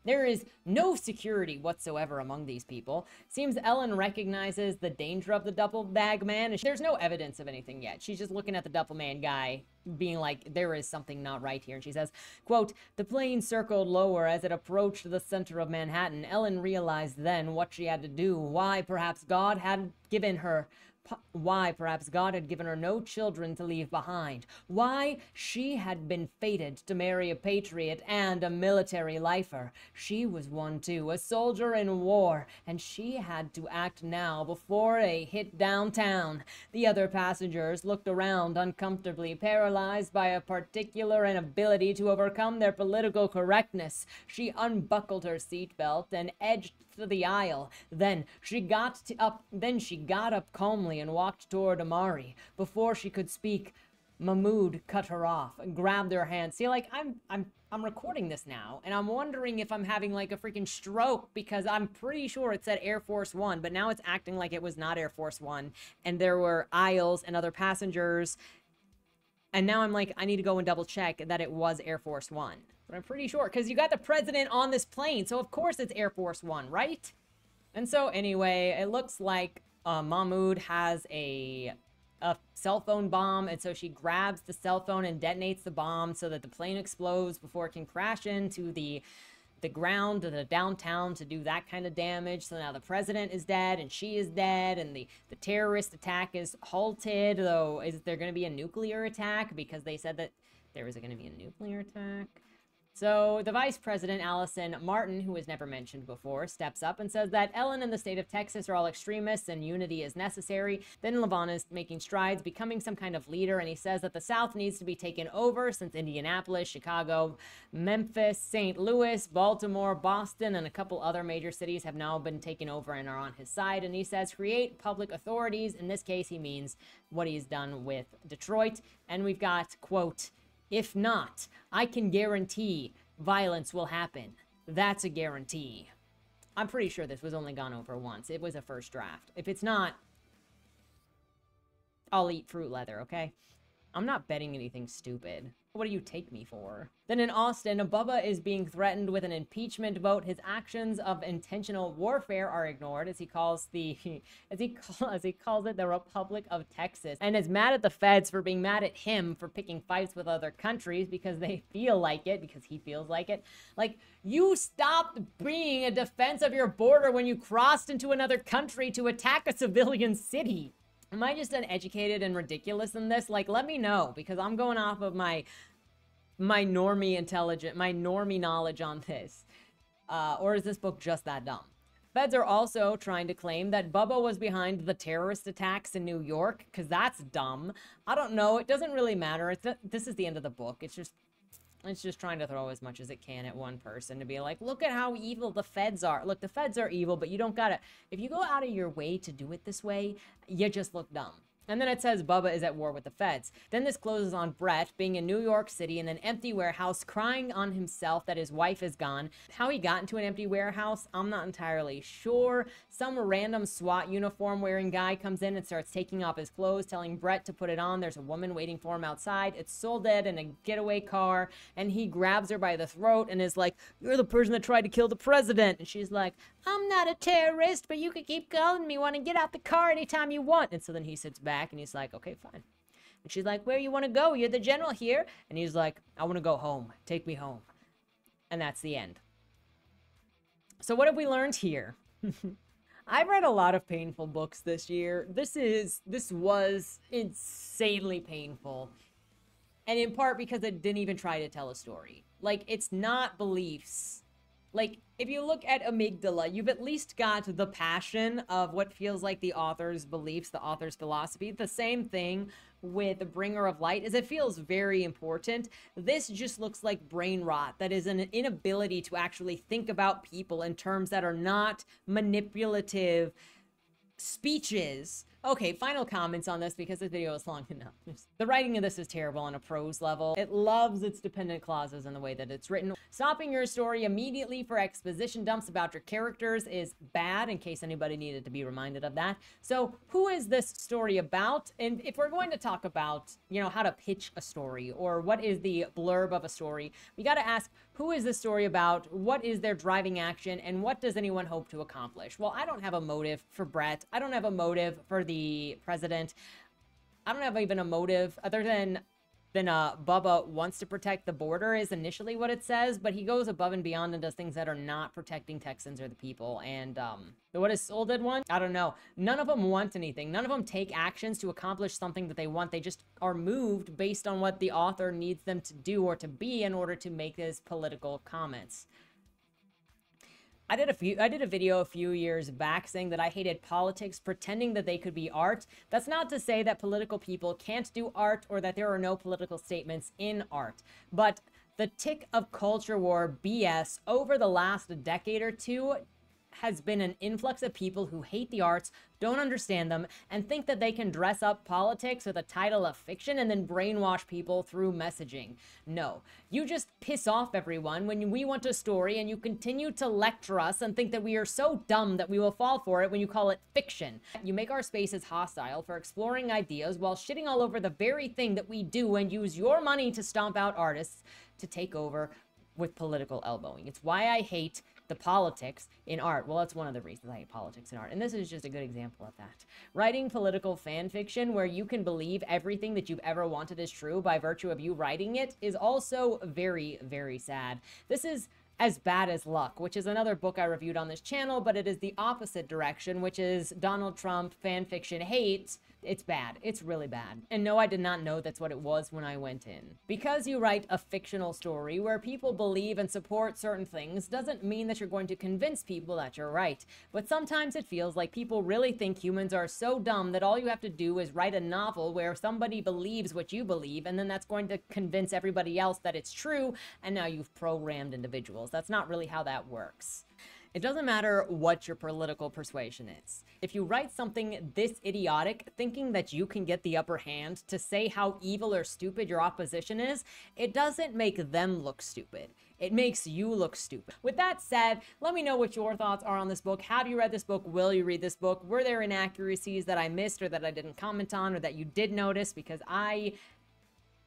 There is no security whatsoever among these people. Seems Ellen recognizes the danger of the duffel bag man. There's no evidence of anything yet. She's just looking at the duffel man guy, being like, there is something not right here. And she says, quote, the plane circled lower as it approached the center of Manhattan. Ellen realized then what she had to do. Why perhaps God had given her no children to leave behind. Why she had been fated to marry a patriot and a military lifer. She was one too, a soldier in war, and she had to act now before they hit downtown. The other passengers looked around uncomfortably, paralyzed by a particular inability to overcome their political correctness. She unbuckled her seatbelt and edged to the aisle. Then she got up calmly and walked toward Amari. Before she could speak, Mahmoud cut her off and grabbed her hand. See, like, I'm recording this now, and I'm wondering if I'm having like a freaking stroke because I'm pretty sure it said Air Force One, but now it's acting like it was not Air Force One, and there were aisles and other passengers. And now I'm like, I need to go and double check that it was Air Force One. But I'm pretty sure, because you got the president on this plane, so of course it's Air Force One, right? And so anyway, it looks like Mahmoud has a cell phone bomb, and so she grabs the cell phone and detonates the bomb so that the plane explodes before it can crash into the ground, to the downtown, to do that kind of damage. So now the president is dead, and she is dead, and the terrorist attack is halted, though is there going to be a nuclear attack? Because they said that there was going to be a nuclear attack. So the vice president, Allison Martin, who was never mentioned before, steps up and says that Ellen and the state of Texas are all extremists and unity is necessary. Then Levon is making strides, becoming some kind of leader, and he says that the South needs to be taken over since Indianapolis, Chicago, Memphis, St. Louis, Baltimore, Boston, and a couple other major cities have now been taken over and are on his side. And he says create public authorities. In this case, he means what he's done with Detroit. And we've got, quote, if not, I can guarantee violence will happen. That's a guarantee. I'm pretty sure this was only gone over once. It was a first draft. If it's not, I'll eat fruit leather, okay? I'm not betting anything stupid. What do you take me for? Then in Austin, Bubba is being threatened with an impeachment vote. His actions of intentional warfare are ignored as he calls as he calls it the Republic of Texas, and is mad at the feds for being mad at him for picking fights with other countries because they feel like it, because he feels like it. Like, you stopped being a defense of your border when you crossed into another country to attack a civilian city. Am I just uneducated and ridiculous in this? Like, let me know, because I'm going off of my normie knowledge on this. Or is this book just that dumb? Feds are also trying to claim that Bubba was behind the terrorist attacks in New York, because that's dumb. I don't know. It doesn't really matter. This is the end of the book. It's just trying to throw as much as it can at one person to be like, look at how evil the feds are. Look, the feds are evil, but you don't gotta, if you go out of your way to do it this way, you just look dumb. And then it says Bubba is at war with the feds. Then this closes on Brett being in New York City in an empty warehouse, crying on himself that his wife is gone. How he got into an empty warehouse, I'm not entirely sure. Some random SWAT uniform wearing guy comes in and starts taking off his clothes, telling Brett to put it on. There's a woman waiting for him outside. It's Soledad in a getaway car, and he grabs her by the throat and is like, you're the person that tried to kill the president. And she's like, I'm not a terrorist, but you can keep calling me. Want to get out the car anytime you want. And so then he sits back and he's like, okay, fine. And she's like, where you want to go? You're the general here. And he's like, I want to go home. Take me home. And that's the end. So what have we learned here? I've read a lot of painful books this year. This was insanely painful. And in part because it didn't even try to tell a story. Like, it's not beliefs Like, if you look at Amygdala, you've at least got the passion of what feels like the author's beliefs, the author's philosophy. The same thing with the Bringer of Light is it feels very important. This just looks like brain rot. That is an inability to actually think about people in terms that are not manipulative speeches. Okay, final comments on this because this video is long enough. The writing of this is terrible on a prose level. It loves its dependent clauses and the way that it's written. Stopping your story immediately for exposition dumps about your characters is bad, in case anybody needed to be reminded of that. So who is this story about? And if we're going to talk about, you know, how to pitch a story or what is the blurb of a story, we got to ask, who is this story about? What is their driving action? And what does anyone hope to accomplish? Well, I don't have a motive for Brett. I don't have a motive for the president. I don't have even a motive other than Bubba wants to protect the border is initially what it says, but he goes above and beyond and does things that are not protecting Texans or the people. And what is Soul did one? I don't know. None of them want anything. None of them take actions to accomplish something that they want. They just are moved based on what the author needs them to do or to be in order to make his political comments. I did a video a few years back saying that I hated politics pretending that they could be art. That's not to say that political people can't do art or that there are no political statements in art. But the tick of culture war BS over the last decade or two has been an influx of people who hate the arts, don't understand them, and think that they can dress up politics with a title of fiction and then brainwash people through messaging. No, you just piss off everyone when we want a story and you continue to lecture us and think that we are so dumb that we will fall for it when you call it fiction. You make our spaces hostile for exploring ideas while shitting all over the very thing that we do and use your money to stomp out artists to take over with political elbowing. It's why I hate the politics in art. Well, that's one of the reasons I hate politics in art. And this is just a good example of that. Writing political fan fiction where you can believe everything that you've ever wanted is true by virtue of you writing it is also very, very sad. This is As Bad as Luck, which is another book I reviewed on this channel, but it is the opposite direction, which is Donald Trump fan fiction hate. It's bad. It's really bad. And no, I did not know that's what it was when I went in. Because you write a fictional story where people believe and support certain things doesn't mean that you're going to convince people that you're right. But sometimes it feels like people really think humans are so dumb that all you have to do is write a novel where somebody believes what you believe, and then that's going to convince everybody else that it's true, and now you've programmed individuals. That's not really how that works. It doesn't matter what your political persuasion is. If you write something this idiotic, thinking that you can get the upper hand to say how evil or stupid your opposition is, it doesn't make them look stupid. It makes you look stupid. With that said, let me know what your thoughts are on this book. Have you read this book? Will you read this book? Were there inaccuracies that I missed or that I didn't comment on or that you did notice? Because I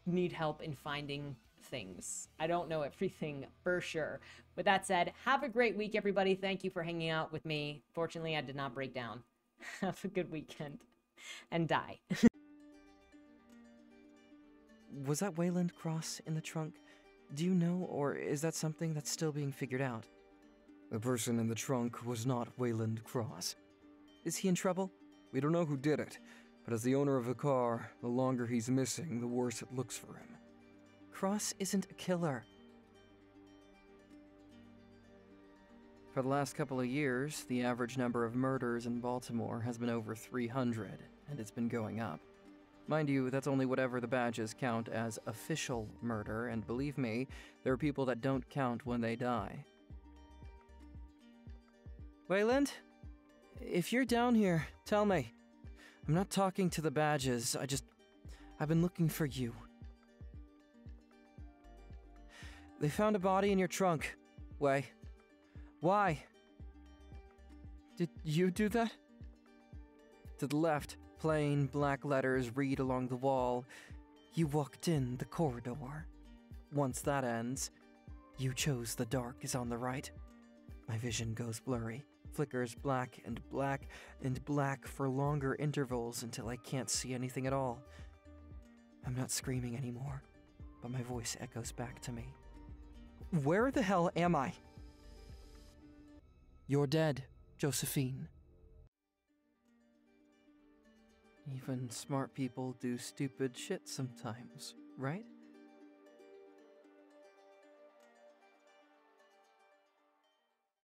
need help in finding things. I don't know everything for sure. With that said, have a great week, everybody. Thank you for hanging out with me. Fortunately, I did not break down. Have a good weekend and die. Was that Wayland Cross in the trunk? Do you know, or is that something that's still being figured out? The person in the trunk was not Wayland Cross. Is he in trouble? We don't know who did it, but as the owner of the car, the longer he's missing, the worse it looks for him. Cross isn't a killer. For the last couple of years, the average number of murders in Baltimore has been over 300, and it's been going up. Mind you, that's only whatever the badges count as official murder, and believe me, there are people that don't count when they die. Wayland? If you're down here, tell me. I'm not talking to the badges, I've been looking for you. They found a body in your trunk. Way. Why? Did you do that? To the left, plain black letters read along the wall. You walked in the corridor. Once that ends, you chose the dark is on the right. My vision goes blurry, flickers black and black for longer intervals until I can't see anything at all. I'm not screaming anymore, but my voice echoes back to me. Where the hell am I? You're dead, Josephine. Even smart people do stupid shit sometimes, right?